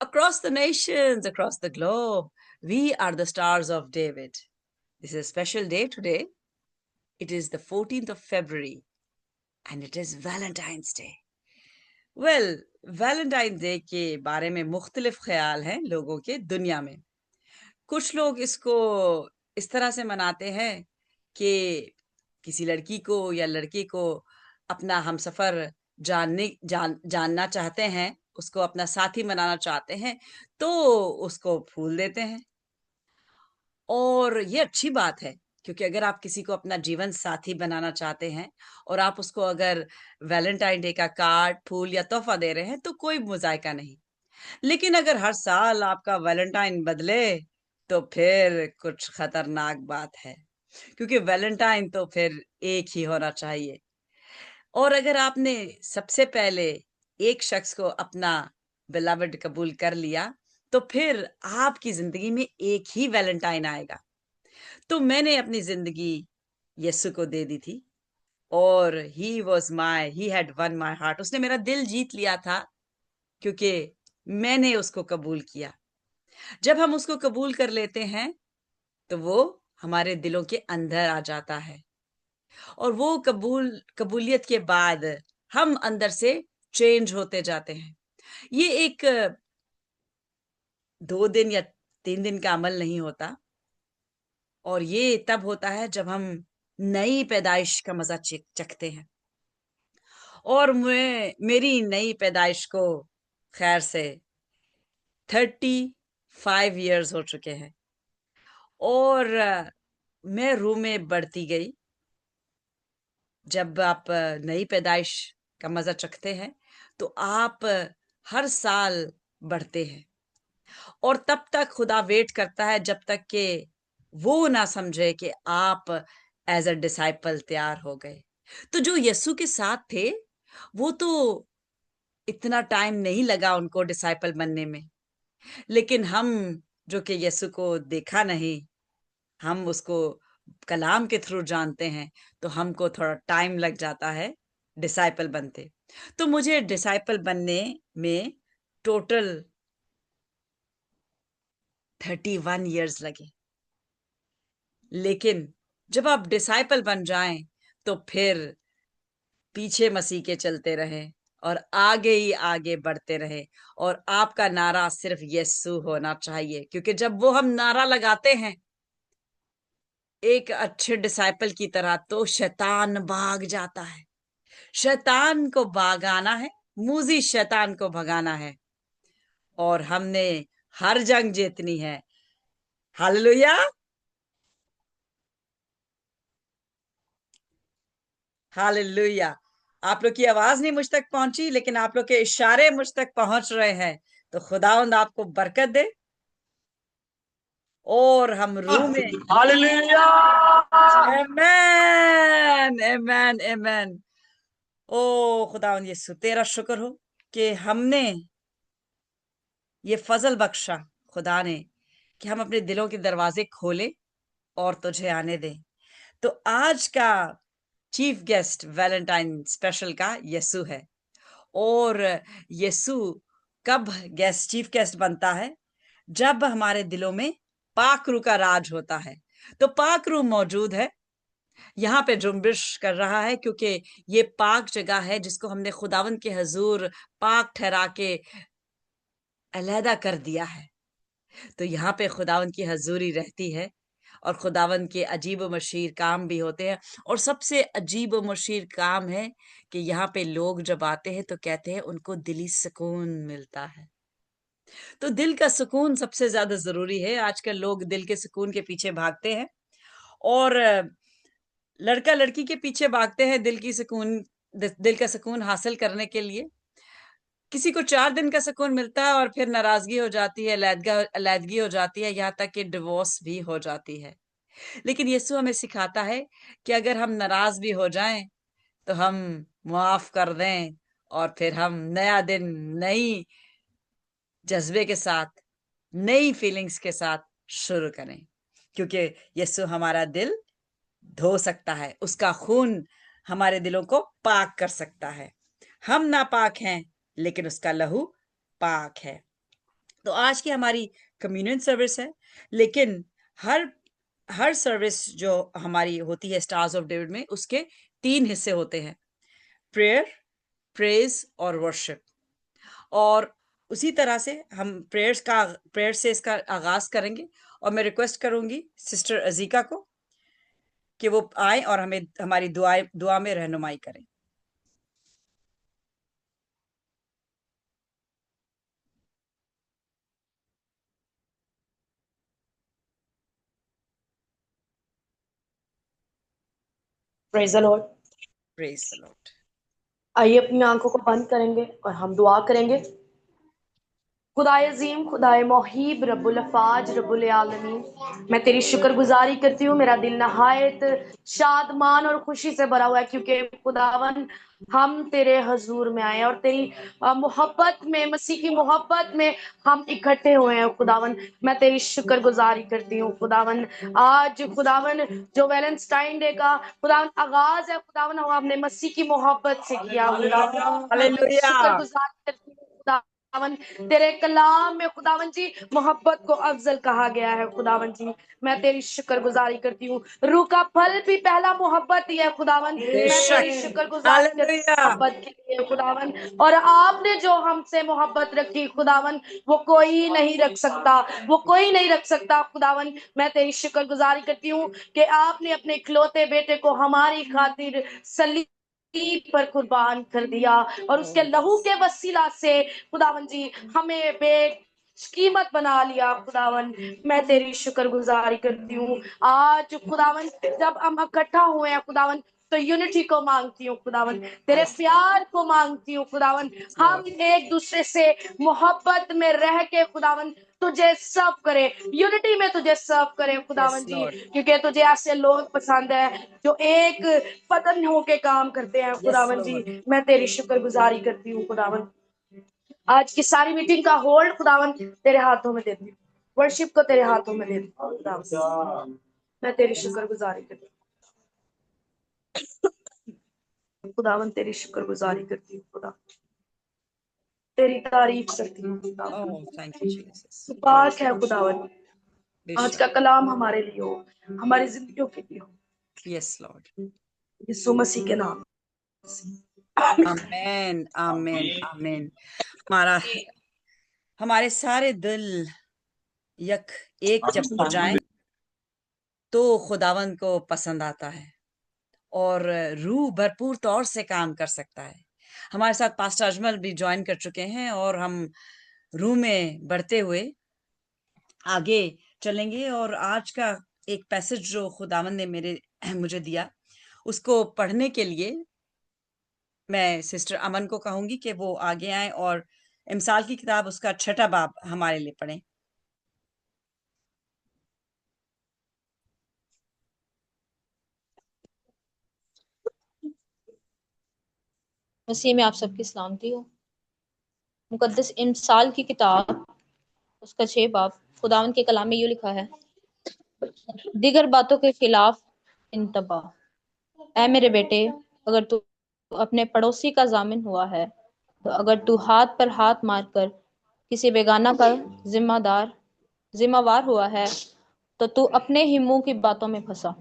Across the nations, across the globe, we are the stars of David. This is a special day today. It is the 14th of February and it is Valentine's Day. Well, Valentine's Day के बारे में मुख्तलिफ ख्याल हैं लोगों के दुनिया में. कुछ लोग इसको इस तरह से मनाते हैं कि किसी लड़की को या लड़के को अपना हमसफर जानना चाहते हैं, उसको अपना साथी बनाना चाहते हैं, तो उसको फूल देते हैं. और ये अच्छी बात है, क्योंकि अगर आप किसी को अपना जीवन साथी बनाना चाहते हैं और आप उसको अगर वैलेंटाइन डे का कार्ड, फूल या तोहफा दे रहे हैं, तो कोई मुज़ायका नहीं. लेकिन अगर हर साल आपका वैलेंटाइन बदले, तो फिर कुछ खतरनाक बात है, क्योंकि वैलेंटाइन तो फिर एक ही होना चाहिए. और अगर आपने सबसे पहले एक शख्स को अपना बिलवड कबूल कर लिया, तो फिर आपकी ज़िंदगी में एक ही वैलेंटाइन आएगा. तो मैंने अपनी ज़िंदगी यीशु को दे दी थी और he had one my heart. उसने मेरा दिल जीत लिया था, क्योंकि मैंने उसको कबूल किया. जब हम उसको कबूल कर लेते हैं, तो वो हमारे दिलों के अंदर आ जाता है और वो कबूलियत के बाद हम अंदर से चेंज होते जाते हैं. ये एक 2 दिन या 3 दिन का अमल नहीं होता, और ये तब होता है जब हम नई पैदाइश का मज़ा चखते हैं. और मेरी नई पैदाइश को खैर से 35 इयर्स हो चुके हैं और मैं रूह में बढ़ती गई. जब आप नई पैदाइश का मज़ा चखते हैं, तो आप हर साल बढ़ते हैं और तब तक खुदा वेट करता है जब तक कि वो ना समझे कि आप एज़ अ डिसाइपल तैयार हो गए. तो जो यीशु के साथ थे, वो तो इतना टाइम नहीं लगा उनको डिसाइपल बनने में. लेकिन हम जो कि यीशु को देखा नहीं, हम उसको कलाम के थ्रू जानते हैं, तो हमको थोड़ा टाइम लग जाता है डिसाइपल बनते. तो मुझे डिसाइपल बनने में टोटल 31 इयर्स लगे. लेकिन जब आप डिसाइपल बन जाएं, तो फिर पीछे मसीह के चलते रहें और आगे ही आगे बढ़ते रहें. और आपका नारा सिर्फ यीशु होना चाहिए, क्योंकि जब वो हम नारा लगाते हैं एक अच्छे डिसाइपल की तरह, तो शैतान भाग जाता है. शैतान को भागाना है, मूजी शैतान को भगाना है, और हमने हर जंग जीतनी है. Hallelujah, hallelujah. आप लोग की आवाज नहीं मुझ तक पहुंची, लेकिन आप लोग के इशारे मुझ तक पहुंच रहे हैं. तो खुदावंद आपको बरकत दे. और हम रूह में हालेलुया। आमेन, आमेन, आमेन. ओ खुदावंद यीशु, तेरा शुक्र हो कि हमने ये फजल बख्शा, खुदा ने, कि हम अपने दिलों के दरवाजे खोले और तुझे आने दें. तो आज का चीफ गेस्ट वैलेंटाइन स्पेशल का यीशु है. और यीशु कब गेस्ट चीफ गेस्ट बनता है? जब हमारे दिलों में पाक रूह का राज होता है. तो पाक रूह मौजूद है, यहाँ पे जुम्बिश कर रहा है, क्योंकि ये पाक जगह है जिसको हमने खुदावंद के हजूर पाक ठहरा के अलहदा कर दिया है. तो यहाँ पे खुदावंद की हजूरी रहती है और खुदावंद के अजीब व मशीर काम भी होते हैं. और सबसे अजीब व मशीर काम है कि यहाँ पे लोग जब आते हैं, तो कहते हैं उनको दिली सुकून मिलता है. तो दिल का सुकून सबसे ज्यादा जरूरी है. आजकल लोग दिल के सुकून के पीछे भागते हैं, और लड़का लड़की के पीछे भागते हैं दिल का सुकून हासिल करने के लिए. किसी को 4 दिन का सुकून मिलता है और फिर नाराजगी हो जाती है, अलैदगी हो जाती है, यहाँ तक कि डिवोर्स भी हो जाती है. लेकिन यीशु हमें सिखाता है कि अगर हम नाराज भी हो जाएं, तो हम माफ कर दें और फिर हम नया दिन नई जज्बे के साथ, नई फीलिंग्स के साथ शुरू करें. क्योंकि यीशु हमारा दिल धो सकता है, उसका खून हमारे दिलों को पाक कर सकता है. हम नापाक हैं, लेकिन उसका लहू पाक है. तो आज की हमारी कम्युनियन सर्विस है, लेकिन हर सर्विस जो हमारी होती है स्टार्स ऑफ डेविड में, उसके 3 हिस्से होते हैं, प्रेयर, प्रेज़ और वर्शिप। और उसी तरह से हम प्रेयर से इसका आगाज़ करेंगे, और मैं रिक्वेस्ट करूँगी सिस्टर अज़ीका को कि वो आएँ और हमें हमारी दुआ में रहनुमाई करें। Praise the Lord. Praise the Lord. आइए अपनी आंखों को बंद करेंगे और हम दुआ करेंगे। खुदाए अजीम, खुदाए मोहीब, रब्बुल अफाज, रब्बुल आलमीन, मैं तेरी शुक्रगुजारी करती हूँ। मेरा दिल नहायत शादमान और खुशी से भरा हुआ है, क्योंकि खुदावन हम तेरे हजूर में आए और तेरी मोहब्बत में, मसीह की मोहब्बत में हम इकट्ठे हुए हैं। खुदावन मैं तेरी शुक्रगुजारी करती हूँ। खुदावन आज खुदावन जो वैलेंटाइन डे का खुदावन आगाज है, खुदावन हमने मसीह की मोहब्बत से किया। खुदावन मैं तेरी हालेलुया। शुक्रगुजारी करती हूँ। खुदावन तेरे कलाम में खुदावन जी मोहब्बत को अफजल कहा गया है। खुदावन जी मैं तेरी शुक्रगुजारी करती हूँ। रूह का फल भी पहला मोहब्बत ही है। खुदावन मैं बेशक। तेरी शुक्रगुजारी करती हूँ हालेलुया। मोहब्बत के लिए। खुदावन और आपने जो हमसे मोहब्बत रखी खुदावन, वो कोई नहीं रख सकता, वो कोई नहीं रख सकता। खुदावन मैं तेरी शुक्रगुजारी करती हूँ कि आपने अपने इकलौते बेटे को हमारी खातिर सलीब पर कुर्बान कर दिया और उसके लहू के वसीला से खुदावन जी हमें कीमत बना लिया। खुदावन मैं तेरी शुक्रगुजारी करती हूँ। आज खुदावन जब हम इकट्ठा हुए हैं खुदावन, तो यूनिटी को मांगती हूँ खुदावन, तेरे प्यार को मांगती हूँ खुदावन। हम एक दूसरे से मोहब्बत में रह के खुदावन तुझे सर्व करे, यूनिटी में तुझे सर्व करे खुदावन जी, क्योंकि तुझे ऐसे लोग पसंद है जो एक पतन होके काम करते हैं। खुदावन जी मैं तेरी शुक्रगुजारी करती हूँ। खुदावन आज की सारी मीटिंग का होल्ड खुदावन तेरे हाथों में देती हूँ, वर्शिप को तेरे हाथों में देती हूँ। खुदावन मैं तेरी शुक्रगुजारी करती हूँ। खुदावन तेरी शुक्रगुजारी करती हूँ। खुदा तेरी तारीफ करती हूँ। खुदावन ओह, थैंक यू जीसस। तू पाक है खुदावन। आज बेशक। का कलाम हमारे लिए हो, हमारी जिंदगियों के लिए हो, यस लॉर्ड। यीशु मसीह के नाम। आमेन, आमेन, आमेन। हमारा हमारे सारे दिल यक एक जब हो जाएं, तो खुदावन को पसंद आता है और रूह भरपूर तौर से काम कर सकता है। हमारे साथ पास्टर अजमल भी ज्वाइन कर चुके हैं और हम रूह में बढ़ते हुए आगे चलेंगे। और आज का एक पैसेज जो खुदावन ने मुझे दिया, उसको पढ़ने के लिए मैं सिस्टर अमन को कहूंगी कि वो आगे आए और इमसाल की किताब उसका 6ठा बाब हमारे लिए पढ़ें। मसीह में आप सबकी सलामती हो। मुकद्दस इमसाल की किताब उसका 6 बाब, खुदावन के कलाम में यूं लिखा है, दीगर बातों के खिलाफ इंतबा। ऐ मेरे बेटे, अगर तू अपने पड़ोसी का जामिन हुआ है, तो अगर तू हाथ पर हाथ मारकर किसी बेगाना का जिम्मेवार हुआ है, तो तू अपने ही मुंह की बातों में फंसा,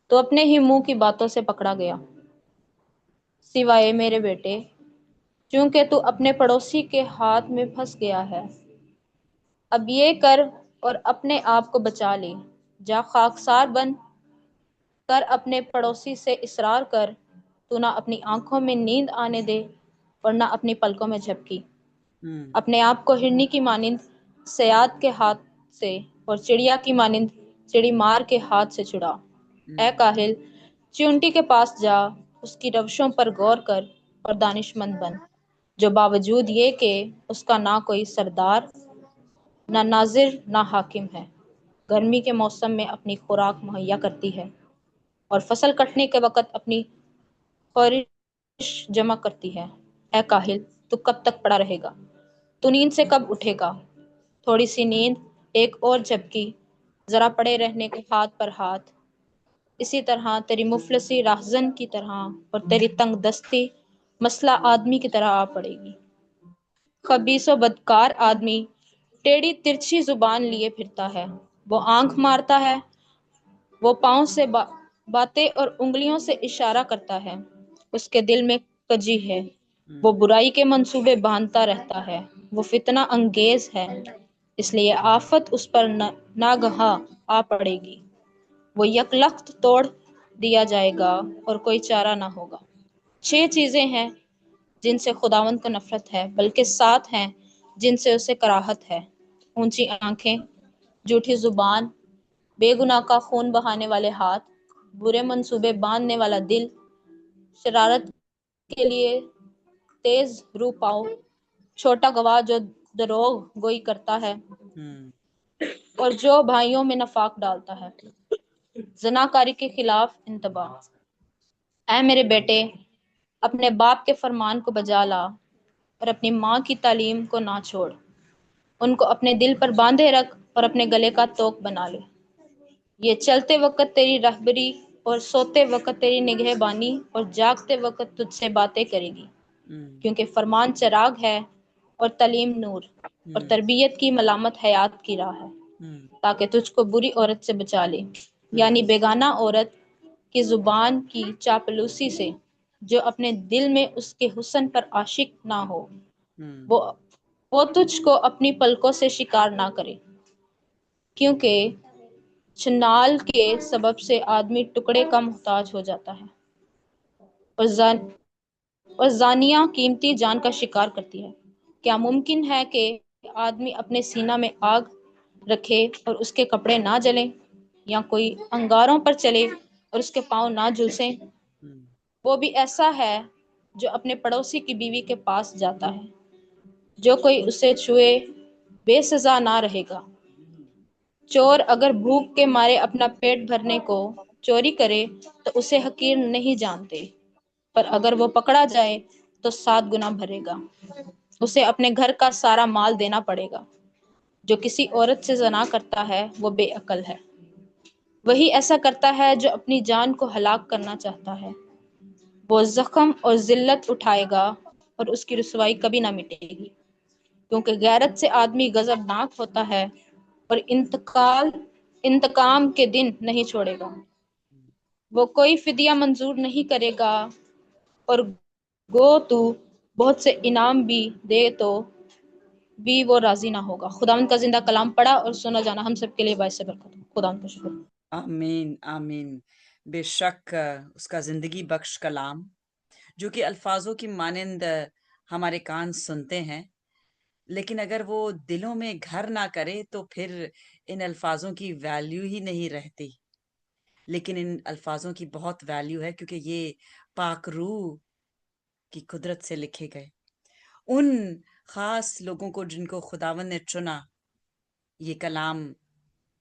तो अपने ही मुंह की बातों से पकड़ा गया। सिवाय मेरे बेटे, क्योंकि तू अपने पड़ोसी के हाथ में फंस गया है, अब ये कर और अपने आप को बचा ले। जा खाकसार बन कर अपने पड़ोसी से इसरार कर, तू ना अपनी आंखों में नींद आने दे और ना अपनी पलकों में झपकी। अपने आप को हिरनी की मानिंद सयाद के हाथ से और चिड़िया की मानिंद चिड़ी मार के हाथ से छुड़ा। ए काहिल, चींटी के पास जा, उसकी रवशों पर गौर कर और दानिशमंद बन, जो बावजूद ये कि उसका ना कोई सरदार, ना नाजिर, ना हाकिम है, गर्मी के मौसम में अपनी खुराक मुहैया करती है और फसल कटने के वक़्त अपनी खौरिश जमा करती है। ए काहिल, तू कब तक पड़ा रहेगा? तू नींद से कब उठेगा? थोड़ी सी नींद, एक और झपकी, जरा पड़े रहने के हाथ पर हाथ। इसी तरह तेरी मुफलसी राहजन की तरह और तेरी तंग दस्ती मसला आदमी की तरह आ पड़ेगी। खबीस व बदकार आदमी टेढ़ी तिरछी जुबान लिए फिरता है, वो आंख मारता है, वो पाँव से बातें और उंगलियों से इशारा करता है। उसके दिल में कजी है, वो बुराई के मंसूबे बांधता रहता है, वो फितना अंगेज है, इसलिए आफत उस पर नागहा आ पड़ेगी। वो यकलख्त तोड़ दिया जाएगा और कोई चारा ना होगा। 6 चीजें हैं जिनसे खुदावंद को नफरत है, बल्कि 7 हैं जिनसे उसे कराहत है। ऊंची आंखें, झूठी जुबान, बेगुनाह का खून बहाने वाले हाथ, बुरे मंसूबे बांधने वाला दिल, शरारत के लिए तेज रू पाओ, छोटा गवाह जो दरोग गोई करता है और जो भाइयों में नफाक डालता है, जनाकारी के खिलाफ इंतबा। ऐ मेरे बेटे, अपने बाप के फरमान को बजा ला और अपनी माँ की तालीम को ना छोड़। उनको अपने दिल पर बांधे रख और अपने गले का तोक बना ले। ये चलते वक्त तेरी रहबरी और सोते वक्त तेरी निगहबानी और जागते वक्त तुझसे बातें करेगी। क्योंकि फरमान चिराग है और तालीम नूर और तरबियत की मलामत हयात की राह है, ताकि तुझको बुरी औरत से बचा ले, यानी बेगाना औरत की जुबान की चापलूसी से, जो अपने दिल में उसके हुस्न पर आशिक ना हो। वो वो तुझको अपनी पलकों से शिकार ना करे, क्योंकि छनाल के सबब से आदमी टुकड़े का मोहताज हो जाता है और जानिया कीमती जान का शिकार करती है। क्या मुमकिन है कि आदमी अपने सीना में आग रखे और उसके कपड़े ना जलें, या कोई अंगारों पर चले और उसके पांव ना झुलसें? वो भी ऐसा है जो अपने पड़ोसी की बीवी के पास जाता है। जो कोई उसे छुए बेसजा ना रहेगा। चोर अगर भूख के मारे अपना पेट भरने को चोरी करे तो उसे हकीर नहीं जानते, पर अगर वो पकड़ा जाए तो 7 गुना भरेगा। उसे अपने घर का सारा माल देना पड़ेगा। जो किसी औरत से ज़ना करता है वो बेअक्ल है। वही ऐसा करता है जो अपनी जान को हलाक करना चाहता है। वो जख्म और जिल्लत उठाएगा और उसकी रुसवाई कभी ना मिटेगी, क्योंकि गैरत से आदमी गजबनाक होता है और इंतकाम के दिन नहीं छोड़ेगा। वो कोई फिदिया मंजूर नहीं करेगा, और गो तू बहुत से इनाम भी दे तो भी वो राजी ना होगा। खुदावंद का जिंदा कलाम पढ़ा और सुना जाना हम सबके लिए बाइस बरकत हो। खुदावंद का शुक्र। आमीन आमीन। बेशक उसका जिंदगी बख्श कलाम जो कि अल्फाजों की मानिंद हमारे कान सुनते हैं, लेकिन अगर वो दिलों में घर ना करे तो फिर इन अल्फाजों की वैल्यू ही नहीं रहती। लेकिन इन अल्फाजों की बहुत वैल्यू है, क्योंकि ये पाक रूह की कुदरत से लिखे गए। उन खास लोगों को जिनको खुदावन ने चुना ये कलाम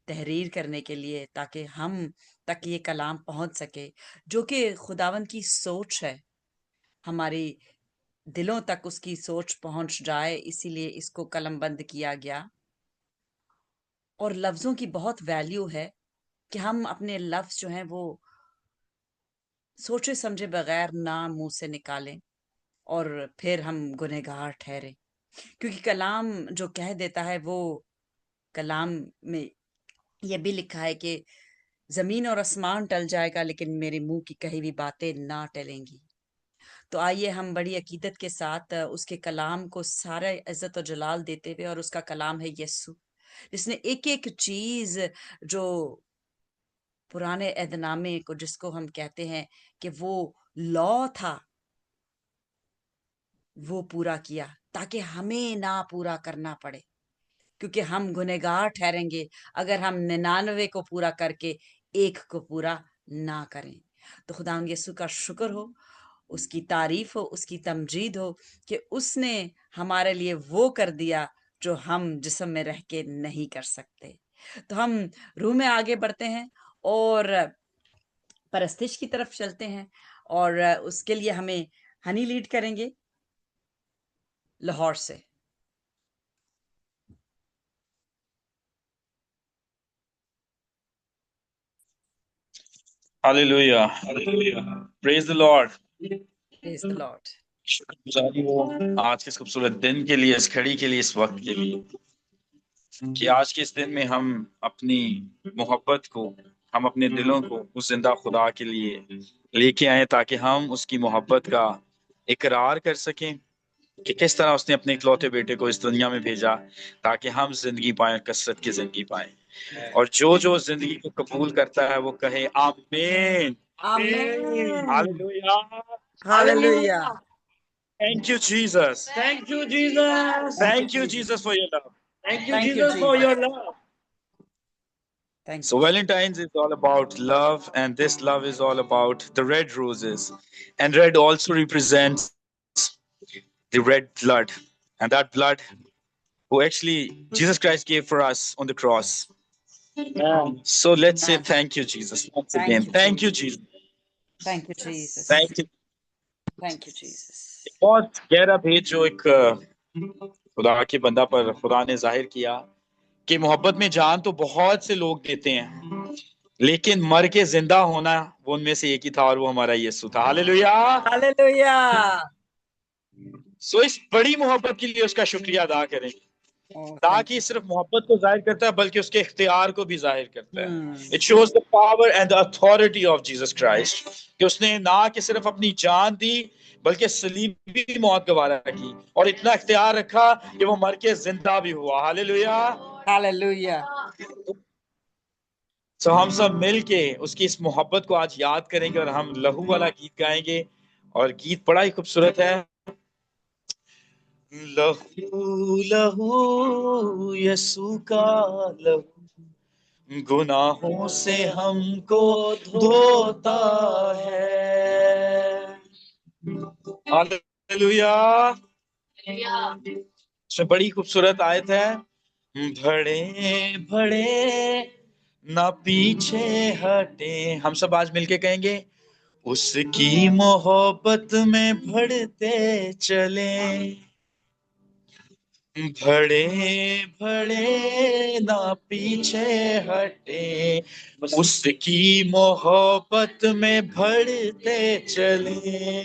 तहरीर करने के लिए, ताकि हम तक ये कलाम पहुंच सके, जो कि खुदावन की सोच है, हमारी दिलों तक उसकी सोच पहुंच जाए, इसीलिए इसको कलमबंद किया गया। और लफ्जों की बहुत वैल्यू है कि हम अपने लफ्ज जो हैं वो सोचे समझे बगैर ना मुंह से निकालें और फिर हम गुनहगार ठहरे, क्योंकि कलाम जो कह देता है वो कलाम में ये भी लिखा है कि जमीन और आसमान टल जाएगा लेकिन मेरे मुंह की कही हुई बातें ना टलेंगी। तो आइए हम बड़ी अकीदत के साथ उसके कलाम को सारा इज्जत और जलाल देते हुए, और उसका कलाम है यस्सु, जिसने एक एक चीज जो पुराने एहदनामे को, जिसको हम कहते हैं कि वो लॉ था, वो पूरा किया ताकि हमें ना पूरा करना पड़े, क्योंकि हम गुनहगार ठहरेंगे अगर हम 99 को पूरा करके एक को पूरा ना करें। तो खुदा यीशु का शुक्र हो, उसकी तारीफ हो, उसकी तमजीद हो कि उसने हमारे लिए वो कर दिया जो हम जिस्म में रह के नहीं कर सकते। तो हम रूह में आगे बढ़ते हैं और परस्तिश की तरफ चलते हैं, और उसके लिए हमें हनी लीड करेंगे लाहौर से। Hallelujah. Hallelujah. Praise the Lord. Praise the Lord. शुक्रगुजारी हो आज के इस खूबसूरत दिन के लिए, इस घड़ी के लिए, इस वक्त के लिए। कि आज के इस दिन में हम अपनी मोहब्बत को, हम अपने दिलों को उस जिंदा खुदा के लिए लेके आए, ताकि हम उसकी मोहब्बत का इकरार कर सकें कि किस तरह उसने अपने इकलौते बेटे को इस दुनिया में भेजा ताकि हम जिंदगी पाएं, कसरत की जिंदगी पाएं। और जो जो जिंदगी को कबूल करता है वो कहे आमीन। आमीन। Hallelujah. Hallelujah. Thank you, Jesus. Thank you, Jesus. Thank you, Jesus, for your love. Thank you, Thank you, Jesus, for Jesus. your love. Thank So you. Valentine's is all about love, and this love is all about the red roses. And red also represents the red blood. And that blood who actually Jesus Christ gave for us on the cross. So let's say Amen. thank you, Jesus, once Thank again. you, Thank you, Jesus. Jesus. Thank you, Jesus. Thank you. Thank you, Jesus. बहुत गहरा भेद जो एक खुदा के बंदा पर खुदा ने जाहिर किया कि मोहब्बत में जान तो बहुत से लोग देते हैं, लेकिन मर के जिंदा होना वो उनमें से एक ही था, और वो हमारा यीशु था। हालेलुया। हालेलुया। सो इस बड़ी मोहब्बत के लिए उसका शुक्रिया अदा करें, Oh, thank ताकि you. सिर्फ मोहब्बत को जाहिर करता है बल्कि उसके इख्तियार को भी जाहिर करता है। Hmm. It shows the power and the authority of Jesus Christ, कि उसने ना कि सिर्फ अपनी जान दी बल्कि सलीबी मौत गवारा की, और इतना इख्तियार रखा कि वो मर के जिंदा भी हुआ। हालेलुया। Hallelujah. सो हम सब मिल के उसकी इस मोहब्बत को आज याद करेंगे, और हम लहू वाला गीत गाएंगे, और गीत बड़ा ही खूबसूरत है। लहू लहू यीशु का लहू गुनाहों से हमको धोता है। हालेलुया। इसमें बड़ी खूबसूरत आयत है, बड़े बड़े ना पीछे हटे। हम सब आज मिलके कहेंगे, उसकी मोहब्बत में बढ़ते चले, बड़े बड़े ना पीछे हटे, उसकी मोहब्बत में बढ़ते चले।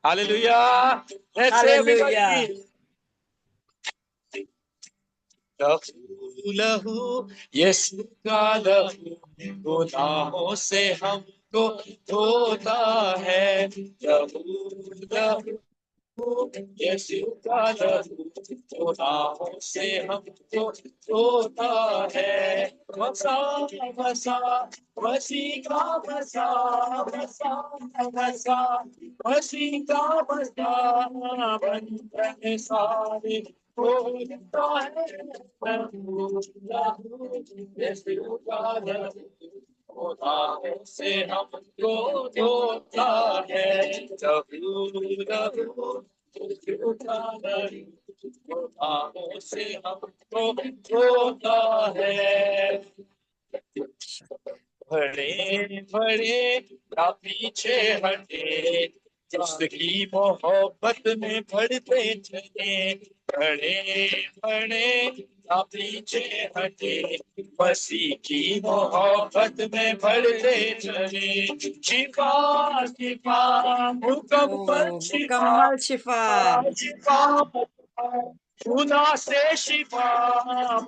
Hallelujah. Let's say everybody. Hallelujah. लहू लहू यीशु का लहू गुनाहों से हमको धोता है। लहू लहू यीशु का लहू गुनाहों से हमको धोता है। बसा बसा मसीह का बसा, बसा बसा मसीह का बसा, बंधन सारे होता है। लहू लहू यीशु का लहू गुनाहों से हमको धोता है। लहू लहू यीशु का लहू गुनाहों से हमको धोता है। बड़े बड़े ना पीछे हटे, उसकी मोहब्बत में बढ़ते चले, बड़े बड़े ना पीछे हटे, मसीह की मोहब्बत में बढ़ते चले। शिफा शिफा मुकम्मल Oh, शिफा, मुकम्मल शिफा. शिफा खुदा से शिफा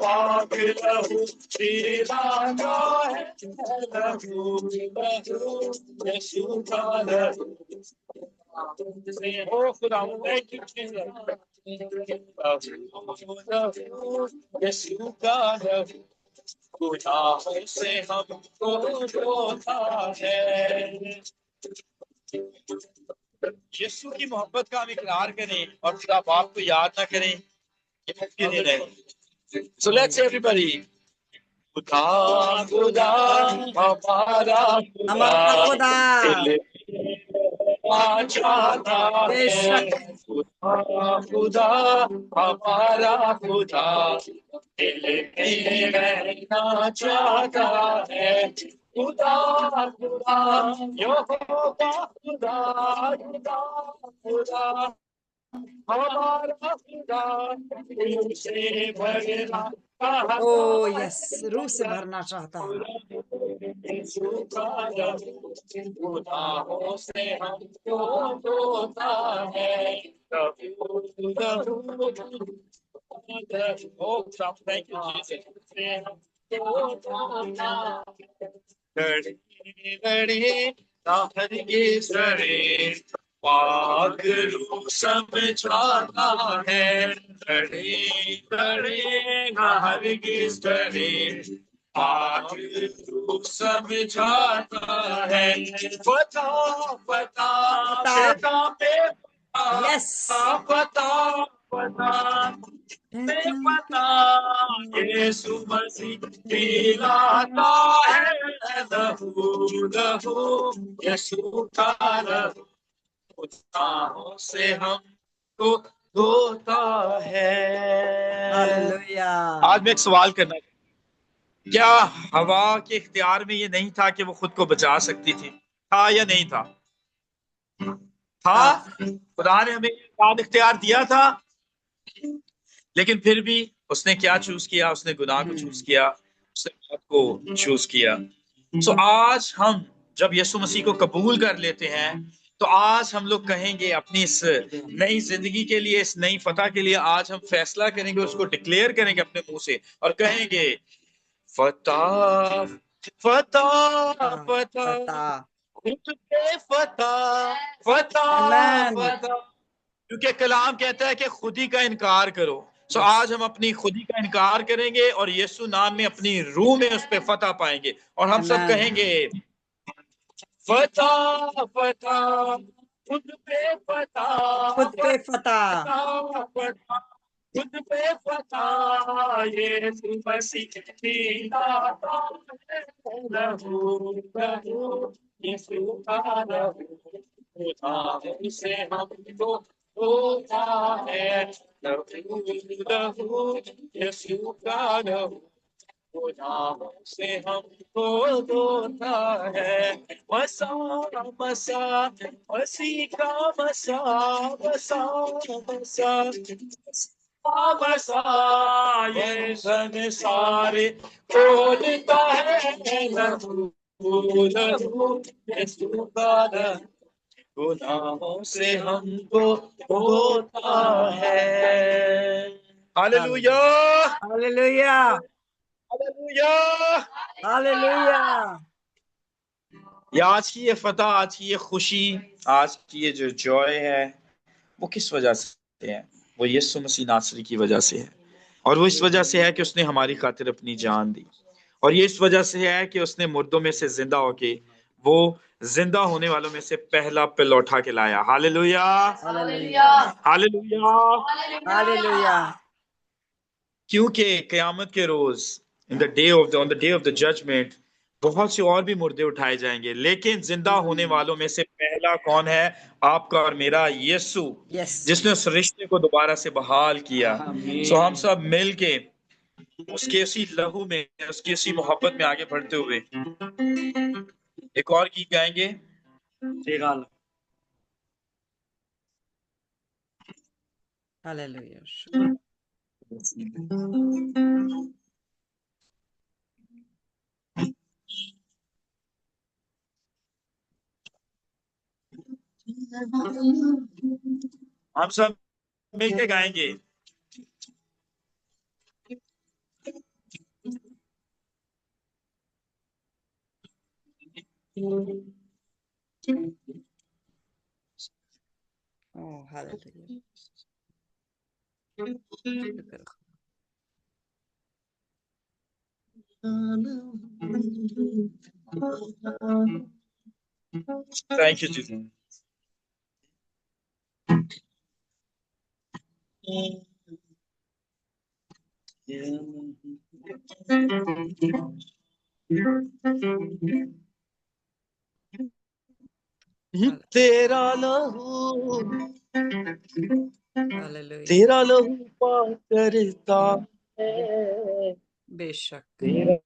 पाक लहू शिराना है। लहू लहू यीशु का लहू ओ खुदा थैंक यू। लहू लहू यीशु का लहू गुनाहों से हमको धोता है। यीशु की मोहब्बत का हम इकरार करें और खुदा बाप को याद ना करें, ये मुमकिन ही नहीं। So let's say everybody, खुदा खुदा हमारा हमारा खुदा खुदा दिल में चाहता है। बेशक. खुदा खुदा हमारा खुदा दिल में रहना चाहता है। खुदा खुदा यहोवा खुदा, खुदा खुदा हमारा खुदा दिल से भरना चाहता Oh, है। yes. रूह से भरना चाहता है. यीशु का लहू गुनाहों से हमको धोता है। लहू लहू Oh, thank you, Jesus. लड़े लड़े हरगिज़ लड़े पागलों समझाता है लड़े लड़े हरगिज़ लड़े पागलों समझाता है पता पता पता पे Yes. पता पता पे पता यीशु मसीह पिलाता है लहू लहू यीशु का लहू गुनाहों से हमको धोता है। Hallelujah. आज मैं एक सवाल करना चाहता हूं। क्या हवा के इख्तियार में ये नहीं था कि वो खुद को बचा सकती थी? था या नहीं था? था। खुदा ने हमें ये इख्तियार दिया था, लेकिन फिर भी उसने क्या चूज किया? उसने गुनाह को चूज किया, उसने मौत को चूज किया। सो आज हम जब यीशु मसीह को कबूल कर लेते हैं, तो आज हम लोग कहेंगे अपनी इस नई जिंदगी के लिए, इस नई फतह के लिए, आज हम फैसला करेंगे, उसको डिक्लेयर करेंगे अपने मुंह से और कहेंगे फतह फतह फतह Fata. खुद पे फतह फतह Amen. फतह, क्योंकि कलाम कहता है कि खुदी का इनकार करो। सो आज हम अपनी खुदी का इनकार करेंगे और यीशु नाम में अपनी रूह में उस पर फतह पाएंगे और हम सब Amen. कहेंगे फतह फतह खुद पे फतह खुद पे फता. फतह फतह खुद पे फतह यीशु मसीह पिलाता है लहू लहू यीशु का लहू गुनाहों से हमको धोता है लहू लहू यीशु का लहू गुनाहों से हमको धोता है। मसा मसा मसीह का मसा मसा मसा मसा ये संसार खोलता है लहू लहू यीशु का लहू गुनाहों से हमको धोता है। Hallelujah Hallelujah. हालेलुया। Hallelujah. ये आज की ये फतह, आज की ये खुशी, आज की ये जो जॉय है, वो किस वजह से है? वो यीशु मसीह नासरी की वजह से है। और वो इस वजह से है कि उसने हमारी खातिर अपनी जान दी। और ये इस वजह से है कि उसने मुर्दों में से जिंदा होके वो जिंदा होने वालों में से पहला पिल उठा के लाया। Hallelujah Hallelujah. हालेलुया। Hallelujah. क्योंकि क़यामत के रोज on the day of the judgement बहुत से और भी मुर्दे उठाए जाएंगे, लेकिन जिंदा होने वालों में से पहला कौन है? आपका और मेरा यीशु, Yes. जिसने उस रिश्ते को दोबारा से बहाल किया। सो हम सब मिल के उसके उसी लहू में, उसकी उसी मोहब्बत में आगे बढ़ते हुए एक और गीत गाएंगे। Hallelujah. शुक्र. हम सब मिलके गाएंगे। Oh, hallelujah. शुक्र. थैंक यू जी। तेरा लहू Hallelujah. तेरा लहू पार करता है, बेशक. तेरा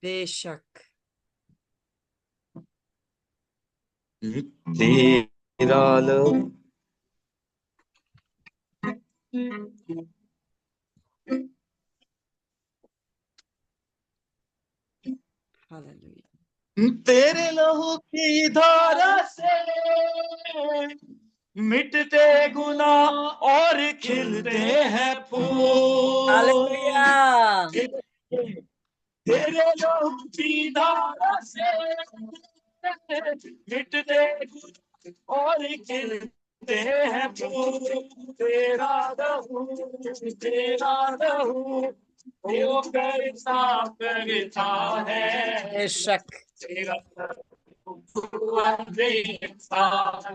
बेशक. तेरा लहू Hallelujah. तेरे लहू की धारा से मिटते गुनाह और खिलते हैं फूल। हालेलुया। तेरे लहू की धारा से मिटते गुनाह और खिलते हैं फूल। तेरा लहू वो करता करता है। बेशक। तेरा लहू देता है।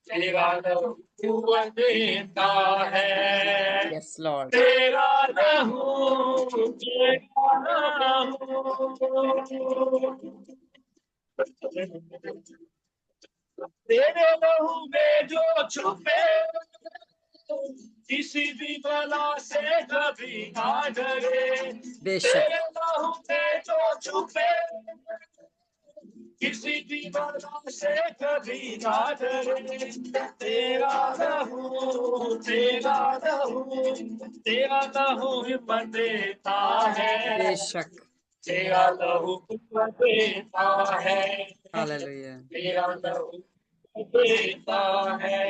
तेरा लहू देता है। Yes Lord. तेरा लहू तेरा लहू तेरे लहू में जो छुपे किसी भी बला से कभी ना डरे। बेशक। तेरे लहू में जो छुपे किसी भी बला से कभी ना डरे। तेरा लहू हिम्मत देता है। बेशक। तेरा लहू हिम्मत देता है। हालेलुया। तेरा लहू देता है।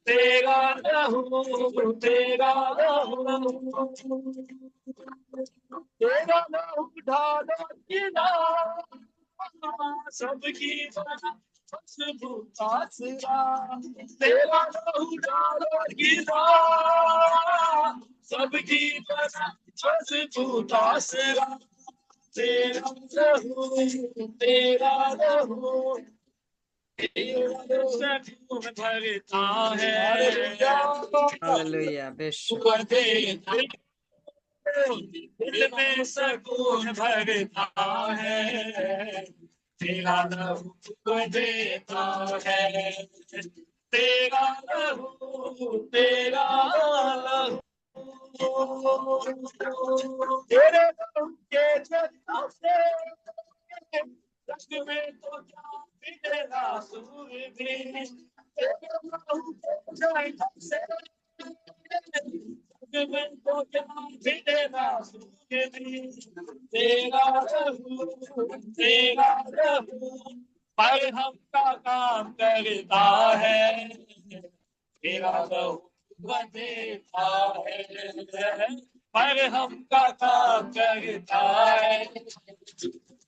तेरा लहू ढालो गिरा सबकी खुशबू आसरा। तेरा लहू ढालो गिरा सबकी खुशबू आसरा। तेरा लहू भरता है। हालेलुया। बेशक। दिल में सकून भरता है। तेरा लहू देता है। तेरा लहू तेरे लहू के जलता से रक्त में तो क्या बिगड़ा सूर भी। तेरे लहू के जलता से रक्त में तो क्या बिगड़ा सूर भी। तेरा लहू पर हम का काम करता है। तेरा लहू देता है पर हम का काम करता है।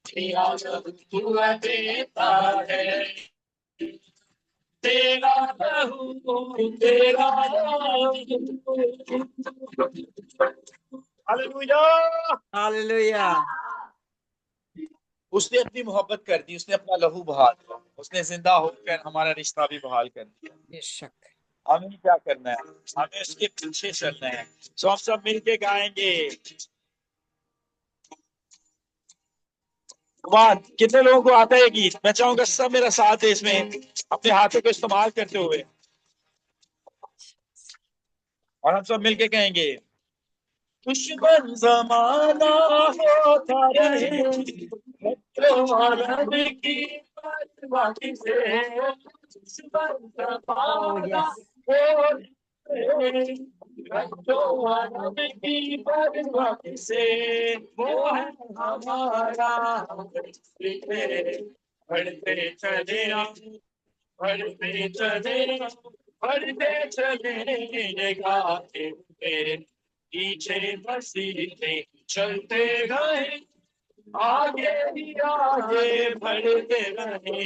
तेरा लहू देता है। तेरा लहू हालेलुया। हालेलुया। उसने अपनी मोहब्बत कर दी। उसने अपना लहू बहा दिया। उसने जिंदा होकर हमारा रिश्ता भी बहाल कर दिया। बेशक। हमें क्या करना है? हमें उसके पीछे चलना है। सो हम सब मिलके गाएंगे। वाह, कितने लोगों को आता है गीत? मैं चाहूंगा सब मेरा साथ है इसमें, अपने हाथों को इस्तेमाल करते हुए, और हम सब मिलके कहेंगे। दुश्मन जमाना होता रहे आलम की बाकी से। दुश्मन ओह जमाना यस। आलम की बाकी से वो है हमारा। बढ़ते चले बढ़ते चले बढ़ते चले गाते हुए पीछे बसीते चलते गए। आगे ही आगे बढ़ते रहे।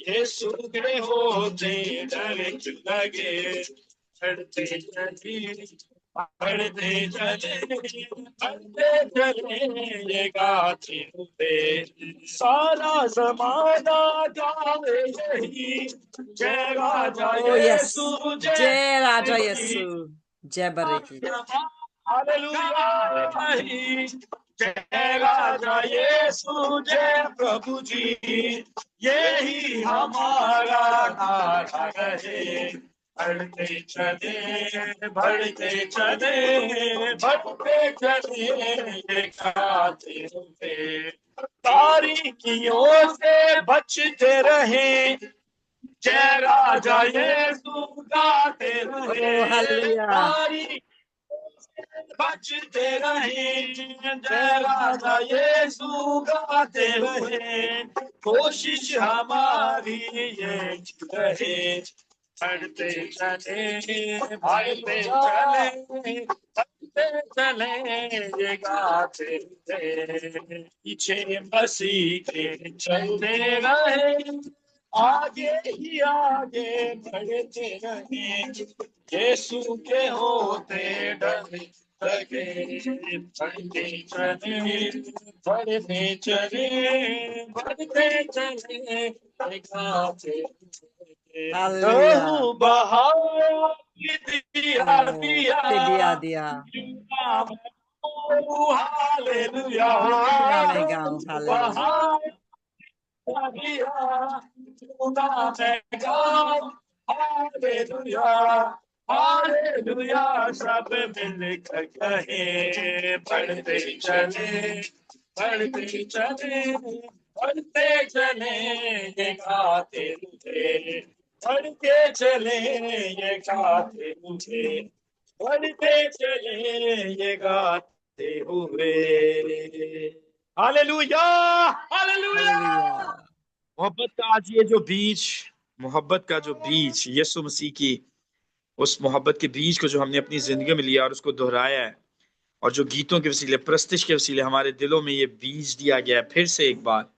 ये सूखे होते डरे लगे। चढ़ते चले बढ़ते चले बढ़ते चले ये गाते हुए सारा जमाना गावे यही। जय राजा ओह यस। यीशु जय जय राजा यही। यीशु। जय बरे की। हालेलुया। जय राजा यीशु जय प्रभु जी। यही हमारा नारा रहे। बढ़ते चले बढ़ते चले बढ़ते चले ये गाते हुए तारीकियों से बचते रहे। जय राजा यीशु गाते ओह रहे। हालेलुया। तारीकियों बचते रहें, जय राजा यीशु गाते हुए, कोशिश हमारी ये रहे, बढ़ते चले, बढ़ते चले, बढ़ते चले, ये गाते रहे, पीछे मसीह के चलते रहे, आगे ही आगे बढ़ते रहे, यीशु के होते डरे लगे, बढ़ते चले, बढ़ते चले, बढ़ते चले, गाते हालेलुया। प्रभु बहाव दिया दिया, दिया दिया हालेलुया, ना मैं गाऊं हालेलुया। बहाव दिया, मैं गाऊं हालेलुया, हालेलुया, सब मिलकर कहे, बढ़ते चले, बढ़ते चले, बढ़ते चले, ये गाते मुझे, बढ़ते चले, ये गाते मुझे, बढ़ते चले, ये गाते हुए। Hallelujah, hallelujah. हालेलुया। मोहब्बत का आज ये जो बीज, मोहब्बत का जो बीज, यीशु मसीह की उस मोहब्बत के बीज को जो हमने अपनी जिंदगी में लिया और उसको दोहराया है, और जो गीतों के वसीले, प्रस्तिश के वसीले हमारे दिलों में ये बीज दिया गया है, फिर से एक बार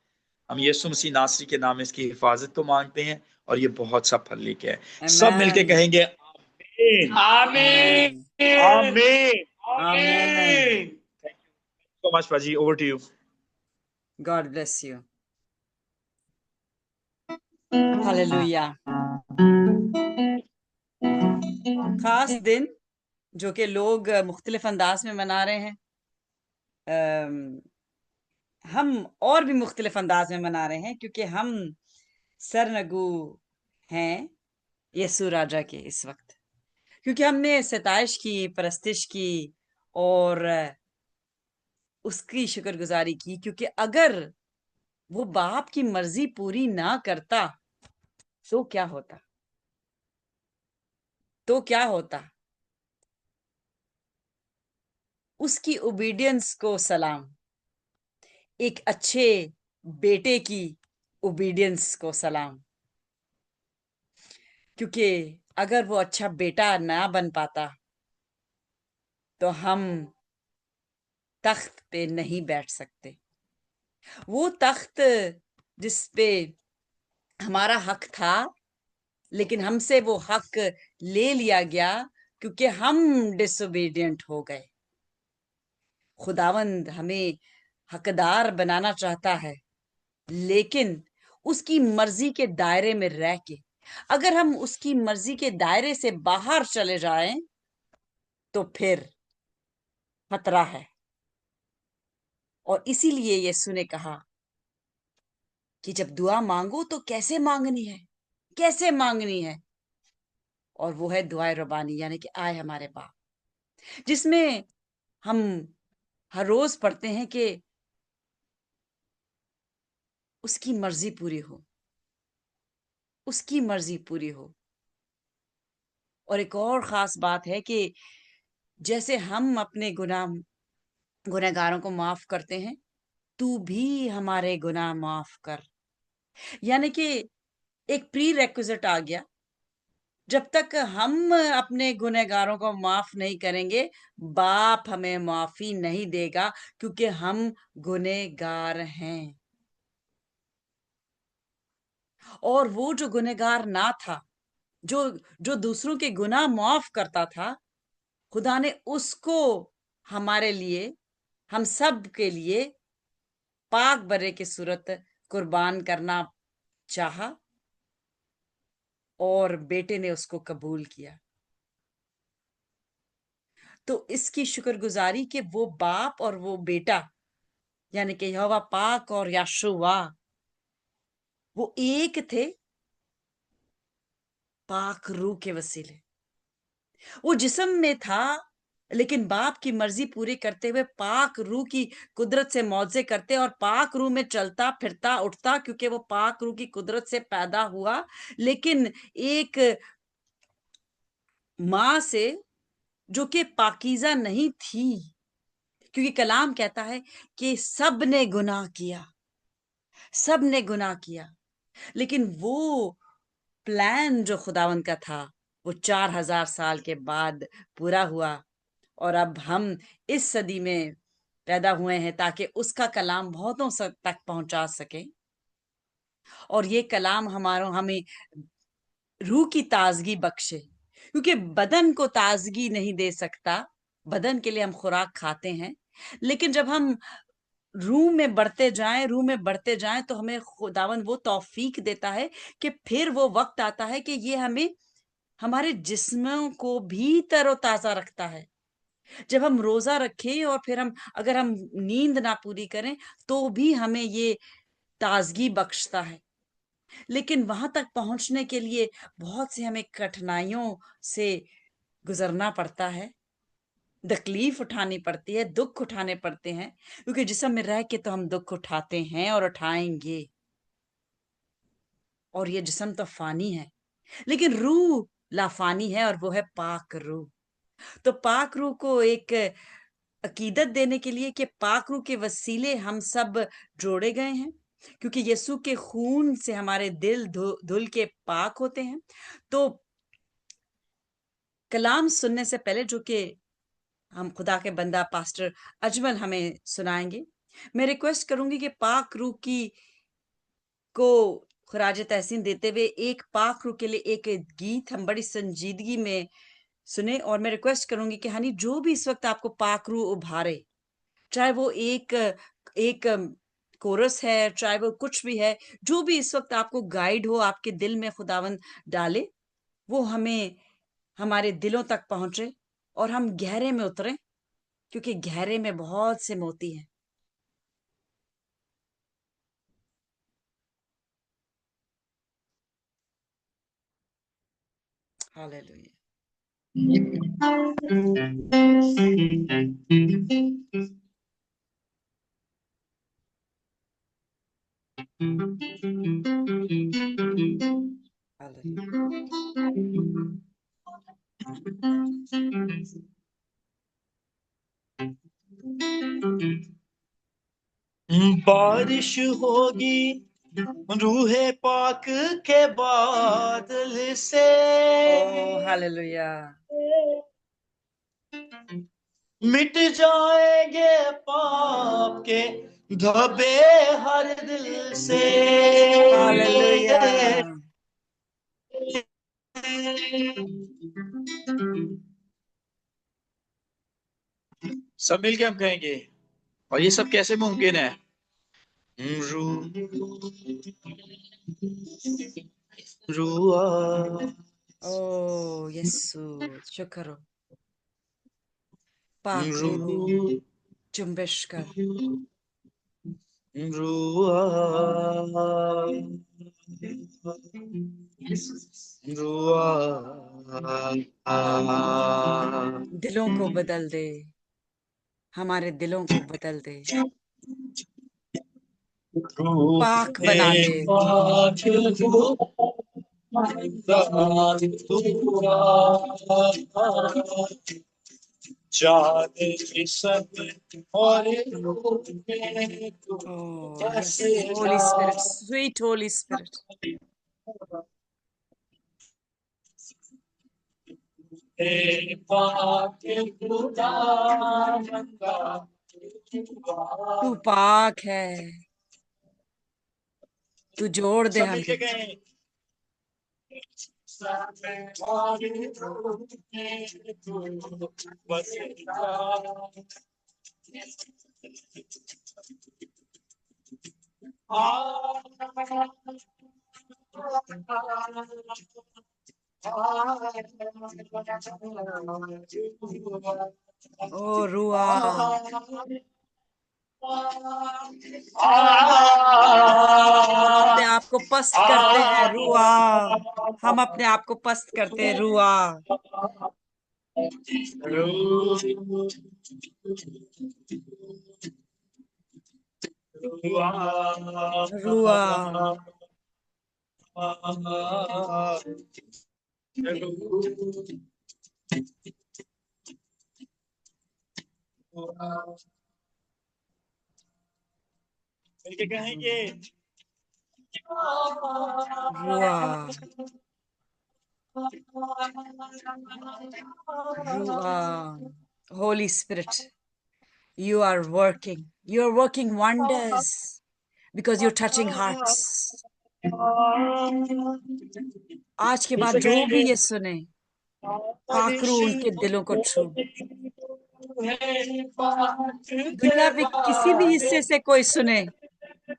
हम यीशु मसीह नासरी के नाम इसकी हिफाजत तो मांगते हैं, और ये बहुत सा फल लेके आए। सब मिलके आमेन कहेंगे आमीन, आमेन आमीन, आमेन। आमीन। सो मच पाजी, over to you. God bless you. Hallelujah. खास दिन जो कि लोग मुख्तलिफ अंदाज में मना रहे हैं, हम और भी मुख्तलिफ अंदाज में मना रहे हैं, क्योंकि हम सरनगू हैं यीशु राजा के इस वक्त, क्योंकि हमने सताइश की, परस्तिश की और उसकी शुक्रगुजारी की, क्योंकि अगर वो बाप की मर्जी पूरी ना करता तो क्या होता, तो क्या होता। उसकी ओबीडियंस को सलाम, एक अच्छे बेटे की ओबीडियंस को सलाम, क्योंकि अगर वो अच्छा बेटा ना बन पाता तो हम तख्त पे नहीं बैठ सकते। वो तख्त जिस पे हमारा हक था, लेकिन हमसे वो हक ले लिया गया क्योंकि हम डिसोबीडियंट हो गए। खुदावंद हमें हकदार बनाना चाहता है, लेकिन उसकी मर्जी के दायरे में रह के। अगर हम उसकी मर्जी के दायरे से बाहर चले जाएं तो फिर खतरा है। और इसीलिए यीशु ने कहा कि जब दुआ मांगो तो कैसे मांगनी है, कैसे मांगनी है। और वो है दुआए रबानी, यानी कि आए हमारे बाप, जिसमें हम हर रोज पढ़ते हैं कि उसकी मर्जी पूरी हो, उसकी मर्जी पूरी हो। और एक और खास बात है कि जैसे हम अपने गुनहगारों को माफ करते हैं, तू भी हमारे गुनाह माफ कर। यानी कि एक प्री रेक्विजिट आ गया, जब तक हम अपने गुनहगारों को माफ नहीं करेंगे, बाप हमें माफी नहीं देगा, क्योंकि हम गुनहगार हैं। और वो जो गुनहगार ना था, जो जो दूसरों के गुनाह माफ करता था, खुदा ने उसको हमारे लिए, हम सब के लिए पाक बरे की सूरत कुर्बान करना चाहा, और बेटे ने उसको कबूल किया। तो इसकी शुक्रगुजारी कि वो बाप और वो बेटा, यानी कि यहोवा पाक और यशुआ, वो एक थे पाक रूह के वसीले। वो जिस्म में था, लेकिन बाप की मर्जी पूरी करते हुए पाक रूह की कुदरत से मौजे करते और पाक रूह में चलता फिरता उठता, क्योंकि वो पाक रूह की कुदरत से पैदा हुआ। लेकिन एक माँ से जो कि पाकीज़ा नहीं थी, क्योंकि कलाम कहता है कि सब ने गुनाह किया, सब ने गुनाह किया। लेकिन वो प्लान जो खुदावंद का था, वो 4000 साल के बाद पूरा हुआ और अब हम इस सदी में पैदा हुए हैं ताकि उसका कलाम बहुतों तक पहुंचा सके और ये कलाम हमें रूह की ताजगी बख्शे, क्योंकि बदन को ताजगी नहीं दे सकता। बदन के लिए हम खुराक खाते हैं, लेकिन जब हम रूह में बढ़ते जाएं तो हमें खुदावंद वो तौफीक देता है कि फिर वो वक्त आता है कि ये हमें हमारे जिस्मों को भी तरोताजा रखता है। जब हम रोजा रखें और फिर अगर हम नींद ना पूरी करें तो भी हमें ये ताजगी बख्शता है। लेकिन वहां तक पहुंचने के लिए बहुत सी हमें कठिनाइयों से गुजरना पड़ता है, तकलीफ उठानी पड़ती है, दुख उठाने पड़ते हैं, क्योंकि जिस्म में रह के तो हम दुख उठाते हैं और उठाएंगे, और ये जिस्म तो फानी है, लेकिन रूह लाफानी है और वो है पाक रूह। तो पाक रूह को एक अकीदत देने के लिए कि पाक रूह के वसीले हम सब जोड़े गए हैं, क्योंकि यीशु के खून से हमारे दिल धुल के पाक होते हैं। तो कलाम सुनने से पहले, जो कि हम खुदा के बंदा पास्टर अजमल हमें सुनाएंगे, मैं रिक्वेस्ट करूंगी कि पाक रूह की को खराज तहसीन देते हुए एक पाक रूह के लिए एक गीत हम बड़ी संजीदगी में सुने। और मैं रिक्वेस्ट करूंगी कि हनी, जो भी इस वक्त आपको पाक रूह उभारे, चाहे वो एक एक कोरस है, चाहे वो कुछ भी है, जो भी इस वक्त आपको गाइड हो, आपके दिल में खुदावन डाले, वो हमें हमारे दिलों तक पहुंचे और हम गहरे में उतरें, क्योंकि गहरे में बहुत से मोती हैं। हालेलुया। बारिश होगी रूहे पाक के बादल से, ओ हालेलुया। मिट जाएंगे पाप के धब्बे हर दिल से। हालेलुया। सब मिलके हम कहेंगे, और ये सब कैसे मुमकिन है? रुआ ओ यीशु, शुक्र हो। पाक रूह जुम्बिश कर। रुआ रुआ दिलों को बदल दे, हमारे दिलों को बदल दे, पाक बना दे। Oh, yes, Holy Spirit, sweet Holy Spirit. तू पाक है, तू जोड़ दे सब हमें। मिलके कहें, ओ रुआ, हम अपने आप को पस्त करते हैं रुआ, हम अपने आप को पस्त करते हैं रुआ। रुआ, मिलके कहेंगे रुआ, रुआ. Holy Spirit, you are working wonders because you're touching hearts. आज के बाद जो भी ये सुने, पाकरू उनके दिलों को छू. दुनिया में किसी भी हिस्से से कोई सुने,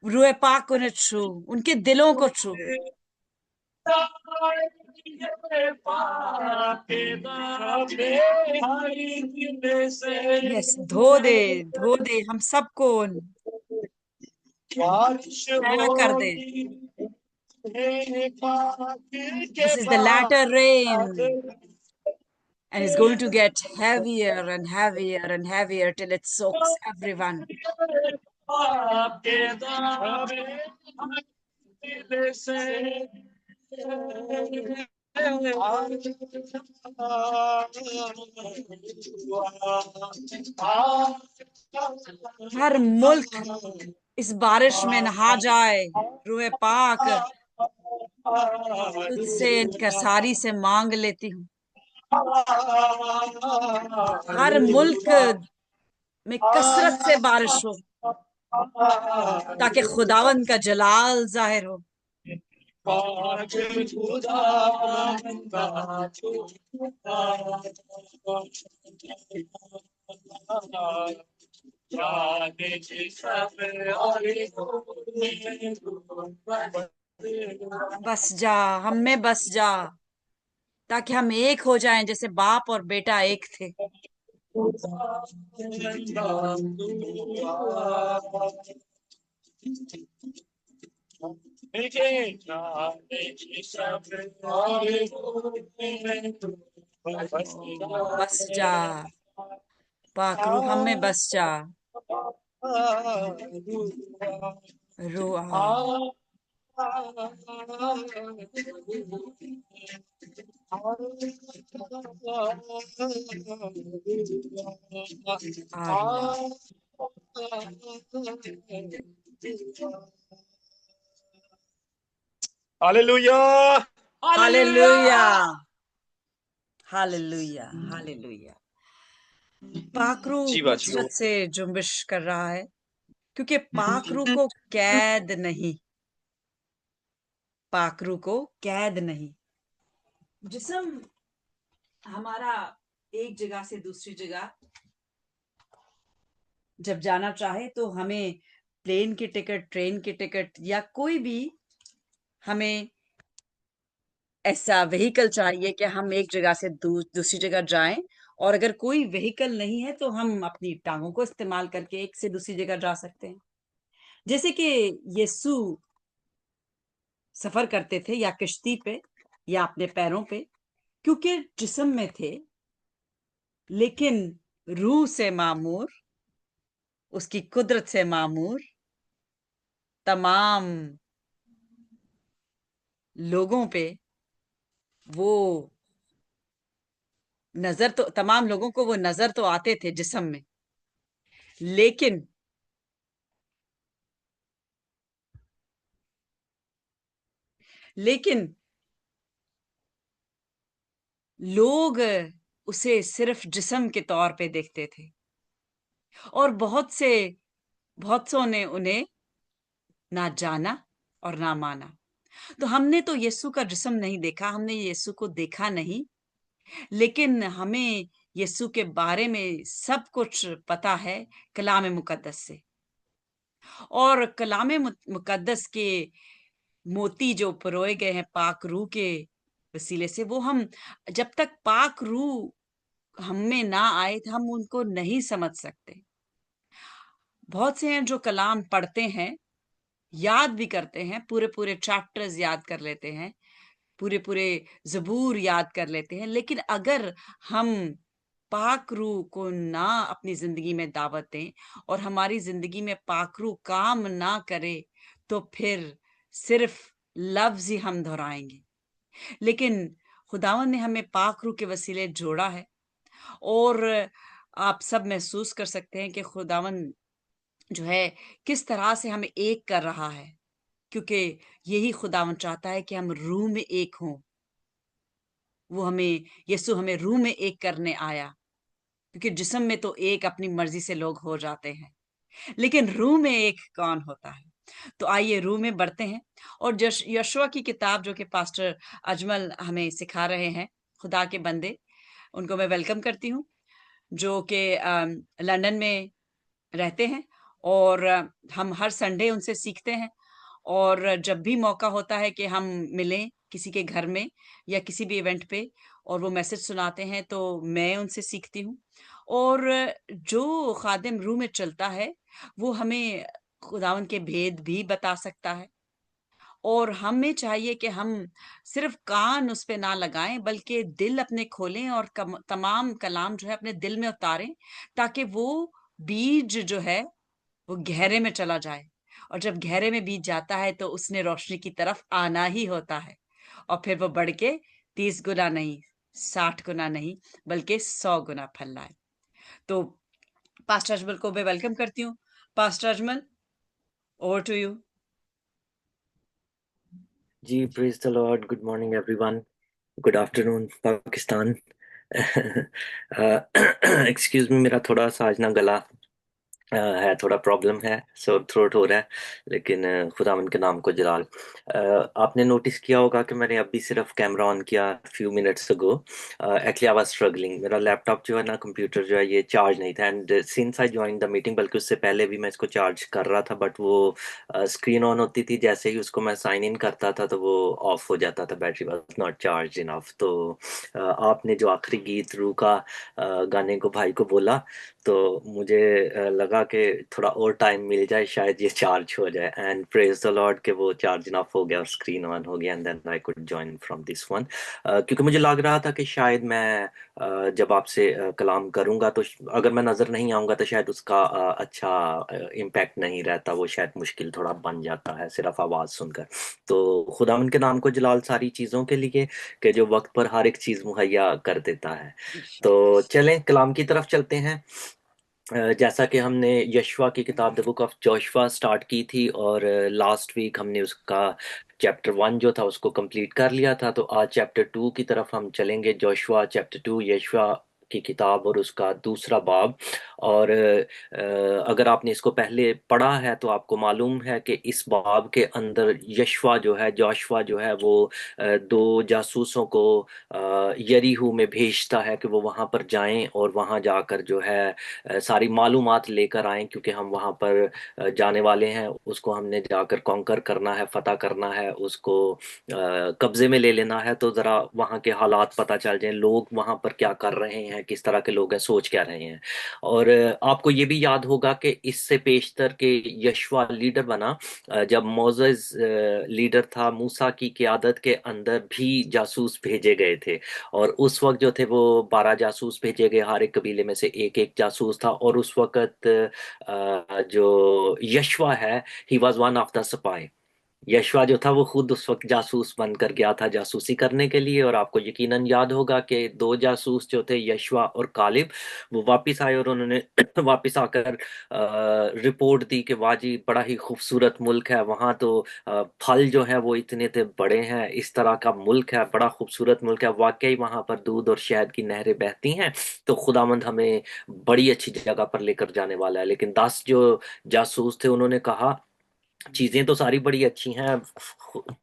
रूए पाक उन्हें छू, उनके दिलों को छू. यस, धो दे हम सबको, दया कर दे. This is the latter rain, and it's going to get heavier and heavier and heavier till it soaks everyone. हर मुल्क इस बारिश में नहा जाए. रूए पाक, तुझसे इनकसारी से मांग लेती हूँ. हर मुल्क में कसरत से बारिश हो, ताकि खुदावन का जलाल जाहिर हो. बस जा, हम में बस जा, ताकि हम एक हो जाएं जैसे बाप और बेटा एक थे. बस जा पाकरू, हम में बस जा. रुआ, आमीन. Hallelujah, hallelujah, hallelujah, hallelujah. पाकरू कसरत से जुम्बिश कर रहा है, क्योंकि पाकरू को कैद नहीं, पाकरू को कैद नहीं. जिस्म हमारा एक जगह से दूसरी जगह जब जाना चाहे तो हमें प्लेन की टिकट, ट्रेन की टिकट या कोई भी हमें ऐसा व्हीकल चाहिए कि हम एक जगह से दूसरी जगह जाएं. और अगर कोई व्हीकल नहीं है तो हम अपनी टांगों को इस्तेमाल करके एक से दूसरी जगह जा सकते हैं. जैसे कि यीशु सफर करते थे या किश्ती पे या अपने पैरों पे, क्योंकि जिस्म में थे, लेकिन रूह से मामूर, उसकी कुदरत से मामूर तमाम लोगों पे वो नजर, तो तमाम लोगों को वो नजर तो आते थे जिस्म में, लेकिन लोग उसे सिर्फ जिस्म के तौर पे देखते थे. और बहुत सो ने उन्हें ना जाना और ना माना. तो हमने तो यीशु का जिस्म नहीं देखा, हमने यीशु को देखा नहीं, लेकिन हमें यीशु के बारे में सब कुछ पता है कलाम मुकद्दस से. और कलाम मुकद्दस के मोती जो परोए गए हैं पाक रूह के वसीले से, वो हम जब तक पाक रूह हम में ना आए हम उनको नहीं समझ सकते. बहुत से हैं जो कलाम पढ़ते हैं, याद भी करते हैं, पूरे पूरे चैप्टर्स याद कर लेते हैं, पूरे पूरे ज़बूर याद कर लेते हैं, लेकिन अगर हम पाक रूह को ना अपनी जिंदगी में दावत दें और हमारी जिंदगी में पाक रूह काम ना करे, तो फिर सिर्फ लफ्ज ही हम दोहराएंगे. लेकिन खुदावन ने हमें पाक रूह के वसीले जोड़ा है, और आप सब महसूस कर सकते हैं कि खुदावन जो है किस तरह से हमें एक कर रहा है, क्योंकि यही खुदावन चाहता है कि हम रूह में एक हों। यीशु हमें रूह में एक करने आया, क्योंकि जिस्म में तो एक अपनी मर्जी से लोग हो जाते हैं, लेकिन रूह में एक कौन होता है? तो आइए रूह में बढ़ते हैं और यशोआ की किताब जो कि पास्टर अजमल हमें सिखा रहे हैं, खुदा के बंदे, उनको मैं वेलकम करती हूँ, जो कि लंदन में रहते हैं और हम हर संडे उनसे सीखते हैं। और जब भी मौका होता है कि हम मिलें किसी के घर में या किसी भी इवेंट पे और वो मैसेज सुनाते हैं, तो मैं उनसे सीखती हूँ। और जो खादिम रूह में चलता है, वो हमें खुदावन के भेद भी बता सकता है। और हमें चाहिए कि हम सिर्फ कान उस पे ना लगाएं, बल्कि दिल अपने खोलें और तमाम कलाम जो है अपने दिल में उतारें, ताकि वो बीज जो है वो गहरे में चला जाए। और जब गहरे में बीज जाता है तो उसने रोशनी की तरफ आना ही होता है, और फिर वो बढ़ के 30 गुना नहीं, 60 गुना नहीं, बल्कि 100 गुना फल लाए। तो पास्टर अजमल को मैं वेलकम करती हूँ। Pastor Ajmal, over to you. जी, praise the Lord. Good morning, everyone. Good afternoon, Pakistan. Excuse me, मेरा थोड़ा सा आज ना गला है, थोड़ा प्रॉब्लम है, सो थ्रोट हो रहा है, लेकिन खुदावंद के नाम को जलाल। आपने नोटिस किया होगा कि मैंने अभी सिर्फ कैमरा ऑन किया few minutes ago. Actually I was struggling, मेरा लैपटॉप जो है ना, कंप्यूटर जो है, ये चार्ज नहीं था, and since I join the meeting, बल्कि उससे पहले भी मैं इसको चार्ज कर रहा था, बट वो स्क्रीन ऑन होती थी, जैसे ही उसको मैं साइन इन करता था तो वो ऑफ हो जाता था, battery was not charge enough. तो आपने जो आखिरी गीत रू का गाने को भाई को बोला, तो मुझे लगा कि थोड़ा और टाइम मिल जाए, शायद ये चार्ज हो जाए, एंड प्रेज द लॉर्ड कि वो चार्ज इनफ हो गया और स्क्रीन ऑन हो गया, and then I could join from this one. क्योंकि मुझे लग रहा था कि शायद मैं जब आपसे कलाम करूंगा तो अगर मैं नज़र नहीं आऊंगा तो शायद उसका अच्छा इम्पैक्ट नहीं रहता, वो शायद मुश्किल थोड़ा बन जाता है सिर्फ आवाज़ सुनकर। तो खुदावन के नाम को जलाल सारी चीज़ों के लिए कि जो वक्त पर हर एक चीज़ मुहैया कर देता है। तो चलें कलाम की तरफ चलते हैं। जैसा कि हमने यशवा की किताब the book of Joshua start की थी, और लास्ट वीक हमने उसका चैप्टर 1 जो था उसको कंप्लीट कर लिया था, तो आज चैप्टर 2 की तरफ हम चलेंगे। जोशवा चैप्टर 2, यशवा की किताब और उसका दूसरा बाब। और अगर आपने इसको पहले पढ़ा है तो आपको मालूम है कि इस बाब के अंदर यशवा जो है, जोशवा जो है, वो दो जासूसों को यरीहू में भेजता है कि वो वहाँ पर जाएं और वहाँ जाकर जो है सारी मालूमात लेकर आएं, क्योंकि हम वहाँ पर जाने वाले हैं, उसको हमने जाकर कॉन्कर करना है, फतह करना है, उसको कब्जे में ले लेना है। तो ज़रा वहाँ के हालात पता चल जाएं, लोग वहाँ पर क्या कर रहे हैं, किस तरह के लोग हैं, सोच क्या रहे हैं। और आपको ये भी याद होगा कि इससे पेशतर के यशवा लीडर बना जब मोसेस लीडर था, मूसा की क़यादत के अंदर भी जासूस भेजे गए थे, और उस वक्त जो थे वो 12 जासूस भेजे गए, हर एक कबीले में से एक एक जासूस था। और उस वक्त जो यशवा है, he was one of the spy. यशवा जो था वो खुद उस वक्त जासूस बनकर गया था जासूसी करने के लिए। और आपको यकीनन याद होगा कि दो जासूस जो थे, यशवा और कालिब, वो वापस आए और उन्होंने वापस आकर रिपोर्ट दी कि वाह जी, बड़ा ही खूबसूरत मुल्क है, वहाँ तो फल जो है वो इतने थे बड़े हैं, इस तरह का मुल्क है, बड़ा खूबसूरत मुल्क है, वाकई वहाँ पर दूध और शहद की नहरें बहती हैं, तो खुदावंद हमें बड़ी अच्छी जगह पर लेकर जाने वाला है। लेकिन 10 जो जासूस थे उन्होंने कहा, चीजें तो सारी बड़ी अच्छी हैं,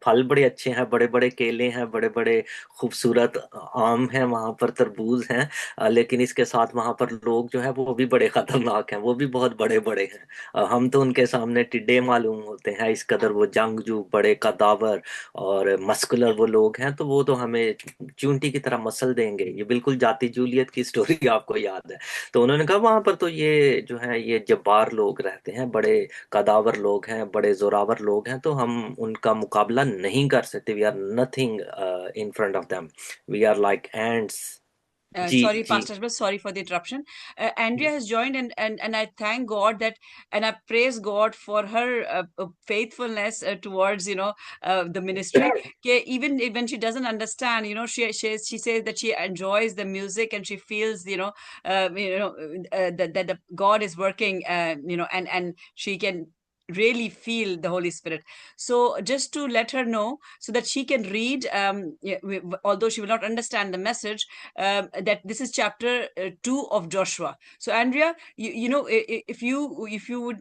फल बड़े अच्छे हैं, बड़े बड़े केले हैं, बड़े बड़े खूबसूरत आम हैं, वहां पर तरबूज हैं, लेकिन इसके साथ वहां पर लोग जो है वो भी बड़े खतरनाक हैं, वो भी बहुत बड़े बड़े हैं। हम तो उनके सामने टिड्डे मालूम होते हैं, इस कदर वो जंगजू, बड़े कदावर और मस्कुलर वो लोग हैं, तो वो तो हमें चूंटी की तरह मसल देंगे। ये बिल्कुल जाति जूलियत की स्टोरी आपको याद है। तो उन्होंने कहा वहां पर तो ये जो है ये जब्बार लोग रहते हैं, बड़े कदावर लोग हैं, बड़े जोरावर लोग हैं, तो हम उनका मुकाबला नहीं कर सकते। We are nothing in front of them, we are like ants जी Sorry, जी Pastor, but sorry for the interruption. Andrea has joined, and I thank God that, and I praise God for her faithfulness towards the ministry. Okay, even when she doesn't understand, she says that she enjoys the music and she feels that the God is working, and she can really feel the Holy Spirit. So just to let her know, so that she can read, although she will not understand the message, that this is chapter 2 of Joshua. So Andrea, if you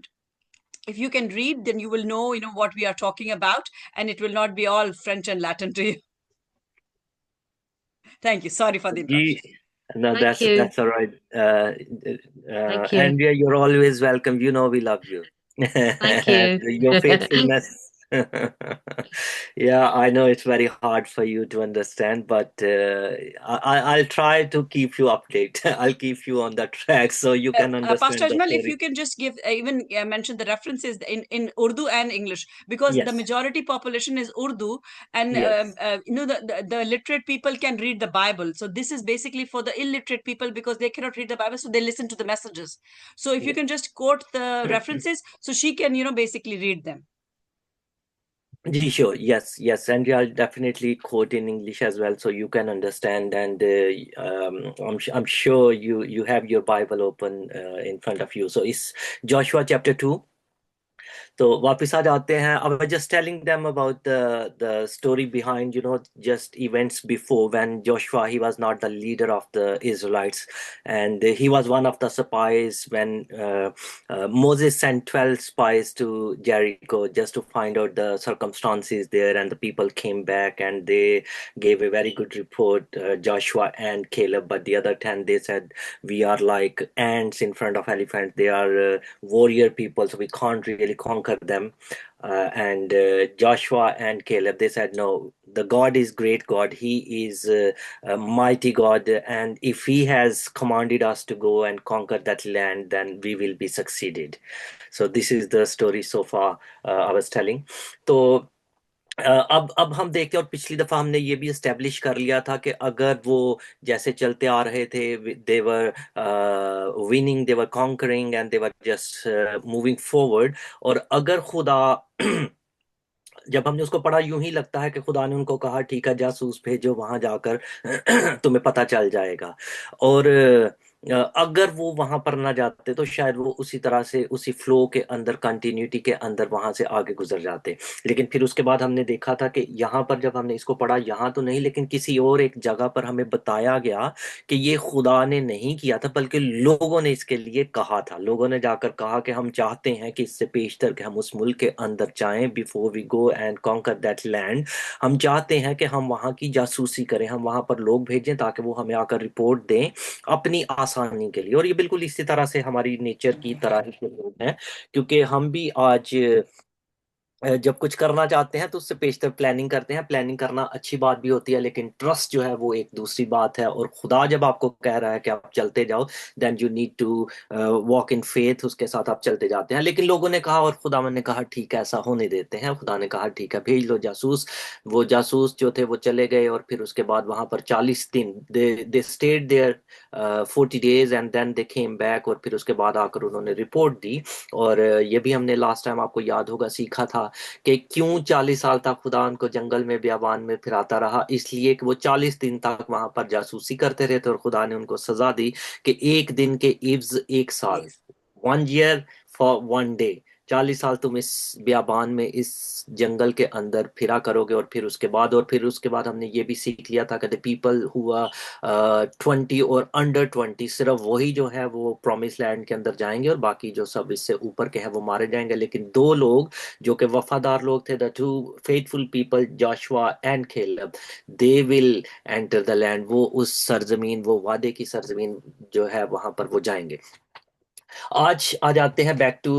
can read, then you will know what we are talking about, and it will not be all French and Latin to you. Thank you. Sorry for the interruption. जी no, Thank you. that's all right. Thank you. Andrea, you're always welcome. You know we love you. Thank And you. your faithfulness. Yeah, I know it's very hard for you to understand, but I'll try to keep you updated. I'll keep you on the track so you can Pastor understand the Ajmal, if story. you can just give even mention the references in Urdu and English, because the Yes, majority population is Urdu, and yes. the literate people can read the Bible. So this is basically for the illiterate people, because they cannot read the Bible, so they listen to the messages. So if you Yes. can just quote the references, so she can basically read them. Gee, sure. Yes, yes. And I'll definitely quote in English as well, so you can understand. And I'm sure you have your Bible open in front of you. So it's Joshua chapter 2. तो वापस आ जाते हैं. I was just telling them about the story behind, just events before, when Joshua, he was not the leader of the Israelites, and he was one of the spies when Moses sent 12 spies to Jericho just to find out the circumstances there, and the people came back and they gave a very good report, Joshua and Caleb, but the other 10, they said, we are like ants in front of elephants. They are warrior people, so we can't really conquer them. And Joshua and Caleb, they said, no, the God is great God. He is a mighty God, and if he has commanded us to go and conquer that land, then we will be succeeded. So this is the story so far I was telling. तो अब हम देखते हैं, और पिछली दफा हमने ये भी एस्टेब्लिश कर लिया था कि अगर वो जैसे चलते आ रहे थे, they were winning, they were conquering, and they were just moving forward, और अगर खुदा जब हमने उसको पढ़ा, यूं ही लगता है कि खुदा ने उनको कहा ठीक है जासूस भेजो वहां जाकर तुम्हें पता चल जाएगा, और अगर वो वहां पर ना जाते तो शायद वो उसी तरह से उसी फ्लो के अंदर, कंटिन्यूटी के अंदर वहां से आगे गुजर जाते. लेकिन फिर उसके बाद हमने देखा था कि यहाँ पर जब हमने इसको पढ़ा, यहाँ तो नहीं लेकिन किसी और एक जगह पर हमें बताया गया कि ये खुदा ने नहीं किया था, बल्कि लोगों ने इसके लिए कहा था. लोगों ने जाकर कहा कि हम चाहते हैं कि इससे पेशतर कि हम उस मुल्क के अंदर जाएं, before we go and conquer that land. हम चाहते हैं कि हम वहां की जासूसी करें, हम वहां पर लोग भेजें ताकि वो हमें आकर रिपोर्ट दें अपनी आसानी के लिए. और ये बिल्कुल इसी तरह से हमारी नेचर की तरह ही के लोग हैं, क्योंकि हम भी आज जब कुछ करना चाहते हैं तो उससे पेशतर प्लानिंग करते हैं. प्लानिंग करना अच्छी बात भी होती है, लेकिन ट्रस्ट जो है वो एक दूसरी बात है. और खुदा जब आपको कह रहा है कि आप चलते जाओ, then you need to walk in faith, उसके साथ आप चलते जाते हैं. लेकिन लोगों ने कहा, और खुदा ने कहा ठीक है ऐसा होने देते हैं. खुदा ने कहा ठीक है भेज लो जासूस. वो जासूस जो थे वो चले गए, और फिर उसके बाद वहां पर 40 दिन they stayed there 40 days, and then they came back. और फिर उसके बाद आकर उन्होंने रिपोर्ट दी. और ये भी हमने लास्ट टाइम आपको याद होगा सीखा था कि क्यों 40 साल तक खुदा उनको जंगल में बियाबान में फिराता रहा. इसलिए कि वो 40 दिन तक वहां पर जासूसी करते रहे थे, और खुदा ने उनको सजा दी कि एक दिन के इव्ज एक साल, 1 year for 1 day. 40 साल तुम इस बियाबान में, इस जंगल के अंदर फिरा करोगे. और फिर उसके बाद हमने ये भी सीख लिया था कि द पीपल हुआ 20 और अंडर 20, सिर्फ वही जो है वो प्रॉमिस लैंड के अंदर जाएंगे, और बाकी जो सब इससे ऊपर के हैं वो मारे जाएंगे. लेकिन 2 लोग जो कि वफादार लोग थे, the 2 faithful people, Joshua and कैलब, they will enter the land. वो उस सरजमीन, वो वादे की सरजमीन जो है वहां पर वो जाएंगे. आज आ जाते हैं बैक टू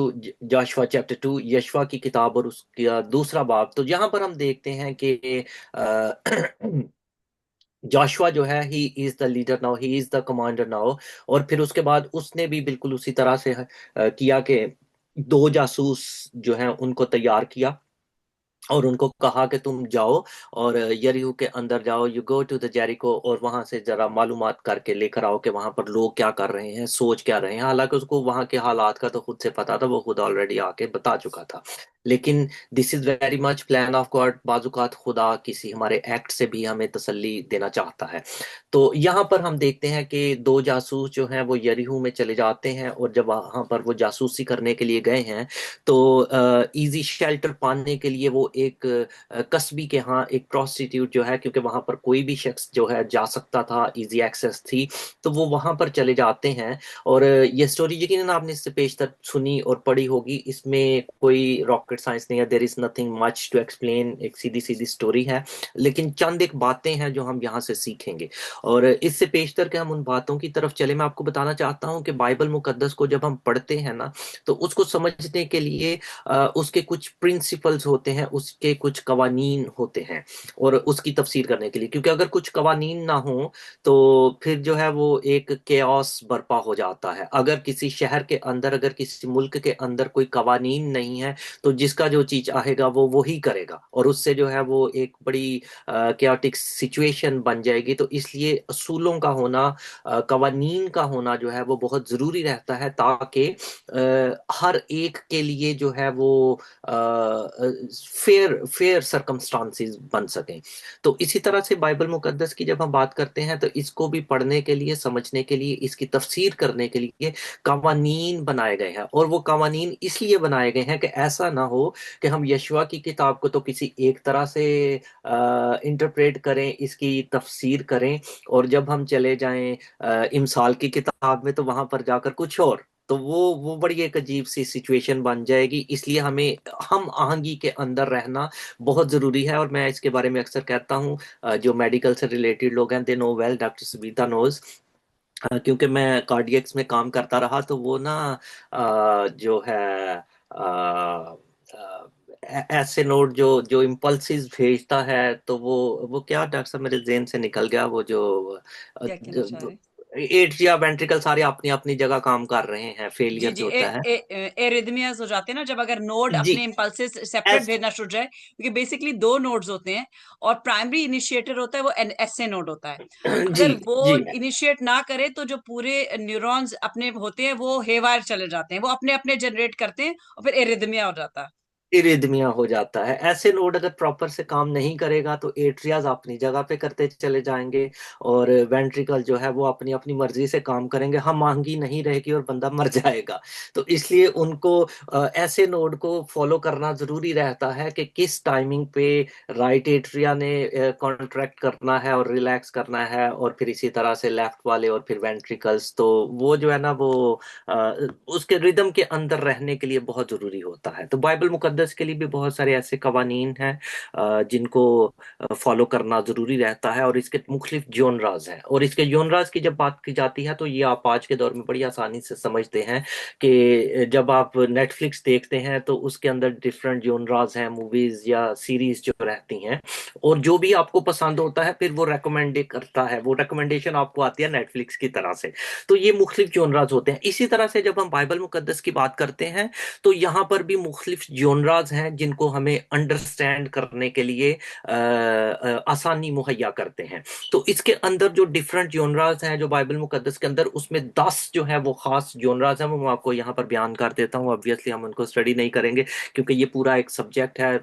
जोशुआ चैप्टर 2, यशवा की किताब और उसका दूसरा बाब. तो यहाँ पर हम देखते हैं कि जोशुआ जो है, ही is the leader now, he is the commander now. और फिर उसके बाद उसने भी बिल्कुल उसी तरह से किया कि 2 जासूस जो हैं उनको तैयार किया, और उनको कहा कि तुम जाओ और यरीहो के अंदर जाओ, you go to the Jericho, और वहां से जरा मालूमात करके लेकर आओ कि वहां पर लोग क्या कर रहे हैं, सोच क्या रहे हैं। हालांकि उसको वहां के हालात का तो खुद से पता था, वो खुद ऑलरेडी आके बता चुका था। लेकिन this is very much plan of God. बाजुकात खुदा किसी हमारे एक्ट से भी हमें तसल्ली देना चाहता है। तो यहाँ पर हम देखते हैं कि दो जासूस जो हैं वो यरीहो में चले जाते हैं, और जब वहां पर वो जासूसी करने के लिए गए हैं तो इजी शेल्टर पाने के लिए वो एक कस्बी के यहाँ एक प्रोस्टिट्यूट जो है, क्योंकि वहां पर कोई भी शख्स जो है जा सकता था, इजी एक्सेस थी, तो वो वहां पर चले जाते हैं। और ये स्टोरी यकीनन आपने इससे पेशतर सुनी और पढ़ी होगी, इसमें कोई रॉकेट साइंस नहीं है, there is nothing much to explain, एक सीधी सीधी स्टोरी है। लेकिन चंद एक बातें हैं जो हम यहाँ से सीखेंगे, और इससे पेशतर के हम उन बातों की तरफ चले। मैं आपको बताना चाहता हूँ कि बाइबल मुकद्दस को जब हम पढ़ते हैं ना, तो उसको समझने के लिए उसके कुछ प्रिंसिपल्स होते हैं, उसके कुछ कवानीन होते हैं, और उसकी तफसीर करने के लिए, क्योंकि अगर कुछ कवानीन ना हो तो फिर जो है वो एक केओस बर्पा हो जाता है। अगर किसी शहर के अंदर, अगर किसी मुल्क के अंदर कोई कवानीन नहीं है, तो जिसका जो चीज आएगा वो वही करेगा, और उससे जो है वो एक बड़ी केओटिक सिचुएशन बन जाएगी। तो इसलिए असूलों का होना, कवानीन का होना जो है वो बहुत जरूरी रहता है, ताकि हर एक के लिए जो है वो फेयर फेयर सरकमस्टांसेस बन सकें। तो इसी तरह से बाइबल मुकद्दस की जब हम बात करते हैं, तो इसको भी पढ़ने के लिए, समझने के लिए, इसकी तफसीर करने के लिए कवानीन बनाए गए हैं। और वो कवानीन इसलिए बनाए गए हैं कि ऐसा ना हो कि हम यशवा की किताब को तो किसी एक तरह से इंटरप्रेट करें, इसकी तफसीर करें, और जब हम चले जाएं इमसाल की किताब में तो वहां पर जाकर कुछ और, तो वो बड़ी एक अजीब सी सिचुएशन बन जाएगी। इसलिए हमें हम आहंगी के अंदर रहना बहुत जरूरी है। और मैं इसके बारे में अक्सर कहता हूँ, जो मेडिकल से रिलेटेड लोग हैं, they know well, doctor Subita knows, क्योंकि मैं कार्डियक्स में काम करता रहा, तो वो ना जो है ऐसे नोट जो जो इम्पल्सिस भेजता है, तो वो क्या डॉक्टर साहब, मेरे जेहन से निकल गया, वो क्या कहना चाह रहे हैं? एट्रिया वेंट्रिकल सारे अपनी अपनी जगह काम कर रहे हैं, जी फेलियर जी, जो होता है। एरिदमियाज हो जाते हैं ना, जब अगर नोड जी, अपने इम्पल्सेस सेपरेट एस भेजना शुरू जाए, क्योंकि बेसिकली दो नोड्स होते हैं, और प्राइमरी इनिशिएटर होता है वो एसए नोड होता है। जी अगर वो जी, इनिशिएट ना करे तो जो पूरे न्यूरॉन्स अपने होते हैं वो हेवायर चले जाते हैं, वो अपने अपने जनरेट करते हैं, और फिर एरिदमिया हो जाता है। इरिदमिया हो जाता है। ऐसे नोड अगर प्रॉपर से काम नहीं करेगा तो एट्रियाज अपनी जगह पे करते चले जाएंगे, और वेंट्रिकल जो है वो अपनी अपनी मर्जी से काम करेंगे, हम मांगी नहीं रहेगी और बंदा मर जाएगा। तो इसलिए उनको ऐसे नोड को फॉलो करना जरूरी रहता है कि किस टाइमिंग पे राइट एट्रिया ने कॉन्ट्रैक्ट करना है और रिलैक्स करना है, और फिर इसी तरह से लेफ्ट वाले, और फिर वेंट्रिकल्स। तो वो जो है ना वो अ, उसके रिदम के अंदर रहने के लिए बहुत जरूरी होता है। तो बाइबल मुकद्दस के लिए भी बहुत सारे ऐसे कवानीन हैं जिनको फॉलो करना जरूरी रहता है, और इसके मुख्तलिफ जोनराज हैं। और इसके जोनराज की जब बात की जाती है, तो ये आप आज के दौर में बड़ी आसानी से समझते हैं कि जब आप नेटफ्लिक्स देखते हैं तो उसके अंदर डिफरेंट जोनराज हैं, मूवीज या सीरीज जो रहती हैं, और जो भी आपको पसंद होता है फिर वो रेकमेंड करता है, वो रिकमेंडेशन आपको आती है नेटफ्लिक्स की तरह से। तो ये मुख्तलिफ जोनराज होते हैं। इसी तरह से जब हम बाइबल मुकद्दस की बात करते हैं, तो यहाँ पर भी मुख्तलिफ जोनराज हैं जिनको हमें अंडरस्टैंड करने के लिए आसानी मुहैया करते हैं। तो इसके अंदर जो डिफरेंट जोनराज हैं जो बाइबल मुकद्दस के अंदर, उसमें 10 जो है वो खास जोनराज हैं, वो मैं आपको यहाँ पर बयान कर देता हूँ। ऑब्वियसली हम उनको स्टडी नहीं करेंगे, क्योंकि ये पूरा एक सब्जेक्ट है,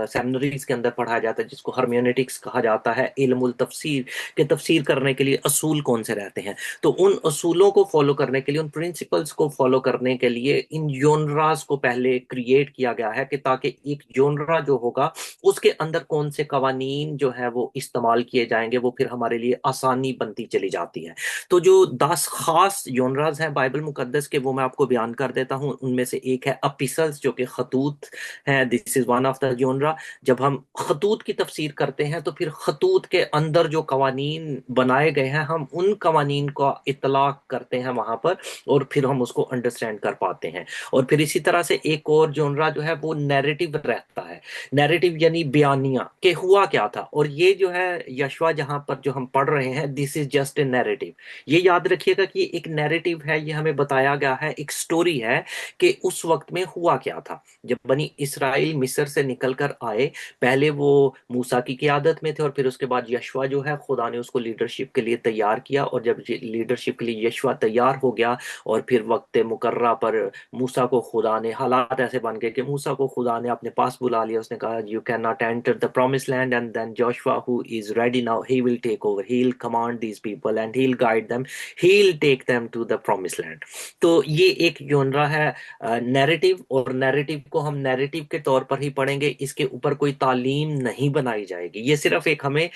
सेमिनरीज के अंदर पढ़ाया जाता है, जिसको हर्मेनेटिक्स कहा जाता है, इल्मुल तफसीर के तफसीर करने के लिए असूल कौन से रहते हैं। तो उन असूलों को फॉलो करने के लिए, उन प्रिंसिपल्स को फॉलो करने के लिए इन जोनराज को पहले क्रिएट किया गया है, कि ताकि एक जोनरा जो होगा उसके अंदर कौन से कवानीन जो है वो इस्तेमाल किए जाएंगे, वो फिर हमारे लिए आसानी बनती चली जाती है। तो जो 10 खास जोनराज हैं बाइबल मुकद्दस के, वो मैं आपको बयान कर देता हूँ। उनमें से एक है अपिसल्स, जो कि खतूत हैं, this is one of the जोनरा। जब हम खतूत की तफसीर करते हैं, तो फिर खतूत के अंदर जो कवानीन बनाए गए हैं, हम उन कवानीन का इतलाक करते हैं वहां पर, और फिर हम उसको अंडरस्टैंड कर पाते हैं। और फिर इसी तरह से एक और जोनरा जो है वो नैरेटिव रहता है। नैरेटिव यानी बयानिया कि हुआ क्या था। और ये जो है यशवा जहां पर जो हम पढ़ रहे हैं, this is just a narrative. ये याद रखिएगा कि ये एक नैरेटिव है, ये हमें बताया गया है, एक स्टोरी है कि उस वक्त में हुआ क्या था। जब बनी इसराइल मिस्र से निकल कर आए, पहले वो मूसा की क़ियादत में थे और फिर उसके बाद यशवा जो है खुदा ने उसको लीडरशिप के लिए तैयार किया। और जब लीडरशिप के लिए यशवा तैयार हो गया और फिर वक्त मुकर्रा पर मूसा को खुदा ने, हालात ऐसे बन गए कि मूसा को खुदा ने अपने पास बुला लिया। उसने कहा you can not enter the promise land and then Joshua who is ready now he will take over, he will command these people and he will guide them, he will take them to the promise land. तो ये एक जोनरा है narrative, और narrative को हम narrative के तौर पर ही पढ़ेंगे, इसके ऊपर कोई तालीम नहीं बनाई जाएगी। ये सिर्फ एक हमें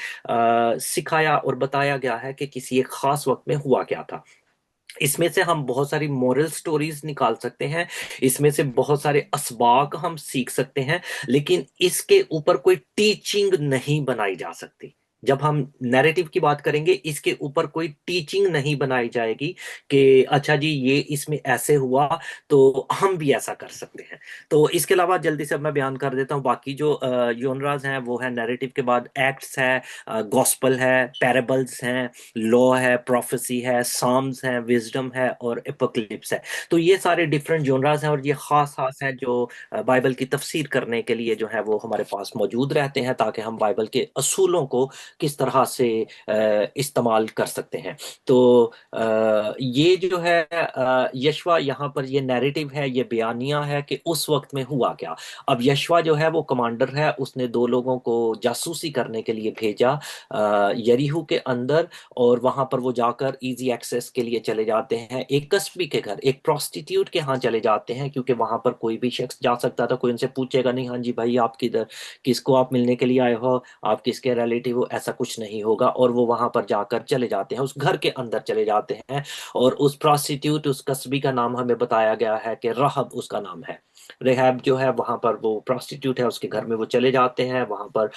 सिखाया और बताया गया है कि किसी एक खास वक्त में हुआ क्या था। इसमें से हम बहुत सारी मोरल स्टोरीज निकाल सकते हैं, इसमें से बहुत सारे असबाक हम सीख सकते हैं, लेकिन इसके ऊपर कोई टीचिंग नहीं बनाई जा सकती। जब हम नैरेटिव की बात करेंगे, इसके ऊपर कोई टीचिंग नहीं बनाई जाएगी कि अच्छा जी ये इसमें ऐसे हुआ तो हम भी ऐसा कर सकते हैं। तो इसके अलावा जल्दी से अब मैं बयान कर देता हूँ बाकी जो योनराज हैं। वो है नैरेटिव के बाद एक्ट्स है, गॉस्पल है, पैराबल्स हैं, लॉ है, प्रोफेसी है, साम्स है, विजडम है और एपोकलिप्स है। तो ये सारे डिफरेंट जोनरास हैं और ये खास खास हैं जो बाइबल की तफसीर करने के लिए जो है वो हमारे पास मौजूद रहते हैं, ताकि हम बाइबल के असूलों को किस तरह से इस्तेमाल कर सकते हैं। तो ये जो है यशवा, यहाँ पर ये नैरेटिव है, ये बयानिया है कि उस वक्त में हुआ क्या। अब यशवा जो है वो कमांडर है, उसने दो लोगों को जासूसी करने के लिए भेजा यरीहू के अंदर, और वहां पर वो जाकर इजी एक्सेस के लिए चले जाते हैं एक कस्बी के घर, एक प्रोस्टिट्यूट के यहाँ चले जाते हैं, क्योंकि वहां पर कोई भी शख्स जा सकता था, कोई उनसे पूछेगा नहीं हाँ जी भाई आप किधर, किसको आप मिलने के लिए आए हो, आप किसके रिलेटिव हो, ऐसा कुछ नहीं होगा। और वो वहां पर जाकर चले जाते हैं, उस घर के अंदर चले जाते हैं। और उस प्रोस्टिट्यूट, उस कस्बी का नाम हमें बताया गया है कि रहब उसका नाम है। रेहब जो है वहां पर वो प्रोस्टिट्यूट है, उसके घर में वो चले जाते हैं, वहां पर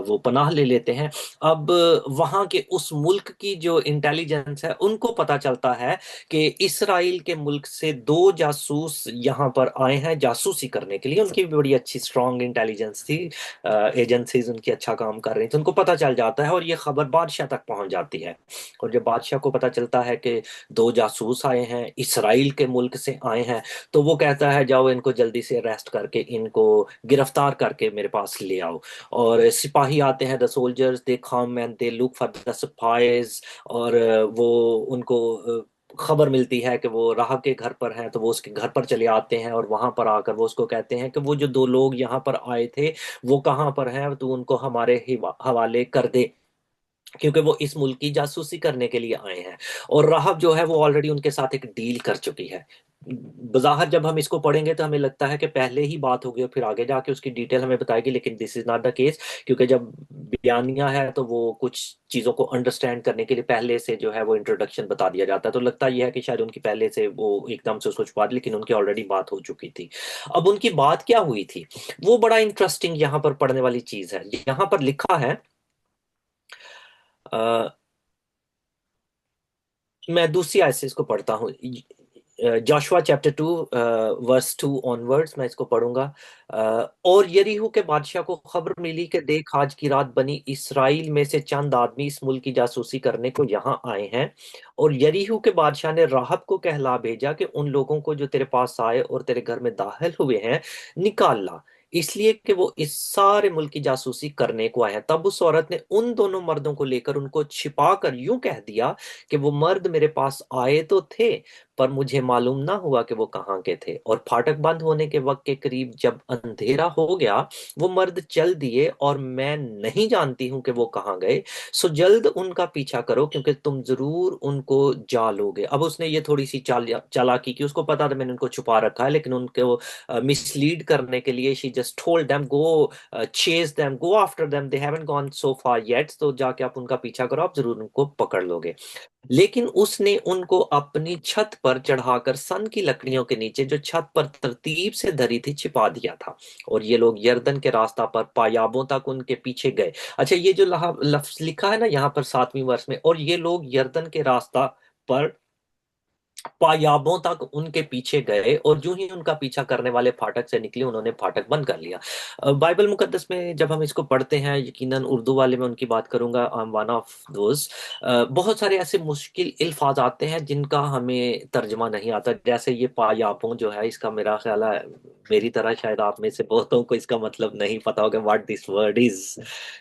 वो पनाह ले लेते हैं। अब वहां के उस मुल्क की जो इंटेलिजेंस है उनको पता चलता है कि इसराइल के मुल्क से दो जासूस यहाँ पर आए हैं जासूसी करने के लिए। उनकी भी बड़ी अच्छी स्ट्रांग इंटेलिजेंस थी, एजेंसीज उनकी अच्छा काम कर रही थी, उनको पता चल जाता है और ये खबर बादशाह तक पहुंच जाती है। और जब बादशाह को पता चलता है कि दो जासूस आए हैं, इसराइल के मुल्क से आए हैं, तो वो कहता है जाओ इनको जल्दी से अरेस्ट करके, इनको गिरफ्तार करके मेरे पास ले आओ। और सिपाही आते हैं, the soldiers they come and they look for the spies. और वो उनको खबर मिलती है कि वो राहब के घर पर हैं, तो वो उसके घर पर चले आते हैं और वहां पर आकर वो उसको कहते हैं कि वो जो दो लोग यहाँ पर आए थे वो कहाँ पर हैं, तो उनको हमारे हवाले कर दे, क्योंकि वो इस मुल्क की जासूसी करने के लिए आए हैं। और राहब जो है वो ऑलरेडी उनके साथ एक डील कर चुकी है। बज़ाहिर जब हम इसको पढ़ेंगे तो हमें लगता है कि पहले ही बात होगी और फिर आगे जाके उसकी डिटेल हमें बताएगी, लेकिन this is not the case, क्योंकि जब बयानिया है तो वो कुछ चीज़ों को अंडरस्टैंड करने के लिए पहले से जो है वो इंट्रोडक्शन बता दिया जाता है। तो लगता यह है कि शायद उनकी पहले से वो एकदम से उसको छुपा दी, लेकिन उनकी ऑलरेडी बात हो चुकी थी। अब उनकी बात क्या हुई थी, वो बड़ा इंटरेस्टिंग यहाँ पर पढ़ने वाली चीज़ है। यहाँ पर लिखा है, मैं दूसरी आयत से इसको पढ़ता हूँ, जोशुआ चैप्टर 2 वर्स 2 ऑनवर्ड्स मैं इसको पढ़ूंगा। और यरीहो के बादशाह को खबर मिली कि देख आज की रात बनी इसराइल में से चंद आदमी इस मुल्क की जासूसी करने को यहाँ आए हैं। और यरीहो के बादशाह ने राहब को कहला भेजा कि उन लोगों को जो तेरे पास आए और तेरे घर में दाखिल हुए हैं निकाल ला, इसलिए कि वो इस सारे मुल्क की जासूसी करने को आए हैं। तब उस औरत ने उन दोनों मर्दों को लेकर उनको छिपा कर यूं कह दिया कि वो मर्द मेरे पास आए तो थे, पर मुझे मालूम ना हुआ कि वो कहाँ के थे। और फाटक बंद होने के वक्त के करीब जब अंधेरा हो गया वो मर्द चल दिए और मैं नहीं जानती हूं कि वो कहाँ गए। सो जल्द उनका पीछा करो क्योंकि तुम जरूर उनको जा लोगे। अब उसने ये थोड़ी सी चालाकी की, उसको पता था मैंने उनको छुपा रखा है, लेकिन उनको मिसलीड करने के लिए she just told them go chase them, go after them, they haven't gone so far yet, तो जाके आप उनका पीछा करो, आप जरूर उनको पकड़ लोगे। लेकिन उसने उनको अपनी छत पर चढ़ाकर सन की लकड़ियों के नीचे जो छत पर तरतीब से धरी थी छिपा दिया था। और ये लोग यर्दन के रास्ता पर पायाबों तक उनके पीछे गए। अच्छा, ये जो लफ्ज लिखा है ना यहाँ पर 7वीं वर्ष में, और ये लोग यर्दन के रास्ता पर पायाबों तक उनके पीछे गए, और जो ही उनका पीछा करने वाले फाटक से निकले उन्होंने फाटक बंद कर लिया। बाइबल मुकद्दस में जब हम इसको पढ़ते हैं, यकीनन उर्दू वाले में उनकी बात करूंगा, I am one of those, बहुत सारे ऐसे मुश्किल अल्फाज आते हैं जिनका हमें तर्जमा नहीं आता। जैसे ये पायाबों जो है, इसका मेरा ख्याल है मेरी तरह शायद आप में से बहुतों को इसका मतलब नहीं पता होगा व्हाट दिस वर्ड इज।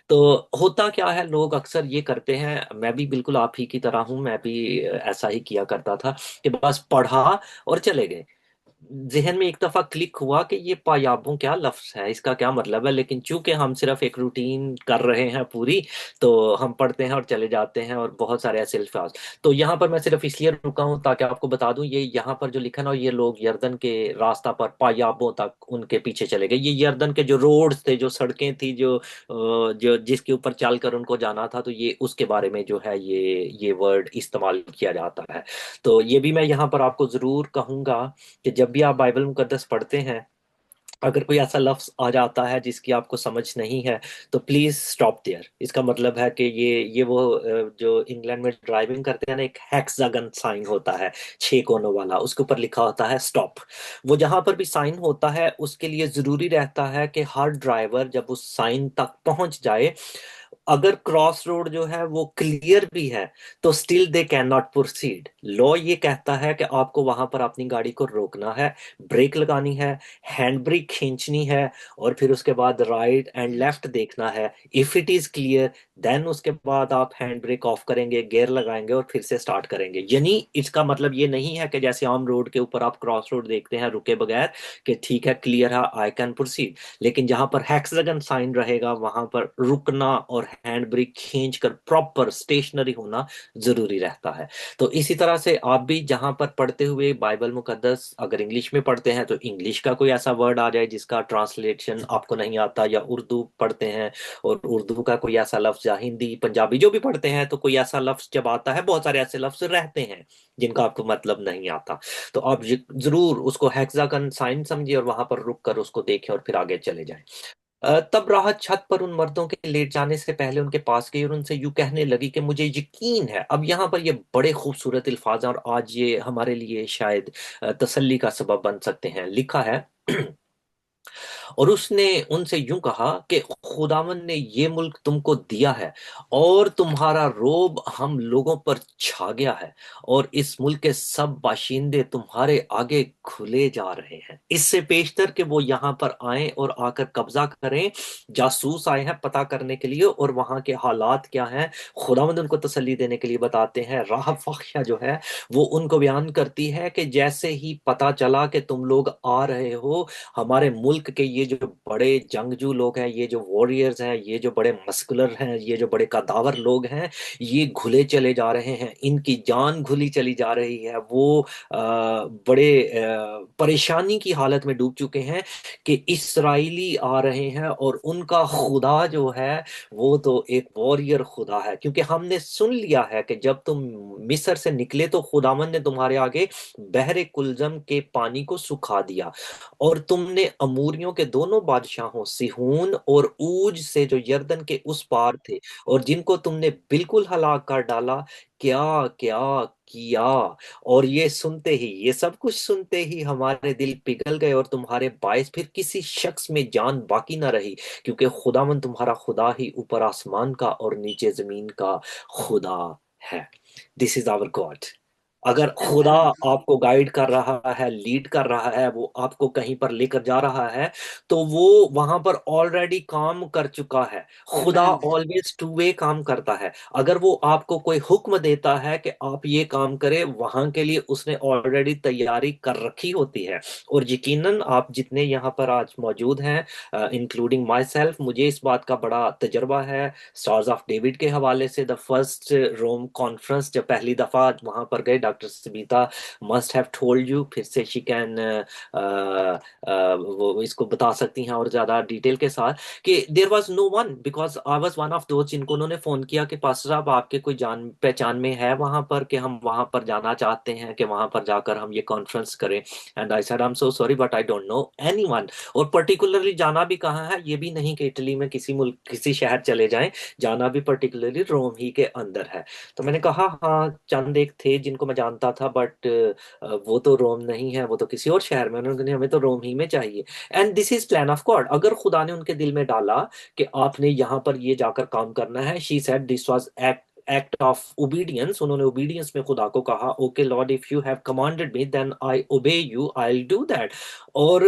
तो होता क्या है, लोग अक्सर ये करते हैं, मैं भी बिल्कुल आप ही की तरह हूं, मैं भी ऐसा ही किया करता था कि बस पढ़ा और चले गए। जहन में एक दफा क्लिक हुआ कि ये पायाबों क्या लफ्ज है, इसका क्या मतलब है, लेकिन चूंकि हम सिर्फ एक रूटीन कर रहे हैं पूरी, तो हम पढ़ते हैं और चले जाते हैं, और बहुत सारे ऐसे अल्फाज। तो यहाँ पर मैं सिर्फ इसलिए रुका हूँ ताकि आपको बता दूं, ये यहाँ पर जो लिखा ना, ये लोग यर्दन के रास्ता पर पायाबों तक उनके पीछे चले गए। ये यर्दन के जो रोड्स थे, जो सड़कें थी, जो जिसके ऊपर चलकर उनको जाना था, तो ये उसके बारे में जो है ये वर्ड इस्तेमाल किया जाता है। तो ये भी मैं यहाँ पर आपको जरूर कहूंगा कि जब भी आप बाइबल मुकद्दस पढ़ते हैं, अगर कोई ऐसा लफ्ज आ जाता है जिसकी आपको समझ नहीं है, तो प्लीज स्टॉप देयर। इसका मतलब है कि ये वो जो इंग्लैंड में ड्राइविंग करते हैं ना, एक हेक्सागन साइन होता है 6 कोनों वाला, उसके ऊपर लिखा होता है स्टॉप। वो जहां पर भी साइन होता है उसके लिए जरूरी रहता है कि हर ड्राइवर जब उस साइन तक पहुंच जाए, अगर क्रॉस रोड जो है वो क्लियर भी है, तो still they can not proceed. Law ये कहता है कि आपको वहां पर अपनी गाड़ी को रोकना है, ब्रेक लगानी है, हैंड ब्रेक खींचनी है, और फिर उसके बाद राइट एंड लेफ्ट देखना है। If it is clear, then उसके बाद आप हैंड ब्रेक ऑफ करेंगे, गियर लगाएंगे और फिर से स्टार्ट करेंगे। यानी इसका मतलब ये नहीं है कि जैसे आम रोड के ऊपर आप क्रॉस रोड देखते हैं रुके बगैर, कि ठीक है क्लियर है आई कैन प्रोसीड, लेकिन जहां पर हेक्सागन साइन रहेगा वहां पर रुकना और हैंड ब्रेक खींच कर प्रॉपर स्टेशनरी होना जरूरी रहता है। तो इसी तरह से आप भी जहां पर पढ़ते हुए बाइबल मुकद्दस अगर इंग्लिश में पढ़ते हैं, तो इंग्लिश का कोई ऐसा वर्ड आ जाए जिसका ट्रांसलेशन आपको नहीं आता, या उर्दू पढ़ते हैं और उर्दू का कोई ऐसा लफ्ज, या हिंदी पंजाबी जो भी पढ़ते हैं, तो कोई ऐसा लफ्ज जब आता है, बहुत सारे ऐसे लफ्ज रहते हैं जिनका आपको मतलब नहीं आता, तो आप जरूर उसको हेक्सागन साइन समझिए और वहां पर रुक कर उसको देखें और फिर आगे चले जाएं। तब राहत छत पर उन मर्दों के लेट जाने से पहले उनके पास गई और उनसे यूं कहने लगी कि मुझे यकीन है। अब यहाँ पर ये बड़े खूबसूरत अल्फाज हैं और आज ये हमारे लिए शायद तसल्ली का सबब बन सकते हैं। लिखा है और उसने उनसे यूं कहा कि खुदावन ने ये मुल्क तुमको दिया है और तुम्हारा रोब हम लोगों पर छा गया है, और इस मुल्क के सब बाशिंदे तुम्हारे आगे खुले जा रहे हैं। इससे पेशतर कि वो यहाँ पर आए और आकर कब्जा करें, जासूस आए हैं पता करने के लिए और वहां के हालात क्या हैं, खुदावंद उनको तसल्ली देने के लिए बताते हैं। राह फख्शा जो है वो उनको बयान करती है कि जैसे ही पता चला कि तुम लोग आ रहे हो, हमारे मुल्क के ये जो बड़े जंगजू लोग हैं, ये जो वॉरियर्स हैं, ये जो बड़े मस्कुलर हैं, ये जो बड़े कदावर लोग हैं, ये घुले चले जा रहे हैं, इनकी जान घुली चली जा रही है। वो बड़े परेशानी की हालत में डूब चुके हैं कि इसराइली आ रहे हैं और उनका खुदा जो है वो तो एक वॉरियर खुदा है, क्योंकि हमने सुन लिया है कि जब तुम मिस्र से निकले तो खुदावन ने तुम्हारे आगे बहरे कुलजम के पानी को सुखा दिया, और तुमने अमूरियों के दोनों बादशाहों सिहोन और ऊज से जो यर्दन के उस पार थे, और जिनको तुमने बिल्कुल हलाक कर डाला, क्या क्या किया। और ये सुनते ही, ये सब कुछ सुनते ही हमारे दिल पिघल गए और तुम्हारे बायस फिर किसी शख्स में जान बाकी ना रही, क्योंकि खुदावन तुम्हारा खुदा ही ऊपर आसमान का और नीचे जमीन का खुदा है। This is our God. अगर खुदा आपको गाइड कर रहा है, लीड कर रहा है, वो आपको कहीं पर लेकर जा रहा है, तो वो वहां पर ऑलरेडी काम कर चुका है। खुदा Amen. ऑलवेज टू वे काम करता है। अगर वो आपको कोई हुक्म देता है कि आप ये काम करें, वहां के लिए उसने ऑलरेडी तैयारी कर रखी होती है। और यकीनन आप जितने यहाँ पर आज मौजूद हैं, इंक्लूडिंग माई सेल्फ, मुझे इस बात का बड़ा तजर्बा है स्टार्स ऑफ डेविड के हवाले से। द फर्स्ट रोम कॉन्फ्रेंस जब पहली दफा वहां पर गए, doctor Sabita must have told you, फिर से शी कैन वो इसको बता सकती हैं और ज्यादा डिटेल के साथ, कि there was no one, because I was one of दोस्त जिनको उन्होंने फोन किया कि पास्टर साहब आपके कोई जान पहचान में है वहां पर, कि हम वहां पर जाना चाहते हैं, कि वहां पर जाकर हम ये कॉन्फ्रेंस करें। And I said I am so sorry but I don't know anyone. और पर्टिकुलरली जाना भी कहाँ है, ये भी नहीं कि इटली में किसी मुल्क किसी शहर चले जाएं, जाना भी पर्टिकुलरली रोम ही के अंदर है। तो मैंने कहा हाँ, चंद एक थे जिनको मैं जानता था, बट वो तो रोम नहीं है, वो तो किसी और शहर में। उन्होंने कहा, हमें तो रोम ही में चाहिए। And this is plan of God. अगर खुदा ने उनके दिल में डाला कि आपने यहाँ पर ये जाकर काम करना है, she said this was act of obedience. उन्होंने ओबीडियंस में खुदा को कहा, okay Lord, if you have commanded me then I obey you, I will do that. और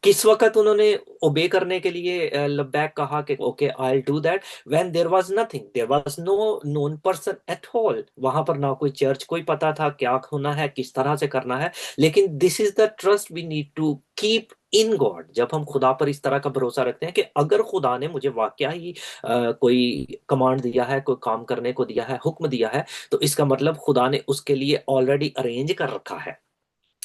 किस वक्त उन्होंने ओबे करने के लिए लब्बैक कहा कि okay I will do that? When there was nothing, there was no known person at all. वहां पर ना कोई चर्च कोई पता था क्या होना है, किस तरह से करना है। लेकिन this is the trust we need to keep in God. जब हम खुदा पर इस तरह का भरोसा रखते हैं कि अगर खुदा ने मुझे वाकया ही कोई कमांड दिया है, कोई काम करने को दिया है, हुक्म दिया है, तो इसका मतलब खुदा ने उसके लिए ऑलरेडी अरेंज कर रखा है।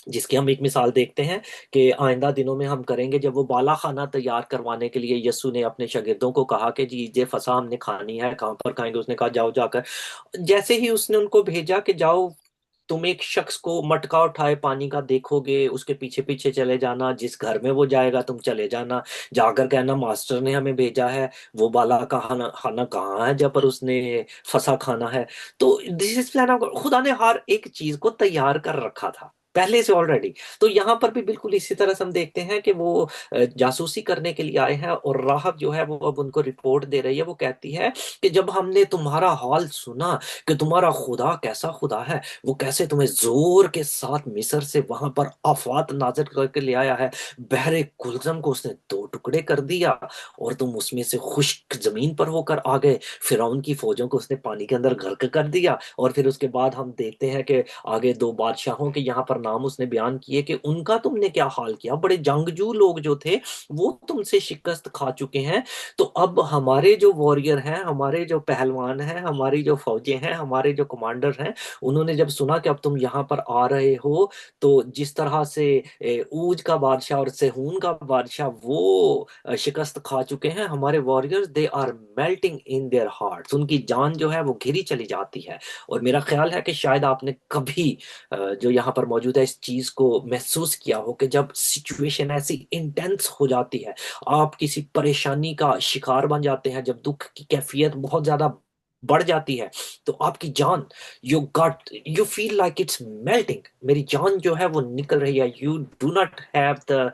जिसकी हम एक मिसाल देखते हैं कि आइंदा दिनों में हम करेंगे, जब वो बाला खाना तैयार करवाने के लिए यीशु ने अपने शागिर्दों को कहा कि जी ये फसा हमने खानी है, कहाँ पर खाएंगे? उसने कहा जाओ जाकर। जैसे ही उसने उनको भेजा कि जाओ तुम एक शख्स को मटका उठाए पानी का देखोगे, उसके पीछे पीछे चले जाना, जिस घर में वो जाएगा तुम चले जाना, जाकर कहना मास्टर ने हमें भेजा है, वो बाला का खाना खाना कहाँ है जब पर उसने फंसा खाना है। तो दिस इज प्लान ऑफ, खुदा ने हर एक चीज को तैयार कर रखा था पहले से ऑलरेडी। तो यहाँ पर भी बिल्कुल इसी तरह से हम देखते हैं कि वो जासूसी करने के लिए आए हैं, और राहब जो है वो अब उनको रिपोर्ट दे रही है। वो कहती है कि जब हमने तुम्हारा हाल सुना कि तुम्हारा खुदा कैसा खुदा है, वो कैसे तुम्हें जोर के साथ मिस्र से वहां पर आफात नाजिल करके ले आया है, बहरे कुलजम को उसने दो टुकड़े कर दिया और तुम उसमें से खुश्क जमीन पर होकर आ गए, फिरौन की फौजों को उसने पानी के अंदर गर्क कर दिया। और फिर उसके बाद हम देखते हैं कि आगे दो बादशाहों के यहाँ पर नाम उसने बयान किए कि उनका तुमने क्या हाल किया, बड़े जंगजू लोग जो थे वो तुमसे शिकस्त खा चुके हैं। तो अब हमारे जो वॉरियर हैं, हमारे जो पहलवान हैं, हमारी जो फौजें हैं, हमारे जो कमांडर हैं, उन्होंने जब सुना कि अब तुम यहाँ पर आ रहे हो, तो जिस तरह से ऊज का बादशाह और सेहून का बादशाह वो शिकस्त खा चुके हैं, हमारे warriors they are melting in their hearts. उनकी जान जो है वो घिरी चली जाती है। और मेरा ख्याल है कि शायद आपने कभी जो यहाँ पर मौजूद है इस चीज को महसूस किया हो कि जब सिचुएशन ऐसी इंटेंस हो जाती है, आप किसी परेशानी का शिकार बन जाते हैं, जब दुख की कैफियत बहुत ज्यादा बढ़ जाती है, तो आपकी जान, you feel like it's melting. मेरी जान जो है वो निकल रही है, you do not have the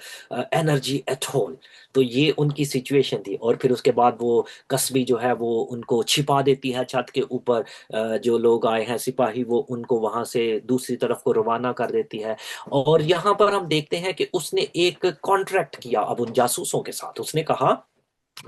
energy at all. तो ये उनकी सिचुएशन थी। और फिर उसके बाद वो कस्बी जो है वो उनको छिपा देती है छत के ऊपर। जो लोग आए हैं सिपाही, वो उनको वहां से दूसरी तरफ को रवाना कर देती है। और यहाँ पर हम देखते हैं कि उसने एक कॉन्ट्रैक्ट किया अब उन जासूसों के साथ। उसने कहा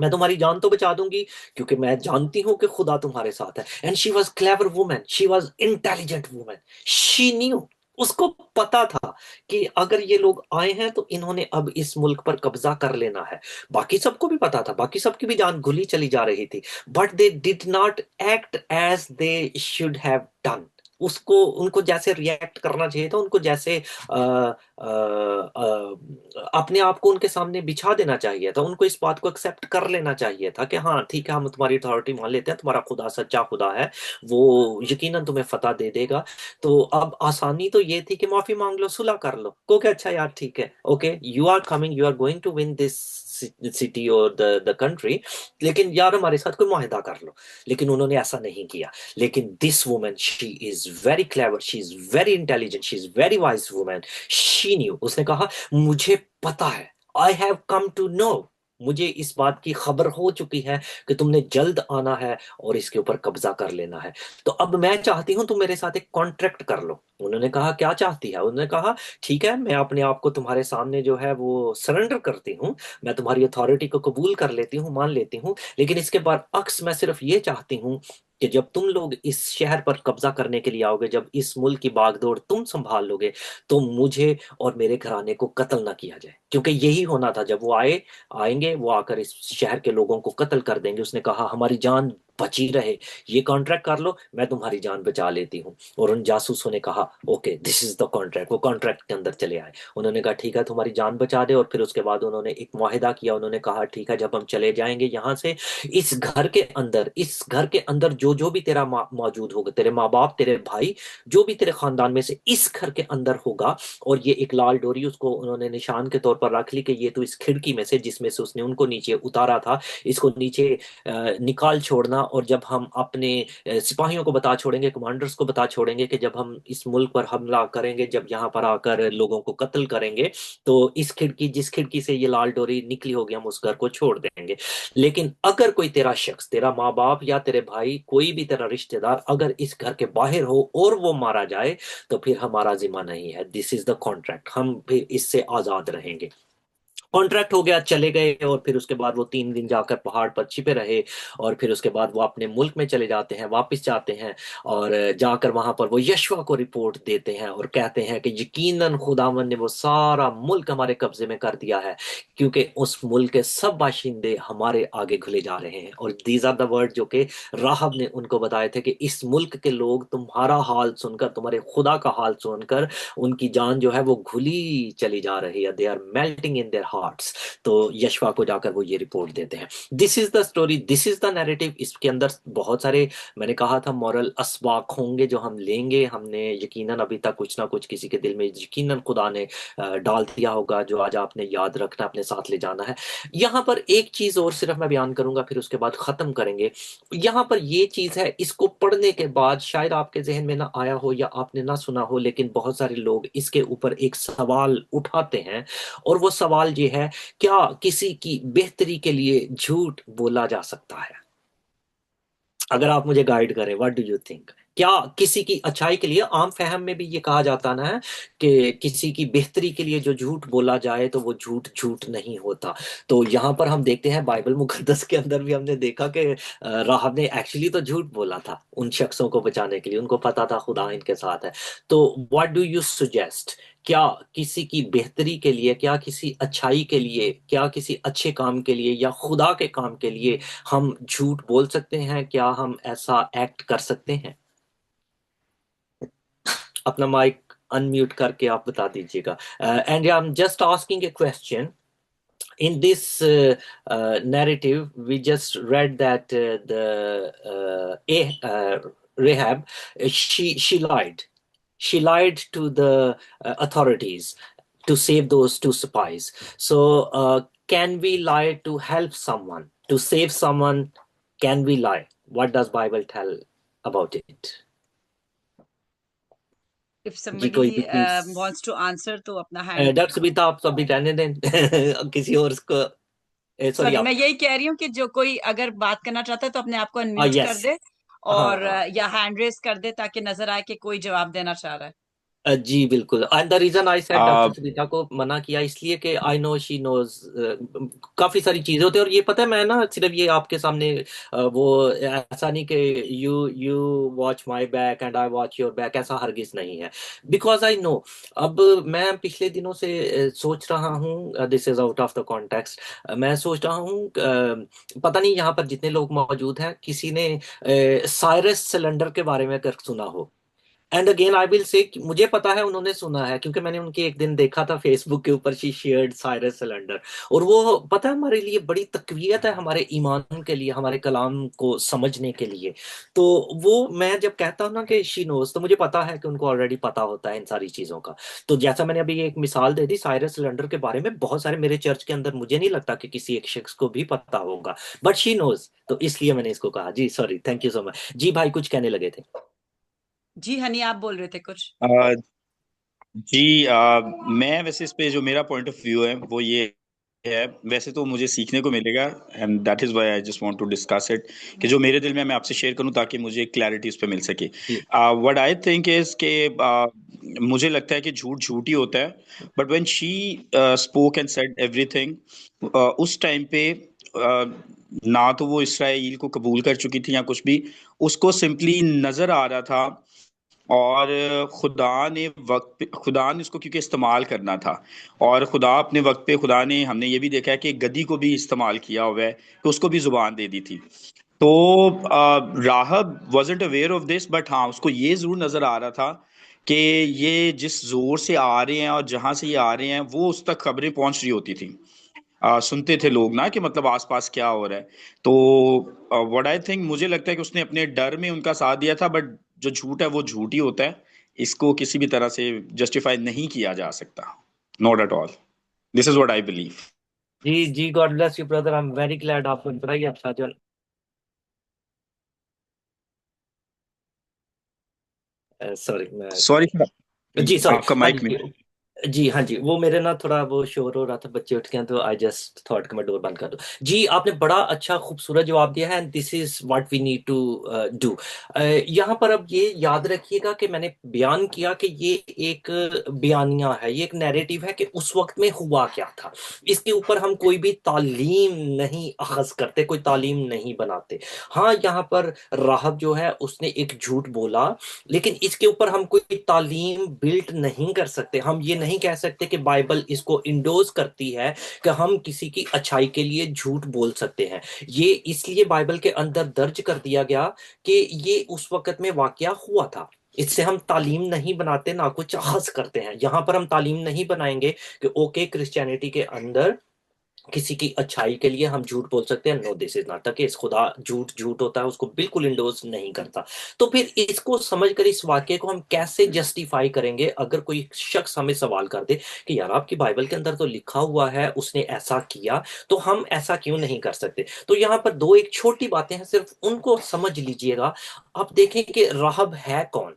मैं तुम्हारी जान तो बचा दूंगी क्योंकि मैं जानती हूं कि खुदा तुम्हारे साथ है। And she was clever women, she was intelligent women, she knew. उसको पता था कि अगर ये लोग आए हैं तो इन्होंने अब इस मुल्क पर कब्जा कर लेना है। बाकी सबको भी पता था, बाकी सबकी भी जान घुली चली जा रही थी, but they did not act as they should have done. उसको उनको जैसे रिएक्ट करना चाहिए था, उनको जैसे अपने आप को उनके सामने बिछा देना चाहिए था, उनको इस बात को एक्सेप्ट कर लेना चाहिए था कि हाँ ठीक है, हम तुम्हारी अथॉरिटी मान लेते हैं, तुम्हारा खुदा सच्चा खुदा है, वो यकीनन तुम्हें फतह दे देगा। तो अब आसानी तो ये थी कि माफी मांग लो, सुलह कर लो, को क्या अच्छा यार ठीक है, okay you are coming, you are going to win this city और द कंट्री, लेकिन यार हमारे साथ कोई मुआहदा कर लो। लेकिन उन्होंने ऐसा नहीं किया। लेकिन this woman, she is very clever, she is very intelligent, she is very wise woman. She knew, उसने कहा मुझे पता है, I have come to know, मुझे इस बात की खबर हो चुकी है कि तुमने जल्द आना है और इसके ऊपर कब्जा कर लेना है। तो अब मैं चाहती हूं तुम मेरे साथ एक कॉन्ट्रैक्ट कर लो। उन्होंने कहा क्या चाहती है? उन्होंने कहा ठीक है, मैं अपने आप को तुम्हारे सामने जो है वो सरेंडर करती हूँ, मैं तुम्हारी अथॉरिटी को कबूल कर लेती हूँ, मान लेती हूँ, लेकिन इसके बाद अक्स मैं सिर्फ ये चाहती हूँ कि जब तुम लोग इस शहर पर कब्जा करने के लिए आओगे, जब इस मुल्क की बागडोर तुम संभाल लोगे, तो मुझे और मेरे घराने को कत्ल ना किया जाए, क्योंकि यही होना था। जब वो आएंगे वो आकर इस शहर के लोगों को कत्ल कर देंगे। उसने कहा हमारी जान बची रहे, ये कॉन्ट्रैक्ट कर लो, मैं तुम्हारी जान बचा लेती हूँ। और उन जासूसों ने कहा okay this is the contract. वो कॉन्ट्रैक्ट के अंदर चले आए, उन्होंने कहा ठीक है तुम्हारी जान बचा दे। और फिर उसके बाद उन्होंने एक मुआहिदा किया, उन्होंने कहा ठीक है जब हम चले जाएंगे यहाँ से, इस घर के अंदर, इस घर के अंदर जो जो भी तेरा मौजूद होगा, तेरे माँ बाप, तेरे भाई, जो भी तेरे खानदान में से इस घर के अंदर होगा, और ये एक लाल डोरी उसको उन्होंने निशान के तौर पर रख ली कि ये तो इस खिड़की में से जिसमें से उसने उनको नीचे उतारा था, इसको नीचे निकाल छोड़ना और जब हम अपने सिपाहियों को बता छोड़ेंगे, कमांडर्स को बता छोड़ेंगे कि जब हम इस मुल्क पर हमला करेंगे, जब यहाँ पर आकर लोगों को कत्ल करेंगे, तो इस खिड़की, जिस खिड़की से ये लाल डोरी निकली होगी, हम उस घर को छोड़ देंगे। लेकिन अगर कोई तेरा शख्स, तेरा माँ बाप या तेरे भाई, कोई भी तेरा रिश्तेदार अगर इस घर के बाहर हो और वो मारा जाए, तो फिर हमारा जिम्मा नहीं है। दिस इज द कॉन्ट्रैक्ट, हम फिर इससे आजाद रहेंगे। कॉन्ट्रैक्ट हो गया, चले गए, और फिर उसके बाद वो 3 दिन जाकर पहाड़ पर छिपे रहे, और फिर उसके बाद वो अपने मुल्क में चले जाते हैं, वापस जाते हैं, और जाकर वहां पर वो यशवा को रिपोर्ट देते हैं और कहते हैं कि यकीनन खुदावन ने वो सारा मुल्क हमारे कब्जे में कर दिया है, क्योंकि उस मुल्क के सब बाशिंदे हमारे आगे घुले जा रहे हैं। और दीज आर द वर्ड जो कि राहब ने उनको बताए थे कि इस मुल्क के लोग तुम्हारा हाल सुनकर, तुम्हारे खुदा का हाल सुनकर, उनकी जान जो है वो घुली चली जा रही है, they are melting in their hearts. तो यशवा को जाकर वो ये रिपोर्ट देते हैं। This is the story, this is the narrative. इसके अंदर बहुत सारे, मैंने कहा था, मॉरल असबाक होंगे जो हम लेंगे। हमने यकीनन अभी तक कुछ ना कुछ किसी के दिल में यकीनन खुदा ने डाल दिया होगा, जो आज आपने याद रखना, अपने साथ ले जाना है। यहाँ पर एक चीज और सिर्फ मैं बयान करूंगा, फिर उसके बाद खत्म करेंगे। यहाँ पर ये चीज है, इसको पढ़ने के बाद शायद आपके जहन में ना आया हो या आपने ना सुना हो, लेकिन बहुत सारे लोग इसके ऊपर एक सवाल उठाते हैं, और वो सवाल ये है, क्या किसी की बेहतरी के लिए झूठ बोला जा सकता है? अगर आप मुझे गाइड करें, व्हाट डू यू थिंक? क्या किसी की अच्छाई के लिए, आम फहम में भी ये कहा जाता ना है कि किसी की बेहतरी के लिए जो झूठ बोला जाए तो वो झूठ झूठ नहीं होता। तो यहाँ पर हम देखते हैं बाइबल मुकद्दस के अंदर भी हमने देखा कि राहब ने एक्चुअली तो झूठ बोला था उन शख्सों को बचाने के लिए, उनको पता था खुदा इनके साथ है। तो व्हाट डू यू सजेस्ट? क्या किसी की बेहतरी के लिए, क्या किसी अच्छाई के लिए, क्या किसी अच्छे काम के लिए या खुदा के काम के लिए हम झूठ बोल सकते हैं? क्या हम ऐसा एक्ट कर सकते हैं? अपना माइक अनम्यूट करके आप बता दीजिएगा। And I am just asking A question. In this narrative, we just read that Rahab, she lied. She lied to the authorities to save those 2 spies. So, can we lie to help someone, to save someone? Can we lie? What does Bible tell about it? If जी, कोई भी somebody please. wants to answer, तो अपना hand doctor Sunita, आप तो अभी रहने दें। किसी और को, सॉरी सॉरी, आप। मैं यही कह रही हूँ कि जो कोई अगर बात करना चाहता है तो अपने आप को अनम्यूट कर यस। दे, हाँ और हाँ। या हैंड रेस कर दे, ताकि नजर आए कि कोई जवाब देना चाह रहा है। जी बिल्कुल। And the reason I said uh, doctor Sunita को मना किया इसलिए कि आई नो शी नोज काफी सारी चीजें होती है, और ये पता है, मैं ना सिर्फ ये आपके सामने वो ऐसा नहीं कि you watch my back and I watch your back, ऐसा हरगिज नहीं है। बिकॉज आई नो, अब मैं पिछले दिनों से सोच रहा हूँ, this is out of the context, मैं सोच रहा हूँ, पता नहीं यहाँ पर जितने लोग मौजूद हैं किसी ने साइरस सिलेंडर के बारे में कर सुना हो। And again I will say, मुझे पता है उन्होंने सुना है, क्योंकि मैंने उनकी एक दिन देखा था फेसबुक के ऊपर, शी शेयर्ड साइरस सिलेंडर। और वो पता है हमारे लिए बड़ी तकवीयत है, हमारे ईमान के लिए, हमारे कलाम को समझने के लिए। तो वो, मैं जब कहता हूँ ना कि शी नोज, तो मुझे पता है कि उनको ऑलरेडी पता होता है इन सारी चीजों का। तो जैसा मैंने अभी एक मिसाल दे दी साइरस सिलेंडर के बारे में, बहुत सारे मेरे चर्च के अंदर मुझे नहीं लगता कि किसी एक शख्स को भी पता होगा, बट शी नोज, तो इसलिए मैंने इसको कहा। जी sorry, thank you so much. जी भाई कुछ कहने लगे थे। जी हनी, आप बोल रहे थे कुछ। आ, जी, मैं वैसे इस पे जो मेरा पॉइंट ऑफ व्यू है वो ये है। वैसे तो मुझे सीखने को मिलेगा, and that is why I just want to discuss it, कि जो मेरे दिल में मैं आपसे शेयर करूं ताकि मुझे क्लैरिटी उस पे मिल सके। जी व्हाट आई थिंक इज के मुझे लगता है कि झूठ झूठ ही होता है, but when she spoke and said everything, उस टाइम पे ना तो वो इसराइल को कबूल कर चुकी थी या कुछ भी, उसको सिंपली नजर आ रहा था, और खुदा ने उसको क्योंकि इस्तेमाल करना था, और खुदा अपने वक्त पे, खुदा ने, हमने ये भी देखा है कि गधी को भी इस्तेमाल किया हुआ है कि उसको भी जुबान दे दी थी। तो राहब wasn't aware of this, but हाँ उसको ये जरूर नजर आ रहा था कि ये जिस जोर से आ रहे हैं और जहां से ये आ रहे हैं वो उस तक खबरें पहुंच रही होती थी। सुनते थे लोग ना कि मतलब आसपास क्या हो रहा है। तो व्हाट आई थिंक, मुझे लगता है कि उसने अपने डर में उनका साथ दिया था, बट जो झूठ है वो झूठ ही होता है, इसको किसी भी तरह से जस्टिफाई नहीं किया जा सकता। Not at all. This is what I believe. जी जी, God bless you brother, I am very glad, आपको बड़ा ही अच्छा जो सॉरी मैं सॉरी, जी सॉरी आपका हाँ माइक जी नहीं। जी हाँ जी, वो मेरे ना थोड़ा वो शोर हो रहा था, बच्चे उठ गए हैं, तो आई जस्ट थॉट कि मैं डोर बंद कर दूं। जी आपने बड़ा अच्छा खूबसूरत जवाब दिया है, and this is what we need to do. यहाँ पर अब ये याद रखिएगा कि मैंने बयान किया कि ये एक बयानिया है, ये एक नैरेटिव है कि उस वक्त में हुआ क्या था। इसके ऊपर हम कोई भी तालीम नहीं अखज करते, कोई तालीम नहीं बनाते। हाँ यहाँ पर राहब जो है उसने एक झूठ बोला, लेकिन इसके ऊपर हम कोई तालीम बिल्ट नहीं कर सकते। हम ये नहीं कह सकते कि बाइबल इसको इंडोर्स करती है कि हम किसी की अच्छाई के लिए झूठ बोल सकते हैं। ये इसलिए बाइबल के अंदर दर्ज कर दिया गया कि ये उस वक्त में वाकया हुआ था। इससे हम तालीम नहीं बनाते, ना कुछ अखज करते हैं। यहां पर हम तालीम नहीं बनाएंगे कि ओके क्रिश्चियनिटी के अंदर किसी की अच्छाई के लिए हम झूठ बोल सकते हैं। No this is not the case. खुदा झूठ झूठ होता है, उसको बिल्कुल इंडोर्स नहीं करता। तो फिर इसको समझकर इस वाक्य को हम कैसे जस्टिफाई करेंगे? अगर कोई शख्स हमें सवाल कर दे कि यार आपकी बाइबल के अंदर तो लिखा हुआ है उसने ऐसा किया, तो हम ऐसा क्यों नहीं कर सकते? तो यहाँ पर दो एक छोटी बातें हैं, सिर्फ उनको समझ लीजिएगा। आप देखें कि राहब है कौन।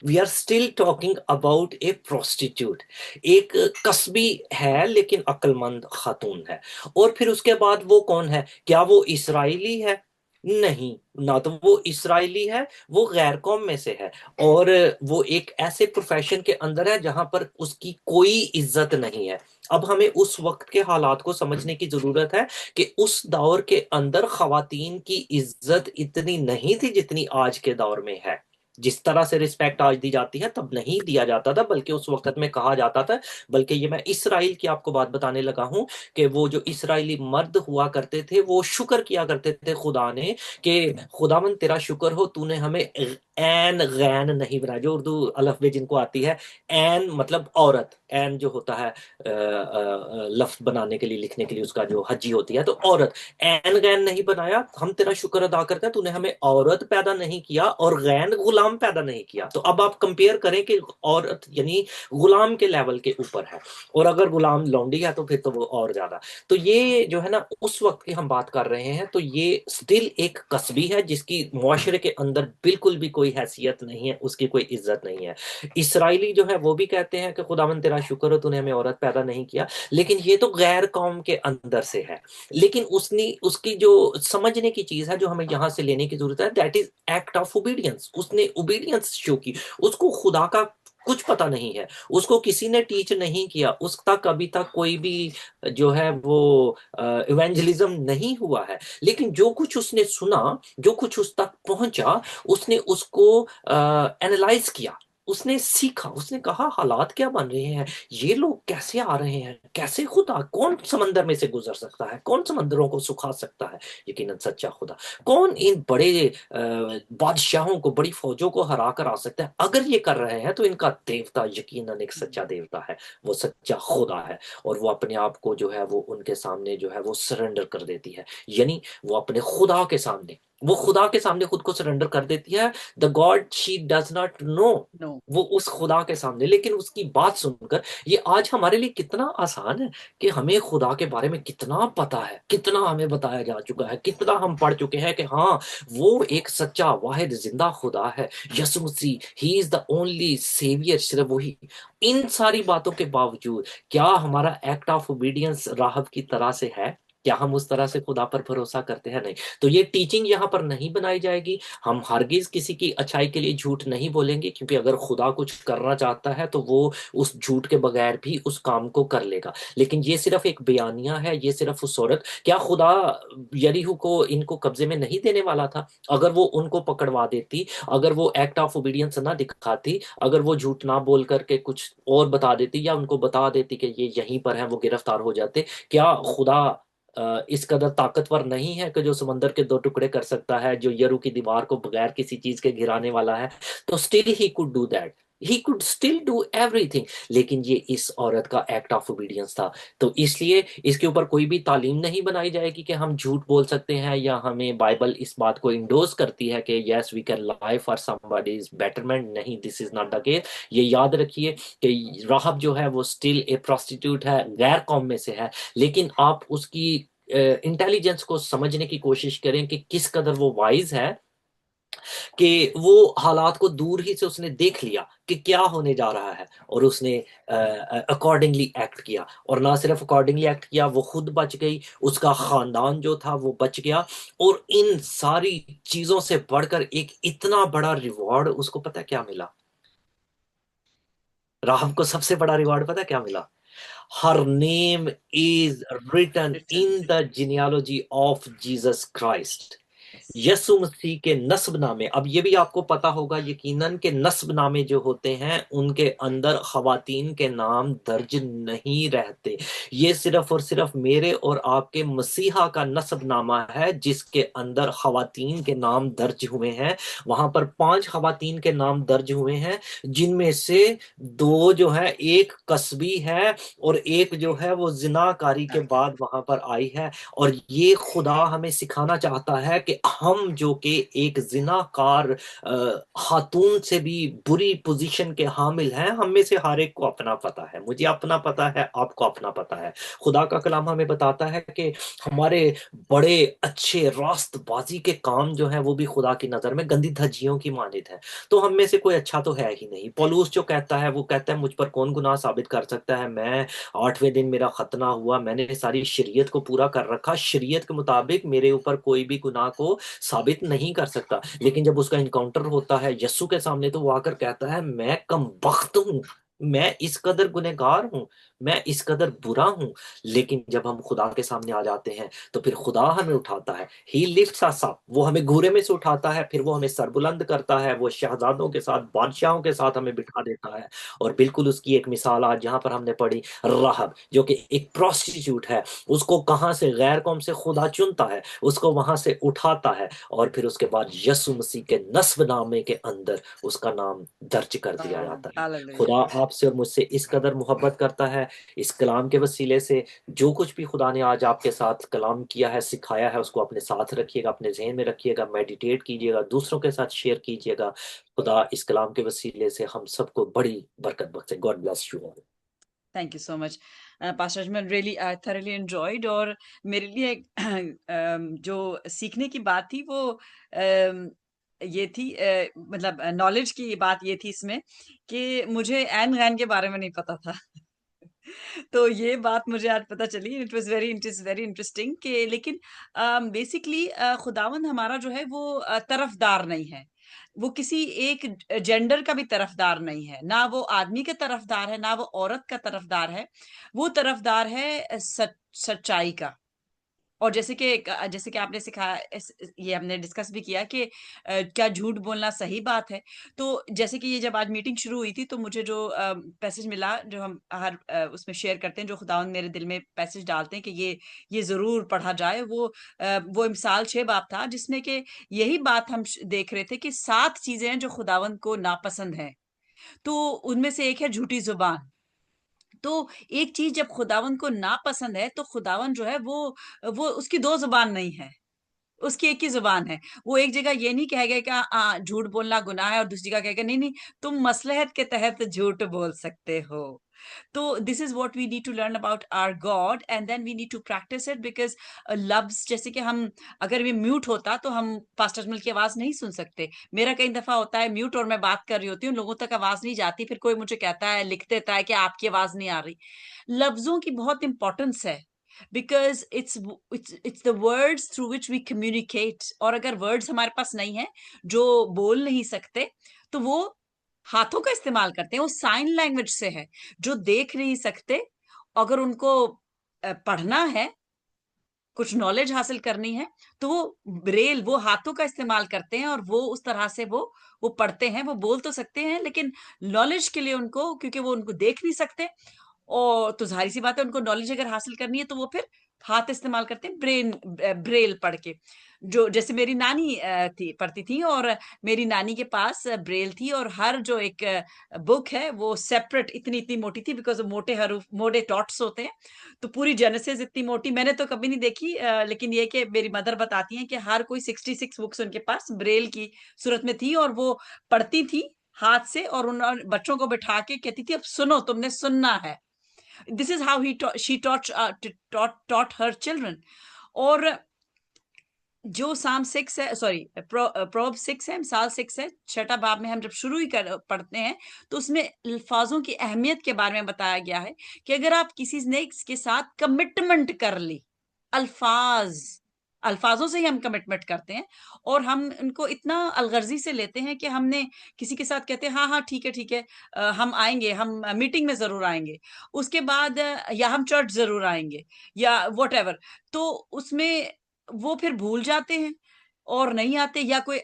We are still talking about a prostitute. एक कस्बी है लेकिन अक्लमंद खातून है। और फिर उसके बाद वो कौन है? क्या वो इसराइली है? नहीं, ना तो वो इसराइली है, वो गैर कौम में से है। और वो एक ऐसे प्रोफेशन के अंदर है जहां पर उसकी कोई इज्जत नहीं है। अब हमें उस वक्त के हालात को समझने की जरूरत है कि उस दौर के अंदर खवातीन की इज्जत इतनी नहीं थी जितनी आज के दौर में है। जिस तरह से रिस्पेक्ट आज दी जाती है तब नहीं दिया जाता था, बल्कि उस वक्त में कहा जाता था। बल्कि ये मैं इसराइल की आपको बात बताने लगा हूं कि वो जो इसराइली मर्द हुआ करते थे वो शुक्र किया करते थे खुदा ने कि खुदावन तेरा शुक्र हो, तूने हमें एन गैन नहीं बनाया। जो उर्दू अलफ जिनको आती है, एन मतलब औरत, एन जो होता है लफ्ज बनाने के लिए, लिखने के लिए उसका जो हजी होती है, तो औरत, एन गैन नहीं बनाया। हम तेरा शुक्र अदा करते हैं, तूने हमें औरत पैदा नहीं किया और गैन गुलाम पैदा नहीं किया। तो अब आप कंपेयर करें कि औरत यानी गुलाम के लेवल के ऊपर है, और अगर गुलाम लौंडी है तो फिर तो वो और ज्यादा। तो ये जो है ना उस वक्त की हम बात कर रहे हैं, तो ये स्टिल एक कस्बी है जिसकी मुआशरे के अंदर बिल्कुल भी कोई हैसियत नहीं है, उसकी कोई इज्जत नहीं है। इसराइली जो है वो भी कहते हैं कि खुदावन तेरा शुक्र हो, तूने हमें औरत पैदा नहीं किया, लेकिन ये तो गैर कौम के अंदर से है। लेकिन उसने उसकी जो समझने की चीज है जो हमें यहां से लेने की जरूरत है, that is act of obedience. उसने ओबीडियंस शो की। उसको खुदा का कुछ पता नहीं है, उसको किसी ने टीच नहीं किया, उस तक अभी तक कोई भी जो है वो इवेंजलिज्म नहीं हुआ है। लेकिन जो कुछ उसने सुना, जो कुछ उस तक पहुंचा, उसने उसको एनालाइज किया, उसने सीखा, उसने कहा हालात क्या बन रहे हैं, ये लोग कैसे आ रहे हैं, कैसे खुदा, कौन समंदर में से गुजर सकता है, कौन समंदरों को सुखा सकता है? यकीनन सच्चा खुदा। कौन इन बड़े बादशाहों को, बड़ी फौजों को हरा कर आ सकता है? अगर ये कर रहे हैं तो इनका देवता यकीनन एक सच्चा देवता है, वो सच्चा खुदा है। और वो अपने आप को जो है वो उनके सामने जो है वो सरेंडर कर देती है, यानी वो अपने खुदा के सामने, वो खुदा के सामने खुद को सरेंडर कर देती है। The God she does not know, no. वो उस खुदा के सामने। लेकिन उसकी बात सुनकर ये आज हमारे लिए कितना आसान है कि हमें खुदा के बारे में कितना पता है, कितना हमें बताया जा चुका है, कितना हम पढ़ चुके हैं कि हाँ वो एक सच्चा वाहिद जिंदा खुदा है, Yesu Masih, he is the only saviour, सिर्फ वही। इन सारी बातों के बावजूद क्या हमारा एक्ट ऑफ ओबीडियंस राहब की तरह से है? क्या हम उस तरह से खुदा पर भरोसा करते हैं? नहीं। तो ये टीचिंग यहाँ पर नहीं बनाई जाएगी। हम हरगिज किसी की अच्छाई के लिए झूठ नहीं बोलेंगे, क्योंकि अगर खुदा कुछ करना चाहता है तो वो उस झूठ के बगैर भी उस काम को कर लेगा। लेकिन ये सिर्फ एक बयानिया है, ये सिर्फ उस औरत, क्या खुदा यरीहो को इनको कब्जे में नहीं देने वाला था? अगर वो उनको पकड़वा देती, अगर वो एक्ट ऑफ ओबीडियंस ना दिखाती, अगर वो झूठ ना बोल करके कुछ और बता देती, या उनको बता देती कि ये यहीं पर है, वो गिरफ्तार हो जाते, क्या खुदा इस कदर ताकतवर नहीं है कि जो समंदर के दो टुकड़े कर सकता है, जो यरू की दीवार को बगैर किसी चीज के गिराने वाला है? तो still he could do that, he could still do everything. लेकिन ये इस औरत का एक्ट ऑफ ओबीडियंस था। तो इसलिए इसके ऊपर कोई भी तालीम नहीं बनाई जाएगी कि हम झूठ बोल सकते हैं, या हमें बाइबल इस बात को इंडोर्स करती है कि yes we can lie for somebody's betterment. नहीं, this is not the case. ये याद रखिए कि राहब जो है वो स्टिल ए प्रोस्टिट्यूट है, गैर कौम में से है। लेकिन आप उसकी इंटेलिजेंस को समझने की कोशिश करें कि किस कदर वो वाइज है, कि वो हालात को दूर ही से उसने देख लिया कि क्या होने जा रहा है, और उसने अकॉर्डिंगली एक्ट किया। और ना सिर्फ अकॉर्डिंगली एक्ट किया, वो खुद बच गई, उसका खानदान जो था वो बच गया। और इन सारी चीजों से बढ़कर एक इतना बड़ा रिवॉर्ड उसको पता है क्या मिला? राहब को सबसे बड़ा रिवॉर्ड पता है क्या मिला? Her name is written Written. In the genealogy of Jesus Christ. Yes. यीशु मसीह के नस्बनामे, अब ये भी आपको पता होगा यकीनन कि नस्बनामे जो होते हैं उनके अंदर खवातीन के नाम दर्ज नहीं रहते। ये सिर्फ और सिर्फ मेरे और आपके मसीहा का नस्बनामा है जिसके अंदर खवातीन के नाम दर्ज हुए हैं। वहां पर 5 खवातीन के नाम दर्ज हुए हैं, जिनमें से 2 जो है, एक कस्बी है और एक जो है वो जिनाकारी के बाद वहां पर आई है। और ये खुदा हमें सिखाना चाहता है कि हम जो कि एक जिनाकार खातून से भी बुरी पोजीशन के हामिल हैं, हम में से हर एक को अपना पता है। मुझे अपना पता है, आपको अपना पता है। खुदा का कलाम हमें बताता है कि हमारे बड़े अच्छे रास्तबाजी के काम जो है वो भी खुदा की नजर में गंदी धज्जियों की मानित है। तो हम में से कोई अच्छा तो है ही नहीं। पौलुस जो कहता है वो कहता है मुझ पर कौन गुनाह साबित कर सकता है? मैं 8वें दिन मेरा खतना हुआ, मैंने सारी शरीयत को पूरा कर रखा, शरीयत के मुताबिक मेरे ऊपर कोई भी गुनाह को साबित नहीं कर सकता। लेकिन जब उसका इनकाउंटर होता है यस्सु के सामने, तो वो आकर कहता है मैं कमबख्त हूं, मैं इस कदर गुनहगार हूं, मैं इस कदर बुरा हूं। लेकिन जब हम खुदा के सामने आ जाते हैं तो फिर खुदा हमें उठाता है। ही लिफ्ट्स अस अप, वो हमें घूरे में से उठाता है, फिर वो हमें सरबुलंद करता है, वो शहजादों के साथ, बादशाहों के साथ हमें बिठा देता है। और बिल्कुल उसकी एक मिसाल आज जहां पर हमने पढ़ी, राहब जो कि एक प्रोस्टिट्यूट है, उसको कहां से, गैर कौम से खुदा चुनता है, उसको वहां से उठाता है, और फिर उसके बाद यीशु मसीह के नस्बनामे के अंदर उसका नाम दर्ज कर दिया जाता है। Hallelujah. खुदा आपसे और मुझसे इस कदर मोहब्बत करता है। इस कलाम के वसीले से जो कुछ भी खुदा ने आज आपके साथ कलाम किया है, सिखाया है, उसको अपने साथ रखिएगा, अपने जहन में रखिएगा, मेडिटेट कीजिएगा, दूसरों के साथ शेयर कीजिएगा। खुदा इस कलाम के वसीले से हम सबको बड़ी बरकत बख्शे। God bless you all. Thank you so much, Pastor Ajmal. Really, I thoroughly enjoyed. और मेरे लिए जो सीखने की बात थी वो ये थी, मतलब नॉलेज की बात ये थी इसमें कि मुझे एन गैन के बारे में नहीं पता था। तो ये बात मुझे आज पता चली। इट इज वेरी इंटरेस्टिंग कि लेकिन बेसिकली खुदावंद हमारा जो है वो तरफदार नहीं है। वो किसी एक जेंडर का भी तरफदार नहीं है, ना वो आदमी का तरफदार है, ना वो औरत का तरफदार है। वो तरफदार है सच्चाई का। और जैसे कि आपने सिखाया, ये हमने डिस्कस भी किया कि क्या झूठ बोलना सही बात है। तो जैसे कि ये जब आज मीटिंग शुरू हुई थी तो मुझे जो पैसेज मिला, जो हम हर उसमें शेयर करते हैं, जो खुदावंद मेरे दिल में पैसेज डालते हैं कि ये जरूर पढ़ा जाए, वो मिसाल 6 बाब था, जिसमें कि यही बात हम देख रहे थे कि 7 चीजें हैं जो खुदावंद को नापसंद है। तो उनमें से एक है झूठी जुबान। तो एक चीज जब खुदावंद को नापसंद है तो खुदावंद जो है वो उसकी 2 जुबान नहीं है, उसकी एक ही जुबान है। वो एक जगह ये नहीं कहेगा कि झूठ बोलना गुनाह है, और दूसरी जगह कहेगा नहीं नहीं, तुम मसलहत के तहत झूठ बोल सकते हो। तो this is what we need to learn about our God, and then we need to practise it, because loves, जैसे कि हम, अगर ये म्यूट होता तो हम पास्टर अजमल की आवाज नहीं सुन सकते। मेरा कई दफा होता है म्यूट और मैं बात कर रही होती हूँ, लोगों तक आवाज नहीं जाती, फिर कोई मुझे कहता है, लिख देता है कि आपकी आवाज नहीं आ रही। लफ्जों की बहुत इंपॉर्टेंस है, because it's the words through which we communicate. और अगर वर्ड्स हमारे पास नहीं है, जो बोल नहीं सकते, तो वो हाथों का इस्तेमाल करते हैं, वो साइन लैंग्वेज से है। जो देख नहीं सकते, अगर उनको पढ़ना है, कुछ नॉलेज हासिल करनी है, तो वो हाथों का इस्तेमाल करते हैं, और वो उस तरह से वो पढ़ते हैं। वो बोल तो सकते हैं, लेकिन नॉलेज के लिए उनको, क्योंकि वो उनको देख नहीं सकते, और तो जाहिर सी बात है, उनको नॉलेज अगर हासिल करनी है तो वो फिर हाथ इस्तेमाल करते हैं, ब्रेल पढ़ के। जो जैसे मेरी नानी पढ़ती थी, और मेरी नानी के पास ब्रेल थी, और हर जो एक बुक है वो सेपरेट इतनी इतनी मोटी थी, बिकॉज मोटे हरूफ, मोटे डॉट्स होते हैं। तो पूरी जेनेसिस इतनी मोटी मैंने तो कभी नहीं देखी, लेकिन ये कि मेरी मदर बताती हैं कि हर कोई 66 बुक्स उनके पास ब्रेल की सूरत में थी, और वो पढ़ती थी हाथ से, और उन बच्चों को बिठा के कहती थी, अब सुनो, तुमने सुनना है। This is how she taught her children. और जो साम 6 है, सॉरी प्रोब 6 है, मिसाल 6 है, छठा बाब में हम जब शुरू ही पढ़ते हैं तो उसमें अल्फाजों की अहमियत के बारे में बताया गया है कि अगर आप किसी ने के साथ कमिटमेंट कर ली, अल्फाजों से ही हम कमिटमेंट करते हैं, और हम उनको इतना अलगर्जी से लेते हैं कि हमने किसी के साथ कहते हैं हाँ हाँ ठीक है ठीक है, हम आएंगे, हम मीटिंग में जरूर आएंगे, उसके बाद या हम चर्च जरूर आएंगे या वट, तो उसमें वो फिर भूल जाते हैं और नहीं आते, या कोई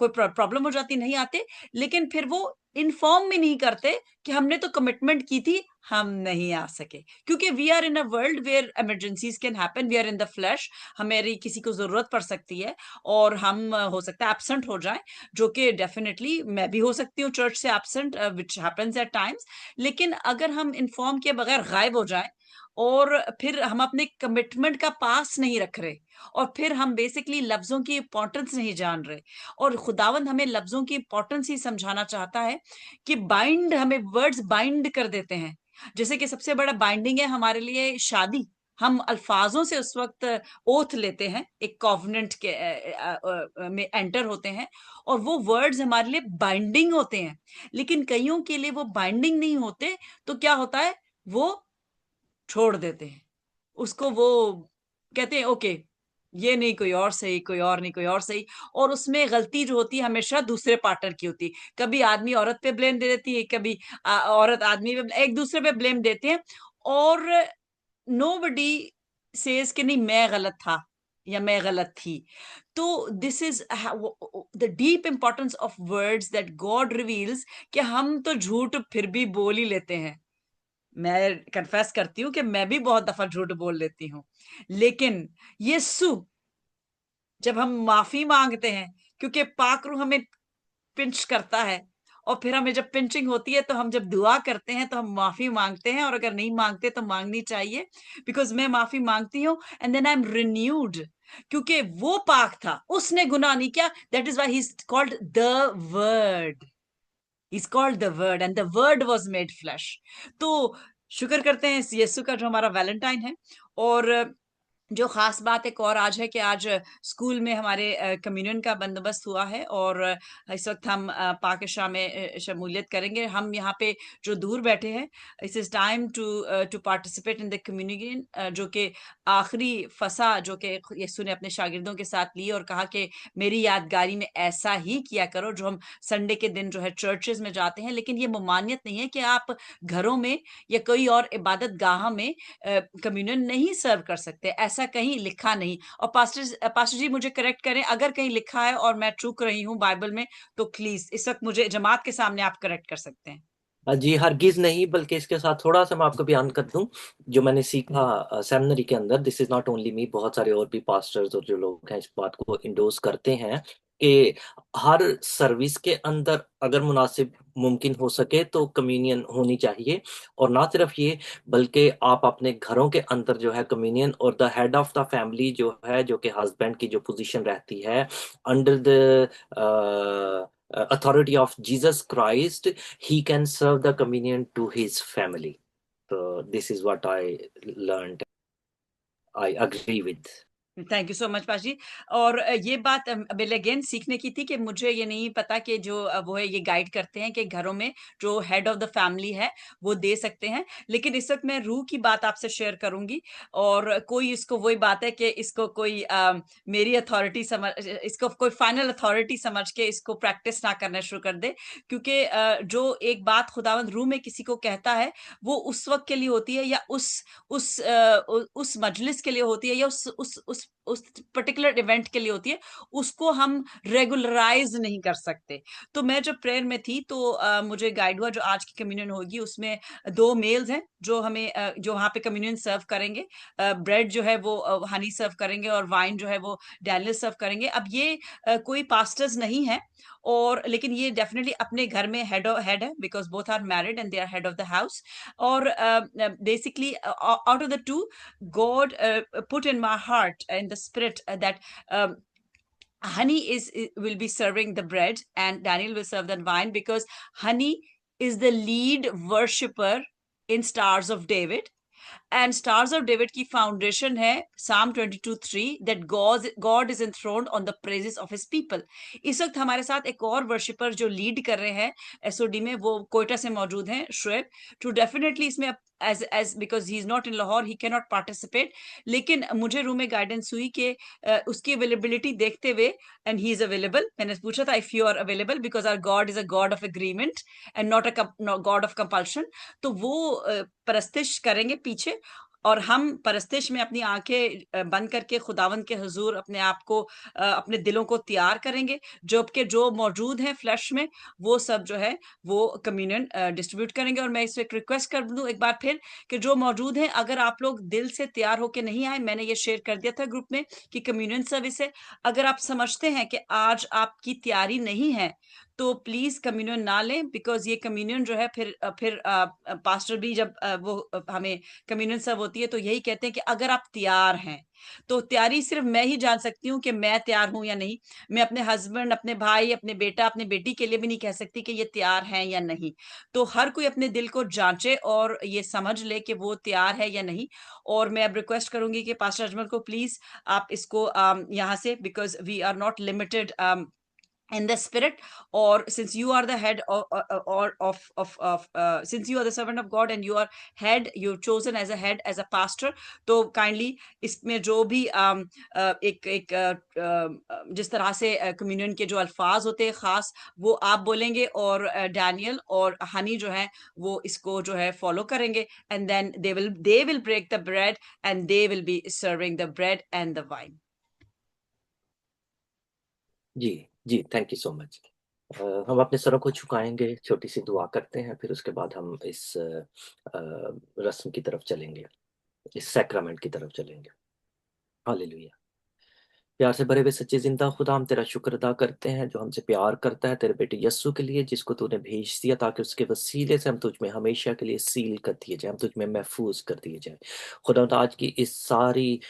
प्रॉब्लम हो जाती, नहीं आते, लेकिन फिर वो इन्फॉर्म भी नहीं करते कि हमने तो कमिटमेंट की थी, हम नहीं आ सके, क्योंकि we are in a world where emergencies can happen, we are in the flash, हमारी किसी को जरूरत पड़ सकती है और हम हो सकता है एब्सेंट हो जाएं, जो कि डेफिनेटली मैं भी हो सकती हूँ चर्च से absent, which happens at times. लेकिन अगर हम इन्फॉर्म किए बगैर गायब हो जाएं और फिर हम अपने कमिटमेंट का पास नहीं रख रहे, और फिर हम बेसिकली लफ्जों की इंपॉर्टेंस नहीं जान रहे, और खुदावंद हमें लफ्जों की इंपॉर्टेंस ही समझाना चाहता है कि बाइंड, हमें वर्ड्स बाइंड कर देते हैं। जैसे कि सबसे बड़ा बाइंडिंग है हमारे लिए शादी, हम अल्फाजों से उस वक्त ओथ लेते हैं, एक कॉवेनेंट के में एंटर होते हैं, और वो वर्ड्स हमारे लिए बाइंडिंग होते हैं। लेकिन कईयों के लिए वो बाइंडिंग नहीं होते, तो क्या होता है, वो छोड़ देते हैं उसको, वो कहते हैं ओके, ये नहीं कोई और सही, कोई और नहीं कोई और सही, और उसमें गलती जो होती है हमेशा दूसरे पार्टनर की होती है। कभी आदमी औरत पे ब्लेम दे देती है, कभी औरत आदमी पे, एक दूसरे पे ब्लेम देते हैं, और नोबडी सेज कि नहीं मैं गलत था या मैं गलत थी। तो this is the deep importance of words that God reveals, कि हम तो झूठ फिर भी बोल ही लेते हैं। मैं कन्फेस करती हूँ कि मैं भी बहुत दफा झूठ बोल लेती हूँ, लेकिन यीशु, जब हम माफी मांगते हैं, क्योंकि पाक रूह हमें पिंच करता है, और फिर हमें जब पिंचिंग होती है तो हम जब दुआ करते हैं तो हम माफी मांगते हैं, और अगर नहीं मांगते तो मांगनी चाहिए, बिकॉज मैं माफी मांगती हूँ and then I am renewed, क्योंकि वो पाक था, उसने गुनाह नहीं किया, that is why he is called the word, He's called the word and the word was made flesh। तो शुक्र करते हैं इस यीशु का जो हमारा वैलेंटाइन है। और जो खास बात एक और आज है कि आज स्कूल में हमारे कम्युनियन का बंदोबस्त हुआ है, और इस वक्त हम पाक शाह में शमूलियत करेंगे। हम यहाँ पे जो दूर बैठे हैं, this is time to participate in the communion, जो कि आखिरी फसा जो कि यीशु ने अपने शागिर्दों के साथ ली, और कहा कि मेरी यादगारी में ऐसा ही किया करो, जो हम संडे के दिन जो है चर्चेज में जाते हैं। लेकिन ये ममानियत नहीं है कि आप घरों में या कोई और इबादत गाह में कम्युनियन नहीं सर्व कर सकते, ऐसा कहीं लिखा नहीं। और पास्टर जी मुझे करेक्ट करें अगर कहीं लिखा है और मैं चूक रही हूँ बाइबल में, तो प्लीज इस वक्त मुझे जमात के सामने आप करेक्ट कर सकते हैं। जी हरगिज नहीं, बल्कि इसके साथ थोड़ा सा मैं आपको बयान कर दूं जो मैंने सीखा सेमिनरी के अंदर। This is not only me, बहुत सारे और भी पास्टर्स और जो लोग हैं इस बात को इंडोर्स करते हैं कि हर सर्विस के अंदर अगर मुनासिब मुमकिन हो सके तो कम्युनियन होनी चाहिए। और ना सिर्फ ये, बल्कि आप अपने घरों के अंदर जो है कम्युनियन, और the head of the family जो है, जो कि हस्बैंड की जो पोजीशन रहती है under the authority of Jesus Christ, he can serve the communion to his family. So this is what I learned. I agree with. Thank you so much पाजी। और ये बात अगेन सीखने की थी कि मुझे ये नहीं पता कि जो वो है ये गाइड करते हैं कि घरों में जो हेड ऑफ द फैमिली है वो दे सकते हैं, लेकिन इस वक्त मैं रूह की बात आपसे शेयर करूंगी। और कोई इसको वही बात है कि इसको कोई मेरी अथॉरिटी समझ, इसको कोई फाइनल अथॉरिटी समझ के इसको प्रैक्टिस ना करना शुरू कर दे, क्योंकि जो एक बात खुदावंद रूह में किसी को कहता है वो उस वक्त के लिए होती है, या उस मजलिस के लिए होती है, या उस पर्टिकुलर इवेंट के लिए होती है, उसको हम रेगुलराइज नहीं कर सकते। तो मैं जब प्रेयर में थी तो मुझे गाइड हुआ, जो आज की कम्युनियन होगी उसमें 2 मेल्स हैं जो हमें जो वहां पे कम्युनियन सर्व करेंगे। ब्रेड जो है वो हनी सर्व करेंगे, और वाइन जो है वो डैनियल सर्व करेंगे। अब ये कोई पास्टर्स नहीं है, और लेकिन ये डेफिनेटली अपने घर में हेड है, because both are married and they are head of the house. और basically out of the two, God put in my heart and the spirit that honey will be serving the bread and Daniel will serve the wine, because honey is the lead worshipper in Stars of David, and stars of David की foundation है साम 22:3 that God is enthroned on the praises of his people. इस वक्त हमारे साथ एक और worshipper जो लीड कर रहे हैं एसओडी में, वो कोयटा से मौजूद हैं, शुएब। टू डेफिनेटली इसमें as because he is not in Lahore, he can not participate, लेकिन मुझे रूम में गाइडेंस हुई कि उसकी अवेलेबिलिटी देखते हुए, एंड ही इज अवेलेबल। मैंने पूछा था if you are available, because our God is a God of agreement and not a God of compulsion. तो वो परस्तिश करेंगे पीछे, और हम परस्तिश में अपनी आंखें बंद करके खुदावन के हुजूर अपने आप को अपने दिलों को तैयार करेंगे, जबकि जो मौजूद हैं फ्लैश में वो सब जो है वो कम्युनियन डिस्ट्रीब्यूट करेंगे। और मैं इसमें एक रिक्वेस्ट कर दूं एक बार फिर कि जो मौजूद हैं, अगर आप लोग दिल से तैयार होके नहीं आए, मैंने ये शेयर कर दिया था ग्रुप में कि कम्युनियन सर्विस है, अगर आप समझते हैं कि आज आपकी तैयारी नहीं है तो प्लीज कम्युनियन ना लें, बिकॉज ये कम्युनियन जो है फिर पास्टर भी जब हमें कम्युनियन सर्व होती है तो यही कहते हैं कि अगर आप तैयार हैं, तो तैयारी सिर्फ मैं ही जान सकती हूँ कि मैं तैयार हूं या नहीं। मैं अपने हस्बैंड, अपने भाई, अपने बेटा, अपनी बेटी के लिए भी नहीं कह सकती कि ये तैयार हैं या नहीं। तो हर कोई अपने दिल को जांचे और ये समझ ले कि वो तैयार है या नहीं। और मैं अब रिक्वेस्ट करूंगी कि पास्टर अजमल को प्लीज आप इसको यहाँ से, because we are not limited in the spirit, or since you are the head or since you are the servant of God and you are head, you're chosen as a head, as a pastor, तो kindly इसमें जो भी जिस तरह से communion के जो अल्फाज होते हैं खास, वो आप बोलेंगे, और डैनियल और हनी जो है वो इसको जो है फॉलो करेंगे, and then they will break the bread and they will be serving the bread and the wine. जी जी, थैंक यू सो मच। हम अपने सरों को झुकाएंगे, छोटी सी दुआ करते हैं, फिर उसके बाद हम इस रस्म की तरफ चलेंगे, इस सैक्रामेंट की तरफ चलेंगे। हालेलुया। प्यार से भरे हुए सच्चे जिंदा खुदा, हम तेरा शुक्र अदा करते हैं जो हमसे प्यार करता है, तेरे बेटे यस्सु के लिए जिसको तूने भेज दिया ताकि उसके वसीले से हम तुझ में हमेशा के लिए सील कर दिए जाए, हम तुझ में महफूज कर दिए जाए। खुदा, आज की इस सारी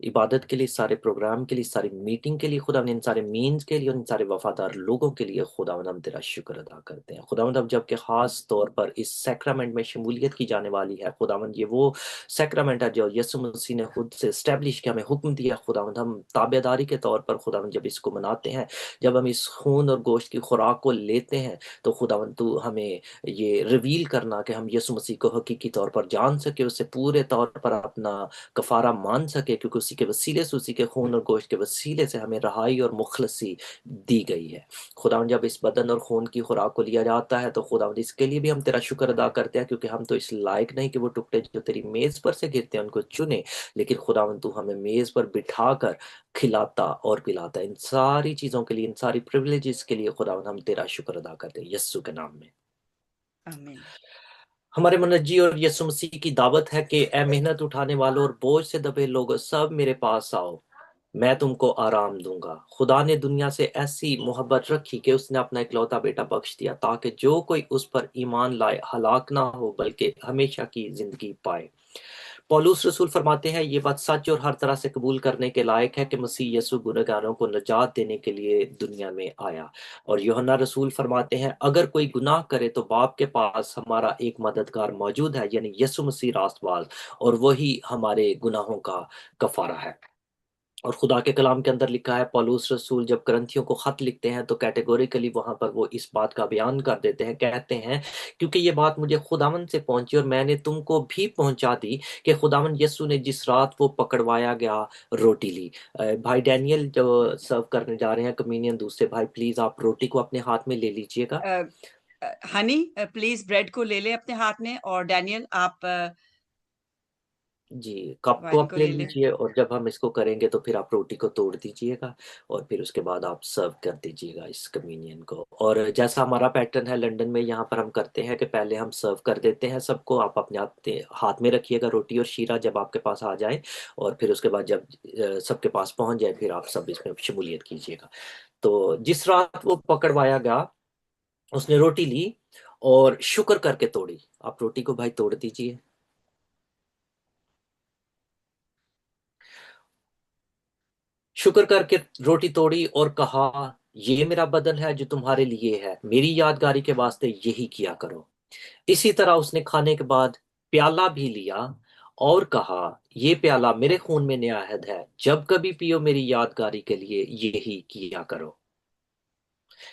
इबादत के लिए, सारे प्रोग्राम के लिए, सारी मीटिंग के लिए, खुदा इन सारे मीन्स के लिए और इन सारे वफादार लोगों के लिए खुदा हम तेरा शुक्र अदा करते हैं। खुदा जबकि खास तौर पर इस सैक्रामेंट में शमूलियत की जाने वाली है, खुदा ये वो सैक्रामेंट है जो यीशु मसीह ने खुद से स्टैब्लिश किया, हमें हुक्म दिया। खुदा हम ताबेदारी के तौर पर खुदा जब इसको मनाते हैं, जब हम इस खून और गोश्त की खुराक को लेते हैं, तो खुदा तू हमें ये रिवील करना कि हम यीशु मसीह को हकीकी तौर पर जान सके, उससे पूरे तौर पर अपना कफारा मान सके, क्योंकि उसी के वसीले से, उसी के खून और गोश्त के वसीले से हमें रहाई और मुखलसी दी गई है। खुदा जब इस बदन और खून की खुराक को लिया जाता है तो खुदा इसके लिए भी हम तेरा शुक्र अदा करते हैं, क्योंकि हम तो इस लायक नहीं कि वो टुकड़े जो तेरी मेज पर से गिरते हैं उनको चुने, लेकिन खुदा तू हमें मेज पर बिठाकर खिलाता और पिलाता। इन सारी चीजों के लिए, इन सारी प्रिविलेजेस के लिए खुदा हम तेरा शुक्र अदा करते हैं यस्सु के नाम में, आमीन। हमारे मुनज्जी और यीशु मसीह की दावत है कि ए मेहनत उठाने वालों और बोझ से दबे लोगों, सब मेरे पास आओ, मैं तुमको आराम दूंगा। खुदा ने दुनिया से ऐसी मोहब्बत रखी कि उसने अपना इकलौता बेटा बख्श दिया, ताकि जो कोई उस पर ईमान लाए हलाक ना हो बल्कि हमेशा की जिंदगी पाए। पौलुस रसूल फरमाते हैं, ये बात सच और हर तरह से कबूल करने के लायक है कि मसीह यीशु गुनहगारों को निजात देने के लिए दुनिया में आया। और यूहन्ना रसूल फरमाते हैं, अगर कोई गुनाह करे तो बाप के पास हमारा एक मददगार मौजूद है, यानी यीशु मसीह रास्तबाज, और वही हमारे गुनाहों का कफारा है। और खुदा के कलाम के अंदर लिखा है, पौलुस रसूल जब करंथियों को खत लिखते हैं तो कैटेगोरिकली वहां पर वो इस बात का बयान कर देते हैं, कहते हैं, क्योंकि ये बात मुझे खुदावन से पहुंची और मैंने तुमको भी पहुंचा दी कि खुदावन यीशु ने जिस रात वो पकड़वाया गया रोटी ली। भाई डैनियल जो सर्व करने जा रहे हैं कम्युनियन, दूसरे भाई प्लीज आप रोटी को अपने हाथ में ले लीजिएगा। हनी प्लीज ब्रेड को ले ले अपने हाथ में, और डैनियल आप जी कप को वाइन आप को ले ले ले। लीजिए, और जब हम इसको करेंगे तो फिर आप रोटी को तोड़ दीजिएगा और फिर उसके बाद आप सर्व कर दीजिएगा इस कम्युनियन को। और जैसा हमारा पैटर्न है लंदन में, यहाँ पर हम करते हैं कि पहले हम सर्व कर देते हैं सबको, आप अपने हाथ में रखिएगा रोटी और शीरा जब आपके पास आ जाए, और फिर उसके बाद जब सबके पास पहुंच जाए फिर आप सब इसमें शमूलियत कीजिएगा। तो जिस रात वो पकड़वाया गया उसने रोटी ली और शुक्र करके तोड़ी। आप रोटी को भाई तोड़ दीजिए। शुक्र करके रोटी तोड़ी और कहा, ये मेरा बदन है जो तुम्हारे लिए है, मेरी यादगारी के वास्ते यही किया करो। इसी तरह उसने खाने के बाद प्याला भी लिया और कहा, ये प्याला मेरे खून में नया अहद है, जब कभी पियो मेरी यादगारी के लिए यही किया करो।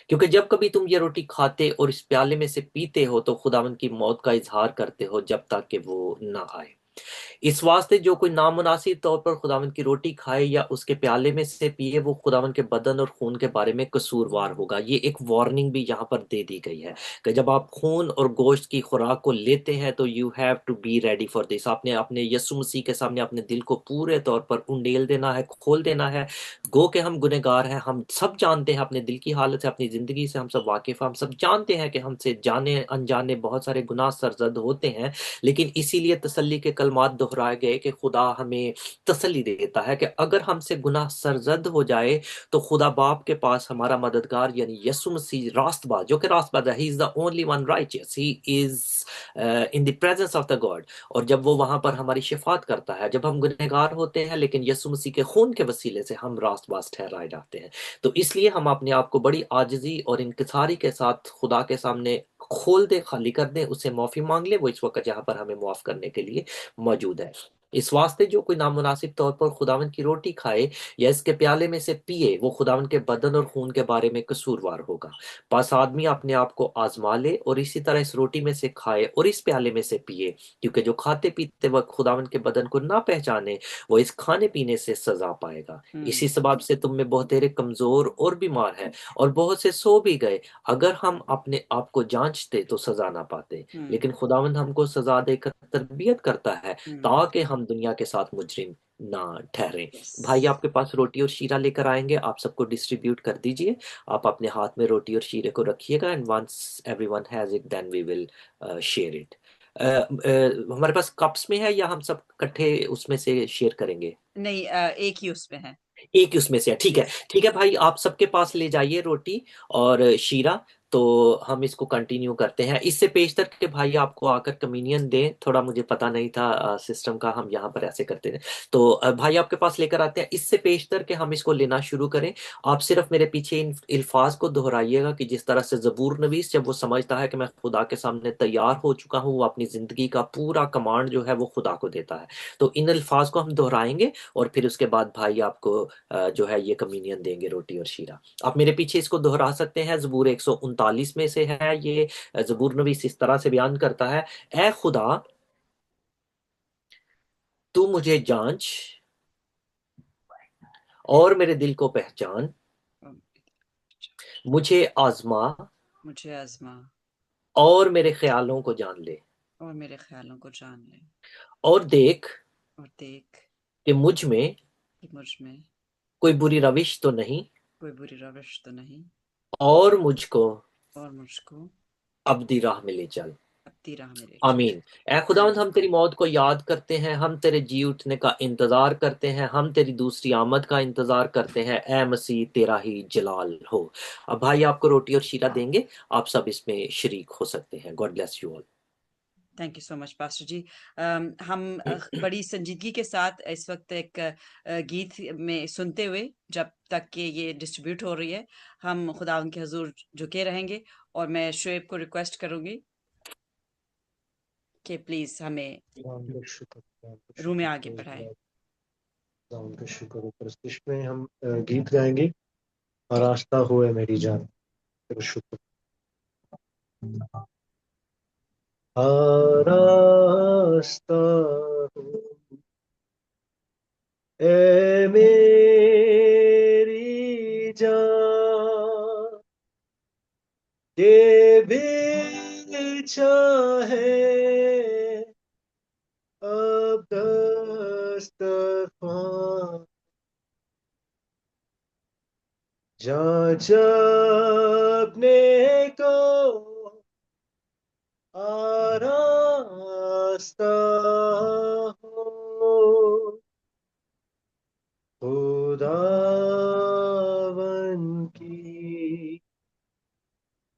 क्योंकि जब कभी तुम ये रोटी खाते और इस प्याले में से पीते हो तो खुदावंद की मौत का इजहार करते हो जब तक कि वो ना आए। इस वास्ते जो कोई नामुनासिब तौर पर खुदावंद की रोटी खाए या उसके प्याले में से पिए, वो खुदावंद के बदन और खून के बारे में कसूरवार होगा। ये एक वार्निंग भी यहाँ पर दे दी गई है कि जब आप खून और गोश्त की खुराक को लेते हैं तो you have to be ready for this. आपने अपने यीशु मसीह के सामने अपने दिल को पूरे तौर पर उंडेल देना है, खोल देना है। गो के हम गुनहगार हैं, हम सब जानते हैं अपने दिल की हालत से, अपनी जिंदगी से हम सब वाकिफ हैं, हम सब जानते हैं कि हमसे जाने अनजाने बहुत सारे गुनाह सरजद होते हैं। लेकिन इसीलिए तसल्ली के कलमात दोहराए गए कि खुदा हमें तसल्ली देता है कि अगर हमसे गुनाह सरजद हो जाए तो खुदा बाप के पास हमारा मददगार यानी यीशु मसीह रास्तबाज, जो कि रास्तबाज है, ही is the only one righteous, he is in the presence of the God. और जब वो वहां पर हमारी शिफात करता है, जब हम गुनहगार होते हैं लेकिन यीशु मसीह के खून के वसीले से हम रास्तबाज ठहराए जाते हैं। तो इसलिए हम अपने आप को बड़ी आजिजी और इनकिसारी के साथ खुदा के सामने खोल दे, खाली कर दे, उससे माफी मांग ले। वो इस वक्त यहाँ पर हमें माफ करने के लिए मौजूद है। इस वास्ते जो कोई नामुनासिब तौर पर खुदावन की रोटी खाए या इसके प्याले में से पिए, वो खुदावन के बदन और खून के बारे में कसूरवार होगा। पास आदमी अपने आप को आजमा ले और इसी तरह इस रोटी में से खाए और इस प्याले में से पिए, क्योंकि जो खाते पीते वक्त खुदावन के बदन को ना पहचाने वो इस खाने पीने से सजा पाएगा। इसी सबब से तुम में बहुतेरे कमजोर और बीमार हैं और बहुत से सो भी गए। अगर हम अपने आप को जांचते तो सजा ना पाते, लेकिन खुदावंद हमको सजा देकर तरबियत करता है ताकि हम दुनिया के साथ मुजरिम ना ठहरें। भाई आपके पास रोटी और शीरा लेकर आएंगे, आप सबको डिस्ट्रीब्यूट कर दीजिए। आप अपने हाथ में रोटी और शीरे को रखिएगा and once everyone has it then we will share it. हमारे पास कप्स में है या हम सब इकट्ठे उसमें से शेयर करेंगे? नहीं, एक ही उसमें है। एक ही उसमें से है, ठीक है। Yes. ठीक है भाई, आप सबके पास ले जाइए रोटी और शीरा। तो हम इसको कंटिन्यू करते हैं। इससे पेशतर के भाई आपको आकर कम्युनियन दें, थोड़ा मुझे पता नहीं था सिस्टम का, हम यहाँ पर ऐसे करते हैं। तो भाई आपके पास लेकर आते हैं। इससे पेशतर के हम इसको लेना शुरू करें। आप सिर्फ मेरे पीछे इन अल्फाज को दोहराइएगा कि जिस तरह से जबूर नवीस जब वो समझता है कि मैं खुदा के सामने तैयार हो चुका हूँ, वो अपनी जिंदगी का पूरा कमांड जो है वो खुदा को देता है। तो इन अल्फाज को हम दोहराएंगे और फिर उसके बाद भाई आपको जो है ये कम्युनियन देंगे, रोटी और शीरा। आप मेरे पीछे इसको दोहरा सकते हैं। जबूर 139 में से है ये। जबूर नवीस इस तरह से बयान करता है, ए खुदा तू मुझे जांच और मेरे दिल को पहचान, मुझे आजमा मुझे आजमा और मेरे ख्यालों को जान ले, और मेरे ख्यालों को जान ले, और देख कि मुझ में कि मुझ में कोई बुरी रविश तो नहीं, कोई बुरी रविश तो नहीं, और मुझको और मुझको अब्दी राह में ले चल। अपनी राह में ले चल। आमीन। ए खुदावंद, हम तेरी मौत को याद करते हैं, हम तेरे जी उठने का इंतजार करते हैं, हम तेरी दूसरी आमद का इंतजार करते हैं। ए मसीह, तेरा ही जलाल हो। अब भाई आपको रोटी और शीरा देंगे, आप सब इसमें शरीक हो सकते हैं। God bless you all. Thank you so much pastor ji. हम बड़ी संजीदगी के साथ इस वक्त एक गीत में सुनते हुए, जब तक कि ये डिस्ट्रीब्यूट हो रही है, हम खुदा उनके हजूर झुके रहेंगे। और मैं शुएब को रिक्वेस्ट करूंगी कि प्लीज हमें रूम में आगे बढ़ाएं। उनका शुक्र ऊपर इसमें हम गीत गाएंगे, आरास्ता हुए मेरी जान। तेरा शुक्र। आरास्ता हो ए मेरी जान, ये भी चाहे अब दस्तरखान, जांच अपने को आरास्ता हो, खुदावन की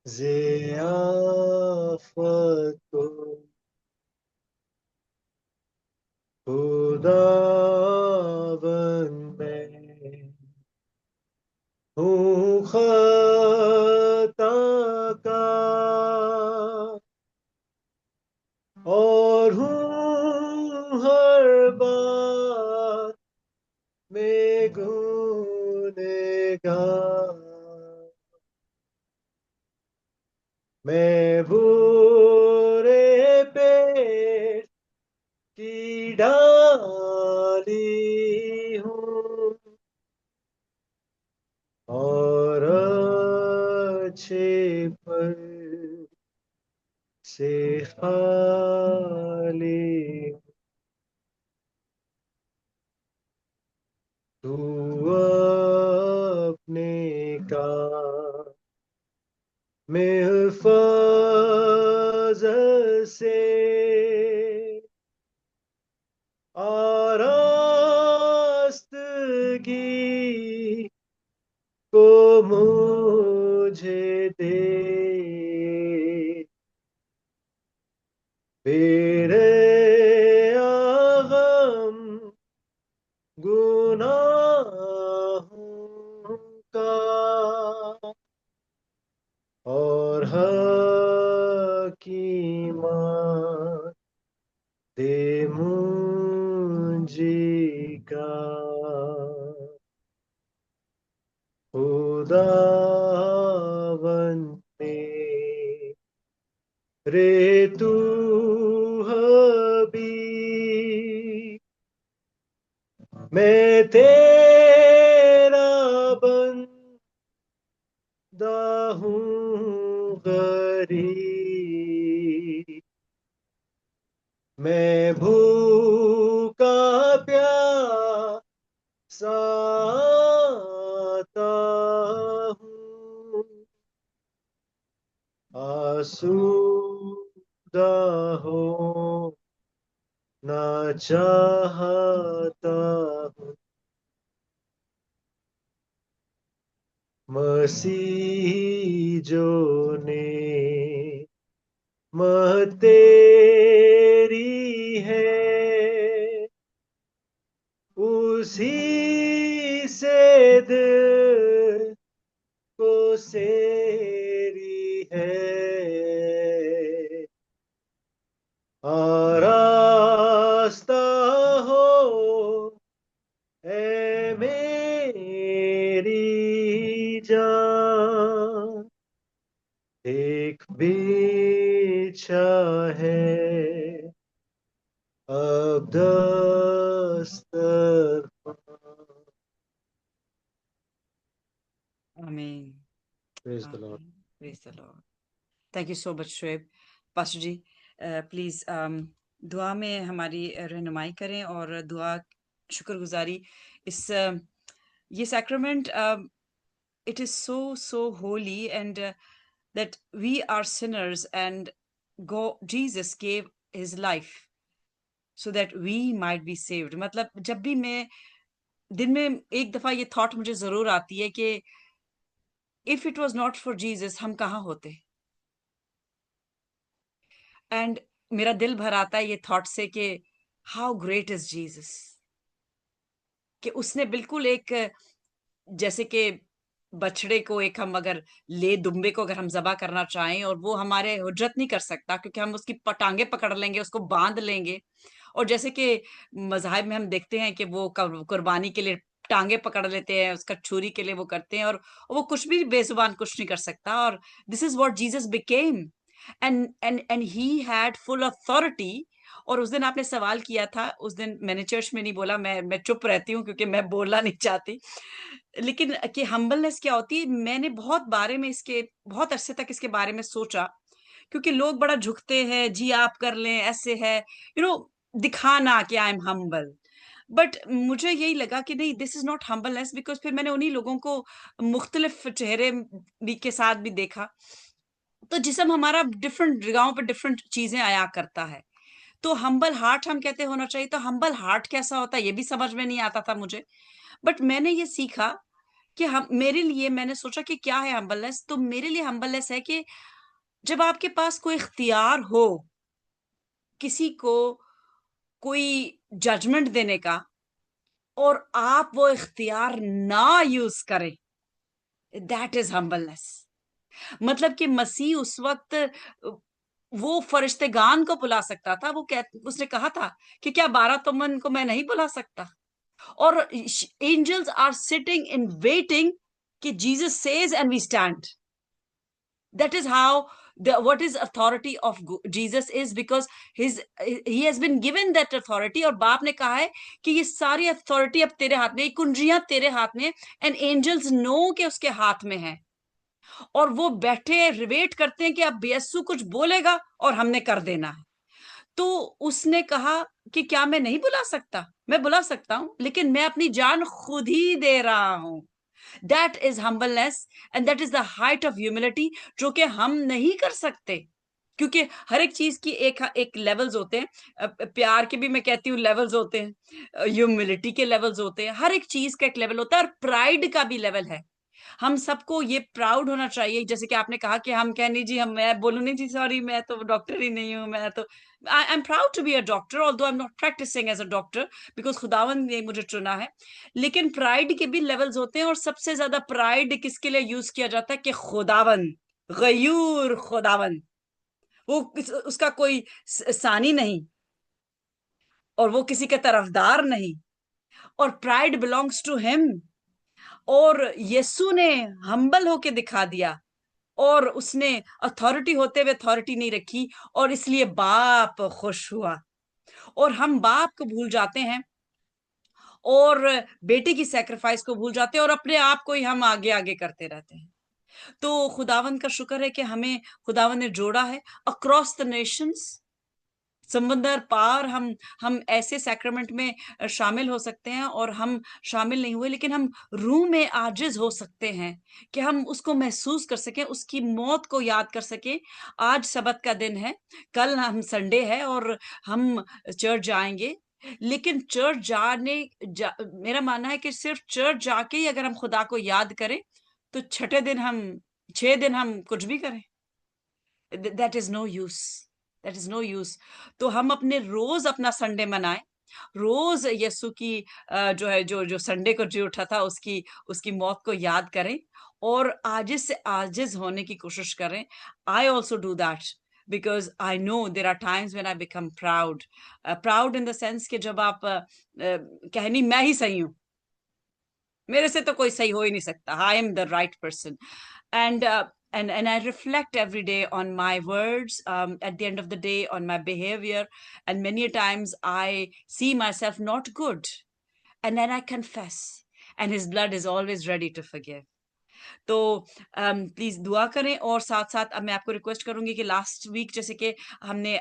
ज़ियाफ़त को, खुदावन में हूँ खता का और हूँ हर बात में गुनहगार, मैं बुरे पेट की डाली हूँ और अच्छे पर से खाली। तू अपने का महफाज से आरास्तगी को मुझे दे, मेरे आगम गुनाहों का और हकीमान दे मुझी का। खुदावन रे तू हबीब, मैं तेरा बंदा हूँ गरीब, मैं भूखा प्यासा आता हूँ, आसूदा हो ना चाहता हूँ। मसीह जो ने मह तेरी है, उसी से दिल को सेरी है। आरास्ता हो ऐ मेरी जान, एक बिछा है अब दस्तरखान। Amen. Praise the Lord. Amen. Praise the Lord. Thank you so much, Shoaib. Pastor ji, please दुआ में हमारी रहनुमाई करें और दुआ शुक्रगुजारी इस ये sacrament it is so holy, and that we are sinners, and Jesus gave his life so that we might be saved. मतलब जब भी मैं दिन में एक दफा ये थॉट मुझे जरूर आती है कि if it was not for Jesus हम कहाँ होते। एंड मेरा दिल भर आता है ये थॉट से कि हाउ ग्रेट इज जीसस, कि उसने बिल्कुल एक जैसे कि बछड़े को एक हम अगर ले दुम्बे को अगर हम ज़बह करना चाहें और वो हमारे हुज्जत नहीं कर सकता, क्योंकि हम उसकी टांगे पकड़ लेंगे, उसको बांध लेंगे। और जैसे कि मज़ाहिब में हम देखते हैं कि वो कुर्बानी के लिए टांगे पकड़ लेते हैं, उसका छुरी के लिए वो करते हैं, और वो कुछ भी बेजुबान कुछ नहीं कर सकता। और this is what Jesus became, and he had full authority. और उस दिन आपने सवाल किया था, उस दिन मैंने चर्च में नहीं बोला, मैं चुप रहती हूँ क्योंकि मैं बोलना नहीं चाहती, लेकिन कि हम्बलनेस क्या होती है, मैंने बहुत अरसे तक इसके बारे में सोचा, क्योंकि लोग बड़ा झुकते हैं, जी आप कर लें, ऐसे है, दिखाना कि आई एम हम्बल। बट मुझे यही लगा कि नहीं, this is not humbleness, because फिर मैंने उन्हीं लोगों को मुख्तलिफ चेहरे भी के साथ भी देखा, तो जिसम हमारा डिफरेंट जगहों पर डिफरेंट चीजें आया करता है। तो हम्बल हार्ट हम कहते होना चाहिए, तो हम्बल हार्ट कैसा होता है ये भी समझ में नहीं आता था मुझे। बट मैंने ये सीखा कि हम मेरे लिए मैंने सोचा कि क्या है हम्बलनेस, तो मेरे लिए हम्बलनेस है कि जब आपके पास कोई इख्तियार हो किसी को कोई जजमेंट देने का, और आप वो इख्तियार ना यूज करें, दैट इज हम्बलनेस। मतलब कि मसीह उस वक्त वो फरिश्तेगान को बुला सकता था। उसने कहा था कि क्या 12 तुमन को मैं नहीं बुला सकता? और angels are sitting in waiting कि Jesus says and we stand. That is how what is authority of Jesus is, because he has been given that authority. और बाप ने कहा है कि ये सारी अथॉरिटी अब तेरे हाथ में, ये कुंजियां तेरे हाथ में, एंड एंजल्स नो के उसके हाथ में है, और वो बैठे रिवेट करते हैं कि अब यीशु कुछ बोलेगा और हमने कर देना है. तो उसने कहा कि क्या मैं नहीं बुला सकता? मैं बुला सकता हूं, लेकिन मैं अपनी जान खुद ही दे रहा हूं. That is humbleness and that is the height of humility, जो कि हम नहीं कर सकते, क्योंकि हर एक चीज की एक एक लेवल्स होते हैं. प्यार के भी मैं कहती हूँ लेवल्स होते हैं, ह्यूमिलिटी के लेवल्स होते हैं, हर एक चीज का एक लेवल होता है, और प्राइड का भी लेवल है. हम सबको ये प्राउड होना चाहिए. जैसे कि आपने कहा कि हम कहनी जी, हम मैं बोलूं नहीं जी सॉरी मैं तो डॉक्टर ही नहीं हूं, मैं तो I am proud to be a doctor although I am not practising as a doctor because खुदावन ने मुझे चुना है. लेकिन प्राइड के भी लेवल्स होते हैं, और सबसे ज्यादा प्राइड किसके लिए यूज किया जाता है? कि खुदावन, गयूर खुदावन, वो उसका कोई सानी नहीं, और वो किसी का तरफदार नहीं, और प्राइड बिलोंग्स टू हिम. और यीशु ने हम्बल होके दिखा दिया, और उसने अथॉरिटी होते हुए अथॉरिटी नहीं रखी, और इसलिए बाप खुश हुआ. और हम बाप को भूल जाते हैं, और बेटे की सैक्रिफाइस को भूल जाते हैं, और अपने आप को ही हम आगे आगे करते रहते हैं. तो खुदावन का शुक्र है कि हमें खुदावन ने जोड़ा है अक्रॉस द नेशंस. समंदर पार हम ऐसे सैक्रामेंट में शामिल हो सकते हैं, और हम शामिल नहीं हुए, लेकिन हम रूह में आजिज हो सकते हैं कि हम उसको महसूस कर सकें, उसकी मौत को याद कर सकें. आज सबत का दिन है, कल हम संडे है, और हम चर्च जाएंगे. लेकिन मेरा मानना है कि सिर्फ चर्च जाके ही अगर हम खुदा को याद करें, तो 6 दिन हम कुछ भी करें, that is no use. That is no use. तो हम अपने रोज अपना संडे मनाएं, रोज यीशु की जो है जो संडे को जी उठा था, उसकी मौत को याद करें, और आजिज से आजिज होने की कोशिश करें. I also do that because I know there are times when I become proud in the sense कि जब आप कहनी मैं ही सही हूँ, मेरे से तो कोई सही हो ही नहीं सकता, I am the right person. and and I reflect every day on my words, at the end of the day on my behavior, and many a times I see myself not good, and then I confess, and his blood is always ready to forgive. तो please दुआ करें. और साथ साथ अब मैं आपको request करूंगी कि लास्ट वीक जैसे कि हमने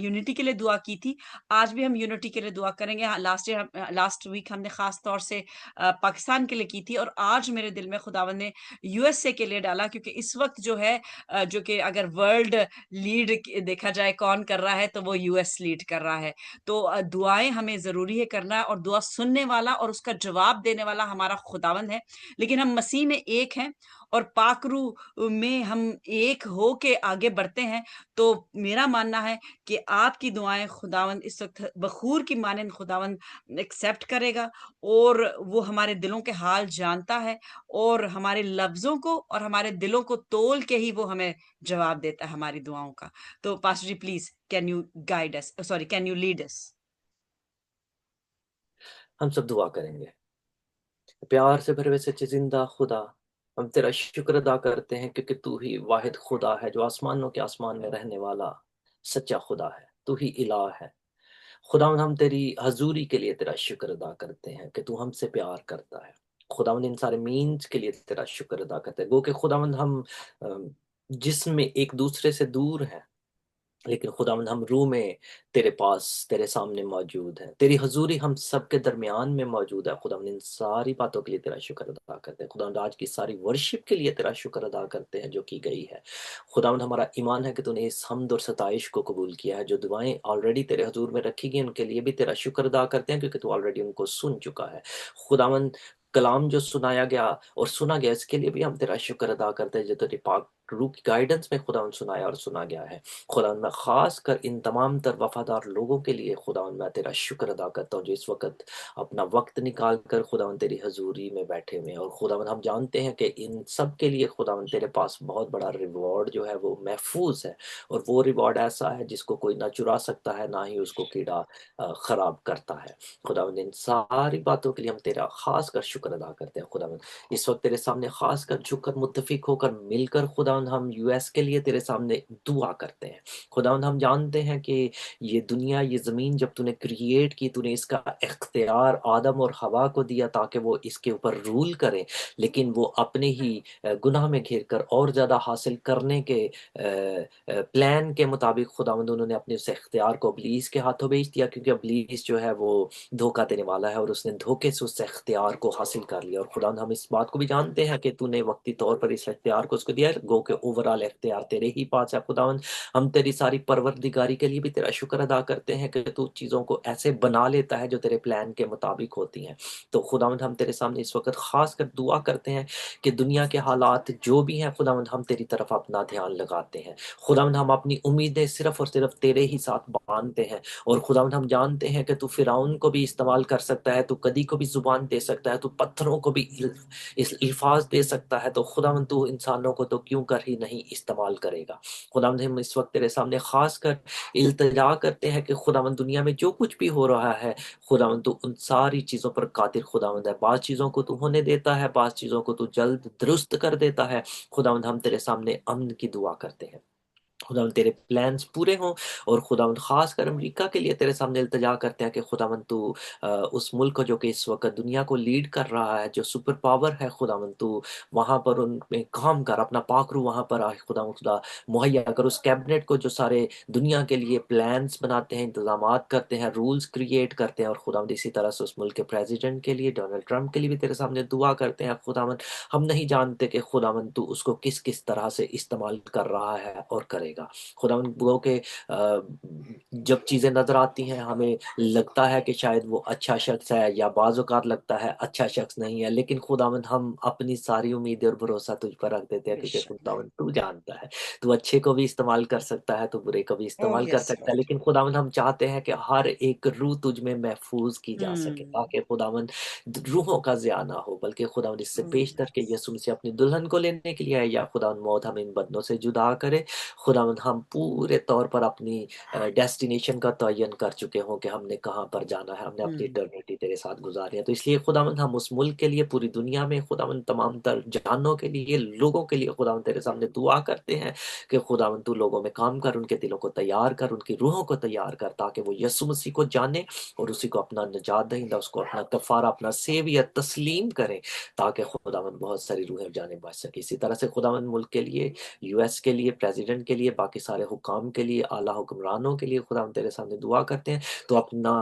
यूनिटी के लिए दुआ की थी, आज भी हम यूनिटी के लिए दुआ करेंगे. लास्ट वीक हमने खास तौर से पाकिस्तान के लिए की थी, और आज मेरे दिल में खुदावन ने यूएसए के लिए डाला, क्योंकि इस वक्त जो है जो कि अगर वर्ल्ड लीड देखा जाए कौन कर रहा है, तो वो यूएस लीड कर रहा है. तो दुआएं हमें जरूरी है करना, और दुआ सुनने वाला और उसका जवाब देने वाला हमारा खुदावन है. लेकिन हम मसीह में एक हैं, और पाकरू में हम एक हो के आगे बढ़ते हैं. तो मेरा मानना है कि आपकी दुआएं खुदावन इस वक्त बखूर की मानंद खुदावन एक्सेप्ट करेगा, और वो हमारे दिलों के हाल जानता है, और हमारे लफ्जों को और हमारे दिलों को तोल के ही वो हमें जवाब देता है हमारी दुआओं का. तो pastor ji please can you guide us, sorry can you lead us? हम सब दुआ करेंगे. प्यार से भरे हुए सच्चे जिंदा खुदा, हम तेरा शुक्र अदा करते हैं क्योंकि तू ही वाहिद खुदा है जो आसमानों के आसमान में रहने वाला सच्चा खुदा है. तू ही इलाह है. खुदावंद हम तेरी हजूरी के लिए तेरा शुक्र अदा करते हैं कि तू हमसे प्यार करता है. खुदावंद इन सारे मीन्स के लिए तेरा शुक्र अदा करते हैं. गो कि खुदावंद हम जिसमें एक दूसरे से दूर हैं, लेकिन खुदावंद हम रूह में तेरे पास तेरे सामने मौजूद है. तेरी हजूरी हम सब के दरमियान में मौजूद है. खुदावंद इन सारी बातों के लिए तेरा शुक्र अदा करते हैं. खुदावंद आज की सारी वर्शिप के लिए तेरा शुक्र अदा करते हैं जो की गई है. खुदावंद हमारा ईमान है कि तूने इस हमद और सताइश को कबूल किया है. जो दुआएं ऑलरेडी तेरे हजूर में रखी गई उनके लिए भी तेरा शुक्र अदा करते हैं क्योंकि तू ऑलरेडी उनको सुन चुका है. खुदावंद कलाम जो सुनाया गया और सुना गया इसके लिए भी हम तेरा शुक्र अदा करते हैं जो तेरी पाक रूह की गाइडेंस में खुदा सुनाया और सुना गया है। खुदा मैं खास कर इन तमाम तर वफादार लोगों के लिए खुदा मैं तेरा शुक्र अदा करता हूँ जो इस वक्त अपना वक्त निकाल कर खुदा तेरी हजूरी में बैठे हुए हैं। और खुदा हम जानते हैं कि इन सब के लिए खुदा तेरे पास बहुत बड़ा रिवॉर्ड जो है वो महफूज है, और वो रिवॉर्ड ऐसा है जिसको कोई ना चुरा सकता है, ना ही उसको कीड़ा खराब करता है। खुदा इन सारी बातों के लिए हम तेरा खास कर शुक्र अदा करते हैं। खुदा इस वक्त तेरे सामने खास कर झुककर मुत्तफिक होकर मिलकर खुदा हम यूएस के लिए तेरे सामने दुआ करते हैं। खुदा हम जानते हैं कि ये दुनिया, ये ज़मीन जब तूने क्रिएट की, तूने इसका इख्तियार आदम और हवा को दिया ताकि वो इसके ऊपर रूल करें, लेकिन वो अपने ही गुनाह में घिर कर और ज़्यादा हासिल करने के प्लान के मुताबिक खुदावंद उन्होंने अपने उस इख्तियार को इब्लीस के हाथों भेज दिया, क्योंकि इब्लीस जो है वो धोखा देने वाला है और उसने धोखे से उस इख्तियार को हासिल कर लिया। और खुदावंद हम इस बात को भी जानते हैं कि तूने वक्ती तौर पर इस इख्तियार को उसको दिया है, गो के ओवरऑल इख्तियार तेरे ही पास है। खुदावंद हम तेरी सारी परवरदिगारी के लिए भी तेरा शुक्र अदा करते हैं कि तू चीज़ों को ऐसे बना लेता है जो तेरे प्लान के मुताबिक होती हैं। तो खुदावंद हम तेरे सामने इस वक्त खास कर दुआ करते हैं कि दुनिया के हालात जो भी हैं खुदावंद हम तेरी तरफ अपना ध्यान लगाते हैं। खुदावंद हम अपनी उम्मीदें सिर्फ और सिर्फ तेरे ही साथ बांधते हैं, और खुदावंद हम जानते हैं कि तू फिरौन को भी इस्तेमाल कर सकता है, तू कदी को भी जुबान दे सकता है, तू पत्थरों को भी इस अल्फाज दे सकता है, तो खुदावंद तू इंसानों को तो क्यों कर ही नहीं इस्तेमाल करेगा। खुदावंद हम इस वक्त तेरे सामने खास कर इल्तिजा करते हैं कि खुदावंद दुनिया में जो कुछ भी हो रहा है खुदावंद तू उन सारी चीज़ों पर कादिर खुदावंद है। बाज़ चीज़ों को तू होने देता है, बाज़ चीज़ों को तू जल्द दुरुस्त कर देता है। खुदावंद हम तेरे सामने अमन की दुआ करते हैं, खुदावंद तेरे प्लान्स पूरे हों। और खुदावंद खास कर अमेरिका के लिए तेरे सामने इल्तिजा करते हैं कि खुदावंद तू उस मुल्क को जो कि इस वक्त दुनिया को लीड कर रहा है, जो सुपर पावर है, खुदावंद तू वहाँ पर उनमें काम कर, अपना पाखरू वहाँ पर आए खुदावंद, खुदा मुहैया कर उस कैबिनेट को जो सारे दुनिया के लिए प्लान्स बनाते हैं, इंतजामात करते हैं, रूल्स क्रिएट करते हैं। और खुदावंद इसी तरह से उस मुल्क के प्रेसिडेंट के लिए, डोनाल्ड ट्रंप के लिए भी तेरे सामने दुआ करते हैं। खुदावंद हम नहीं जानते कि खुदावंद तू उसको किस किस तरह से इस्तेमाल कर रहा है और करेगा। खुदावंद वो के जब चीज़ें नज़र आती हैं हमें लगता है कि शायद वो अच्छा शख्स है, या बाज़ औक़ात लगता है अच्छा शख्स नहीं है, लेकिन खुदावंद हम अपनी सारी उम्मीदें और भरोसा तुझ पर रख देते हैं, क्योंकि बेशक। खुदावंद तू जानता है, तू अच्छे को भी इस्तेमाल कर सकता है, तू बुरे को भी ओह इस्तेमाल कर यस सकता है, लॉर्ड। लेकिन खुदावंद हम चाहते हैं कि हर एक रूह तुझ में महफूज की जा सके, ताकि खुदावंद रूहों का ज़िया ना हो, बल्कि खुदावंद इससे पेशतर के यीशु मसीह अपनी दुल्हन को लेने के लिए आए, या खुदावंद मौत हमें इन बंदों से जुदा करे। खुदावंद हम पूरे तौर पर अपनी डेस्टिनेशन का तयन कर चुके हों कि हमने कहाँ पर जाना है, हमने अपनी इटर्निटी तेरे साथ गुजारी है। तो इसलिए खुदावंद हम उस मुल्क के लिए, पूरी दुनिया में खुदावंद तमाम तर जानों के लिए, लोगों के लिए खुदावंद तेरे सामने दुआ करते हैं कि खुदावंद तू लोगों में काम कर, उनके दिलों को तैयार कर, उनकी रूहों को तैयार कर, ताकि वो यीशु मसीह को जाने और उसी को अपना निजात दहिंदा, उसको अपना कफारा, अपना सेवियर तस्लीम करें, ताकि खुदावंद बहुत सारी रूहें जाने बच सके। इसी तरह से खुदावंद मुल्क के लिए, यूएस के लिए, प्रेसिडेंट के लिए, बाकी सारे हुकाम के लिए, आला हुक्मरानों के लिए खुदा हम तेरे सामने दुआ करते हैं। तो अपना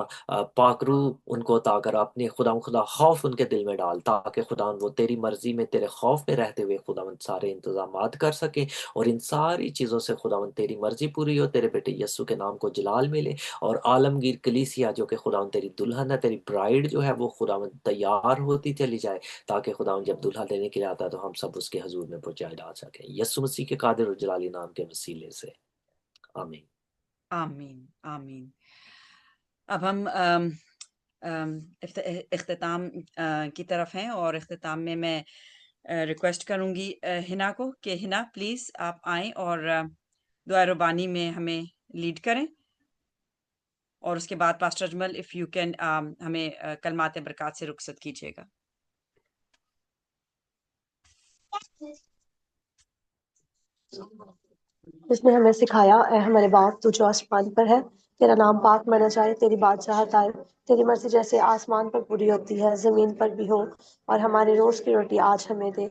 पाकरू उनको ताकर अपने खुदा खौफ उनके दिल में डाल, ताकि खुदा वो तेरी मर्जी में, तेरे खौफ में रहते हुए खुदा सारे इंतजामात कर सके, और इन सारी चीज़ों से खुदा तेरी मर्जी पूरी हो, तेरे बेटे यस्सु के नाम को जलाल मिले, और आलमगीर कलीसिया जो कि खुदा तेरी दुल्हन है, तेरी ब्राइड जो है वो खुदा तैयार होती चली जाए, ताकि खुदा जब दुल्हा लेने के लिए आता है तो हम सब उसके हजूर में पहुंचाए जा सके, यस्सु मसीह के कादिर और जलाली नाम के वसीले से, आमीन। आमीन आमीन। अब हम इख्तिताम की तरफ हैं, और इख्तिताम में मैं रिक्वेस्ट करूंगी हिना को कि हिना प्लीज आप आएं और दुआ रुबानी में हमें लीड करें, और उसके बाद pastor Ajmal if you can हमें कलमात बरकत से रुखसत कीजिएगा। उसने हमें सिखाया, ऐ हमारे बाप तू जो आसमान पर है, तेरा नाम पाक माना जाए, तेरी बादशाहत आए, तेरी मर्जी जैसे आसमान पर पूरी होती है जमीन पर भी हो, और हमारी रोज की रोटी आज हमें दे,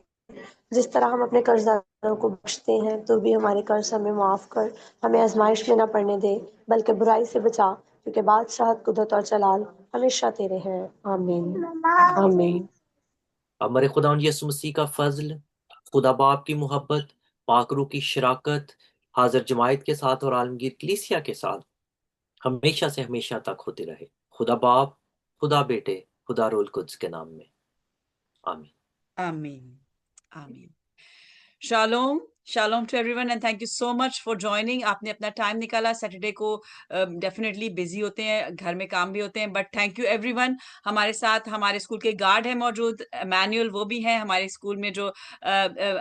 जिस तरह हम अपने कर्जदारों को बख्शते हैं, तो भी हमारे कर्ज हमें माफ कर, हमें आजमाइश में ना पड़ने दे, बल्कि बुराई से बचा, क्योंकि बादशाहत, कुदरत और जलाल हमेशा तेरे हैं। आमीन आमीन। हमारे खुदा यीशु मसीह का फजल, खुदा बाप की मोहब्बत, पाकरू की शराकत हाजिर जमायत के साथ और आलमगीर कलीसिया के साथ हमेशा से हमेशा तक होती रहे। खुदा बाप, खुदा बेटे, खुदा रूल कुद्स के नाम में, आमीन आमीन आमीन। Shalom Shalom to everyone and thank you so much for joining. आपने अपना टाइम निकाला. सैटरडे को डेफिनेटली बिजी होते हैं, घर में काम भी होते हैं, बट थैंक यू एवरीवन. हमारे साथ हमारे स्कूल के गार्ड है मौजूद, मैनुअल वो भी हैं हमारे स्कूल में, जो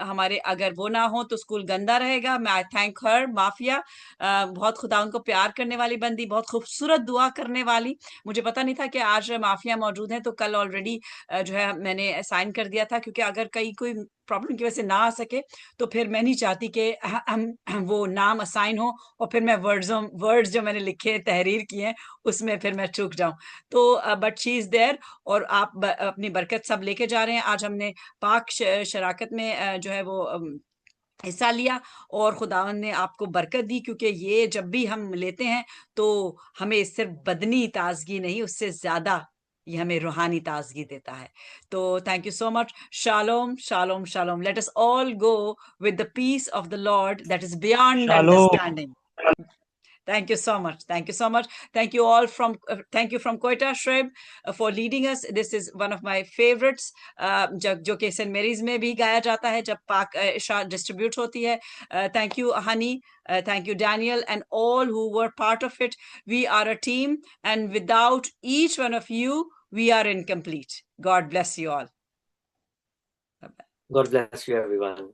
हमारे अगर वो ना हो तो स्कूल गंदा रहेगा. मैं आई थैंक हर माफिया. बहुत खुदा उनको प्यार करने वाली बंदी, बहुत खूबसूरत दुआ करने वाली. मुझे पता नहीं था कि आज माफिया मौजूद है, तो कल ऑलरेडी जो है मैंने साइन कर दिया था, क्योंकि अगर कहीं कोई प्रॉब्लम की वजह से ना आ सके तो फिर मैं नहीं चाहती कि हम वो नाम असाइन हो और फिर मैं वर्ड्स जो मैंने लिखे तहरीर किए हैं उसमें फिर मैं चूक जाऊं. तो बट शी इज देयर और आप अपनी बरकत सब लेके जा रहे हैं. आज हमने पाक शराकत में जो है वो हिस्सा लिया और खुदावन ने आपको बरकत दी, क्योंकि ये जब भी हम लेते हैं तो हमें सिर्फ बदनी ताजगी नहीं, उससे ज्यादा ये हमें रूहानी ताजगी देता है. तो thank you so much. Shalom shalom shalom. Let us all go with the peace of the Lord that is beyond understanding. Thank you so much. Thank you so much. Thank you all from thank you from Quetta Shreb for leading us. This is one of my favorites. जो कि Saint marriage में भी गाया जाता है जब पाक इशा distribute होती है. Thank you Hani, thank you Daniel and all who were part of it. We are a team and without each one of you we are incomplete. God bless you all. God bless you everyone.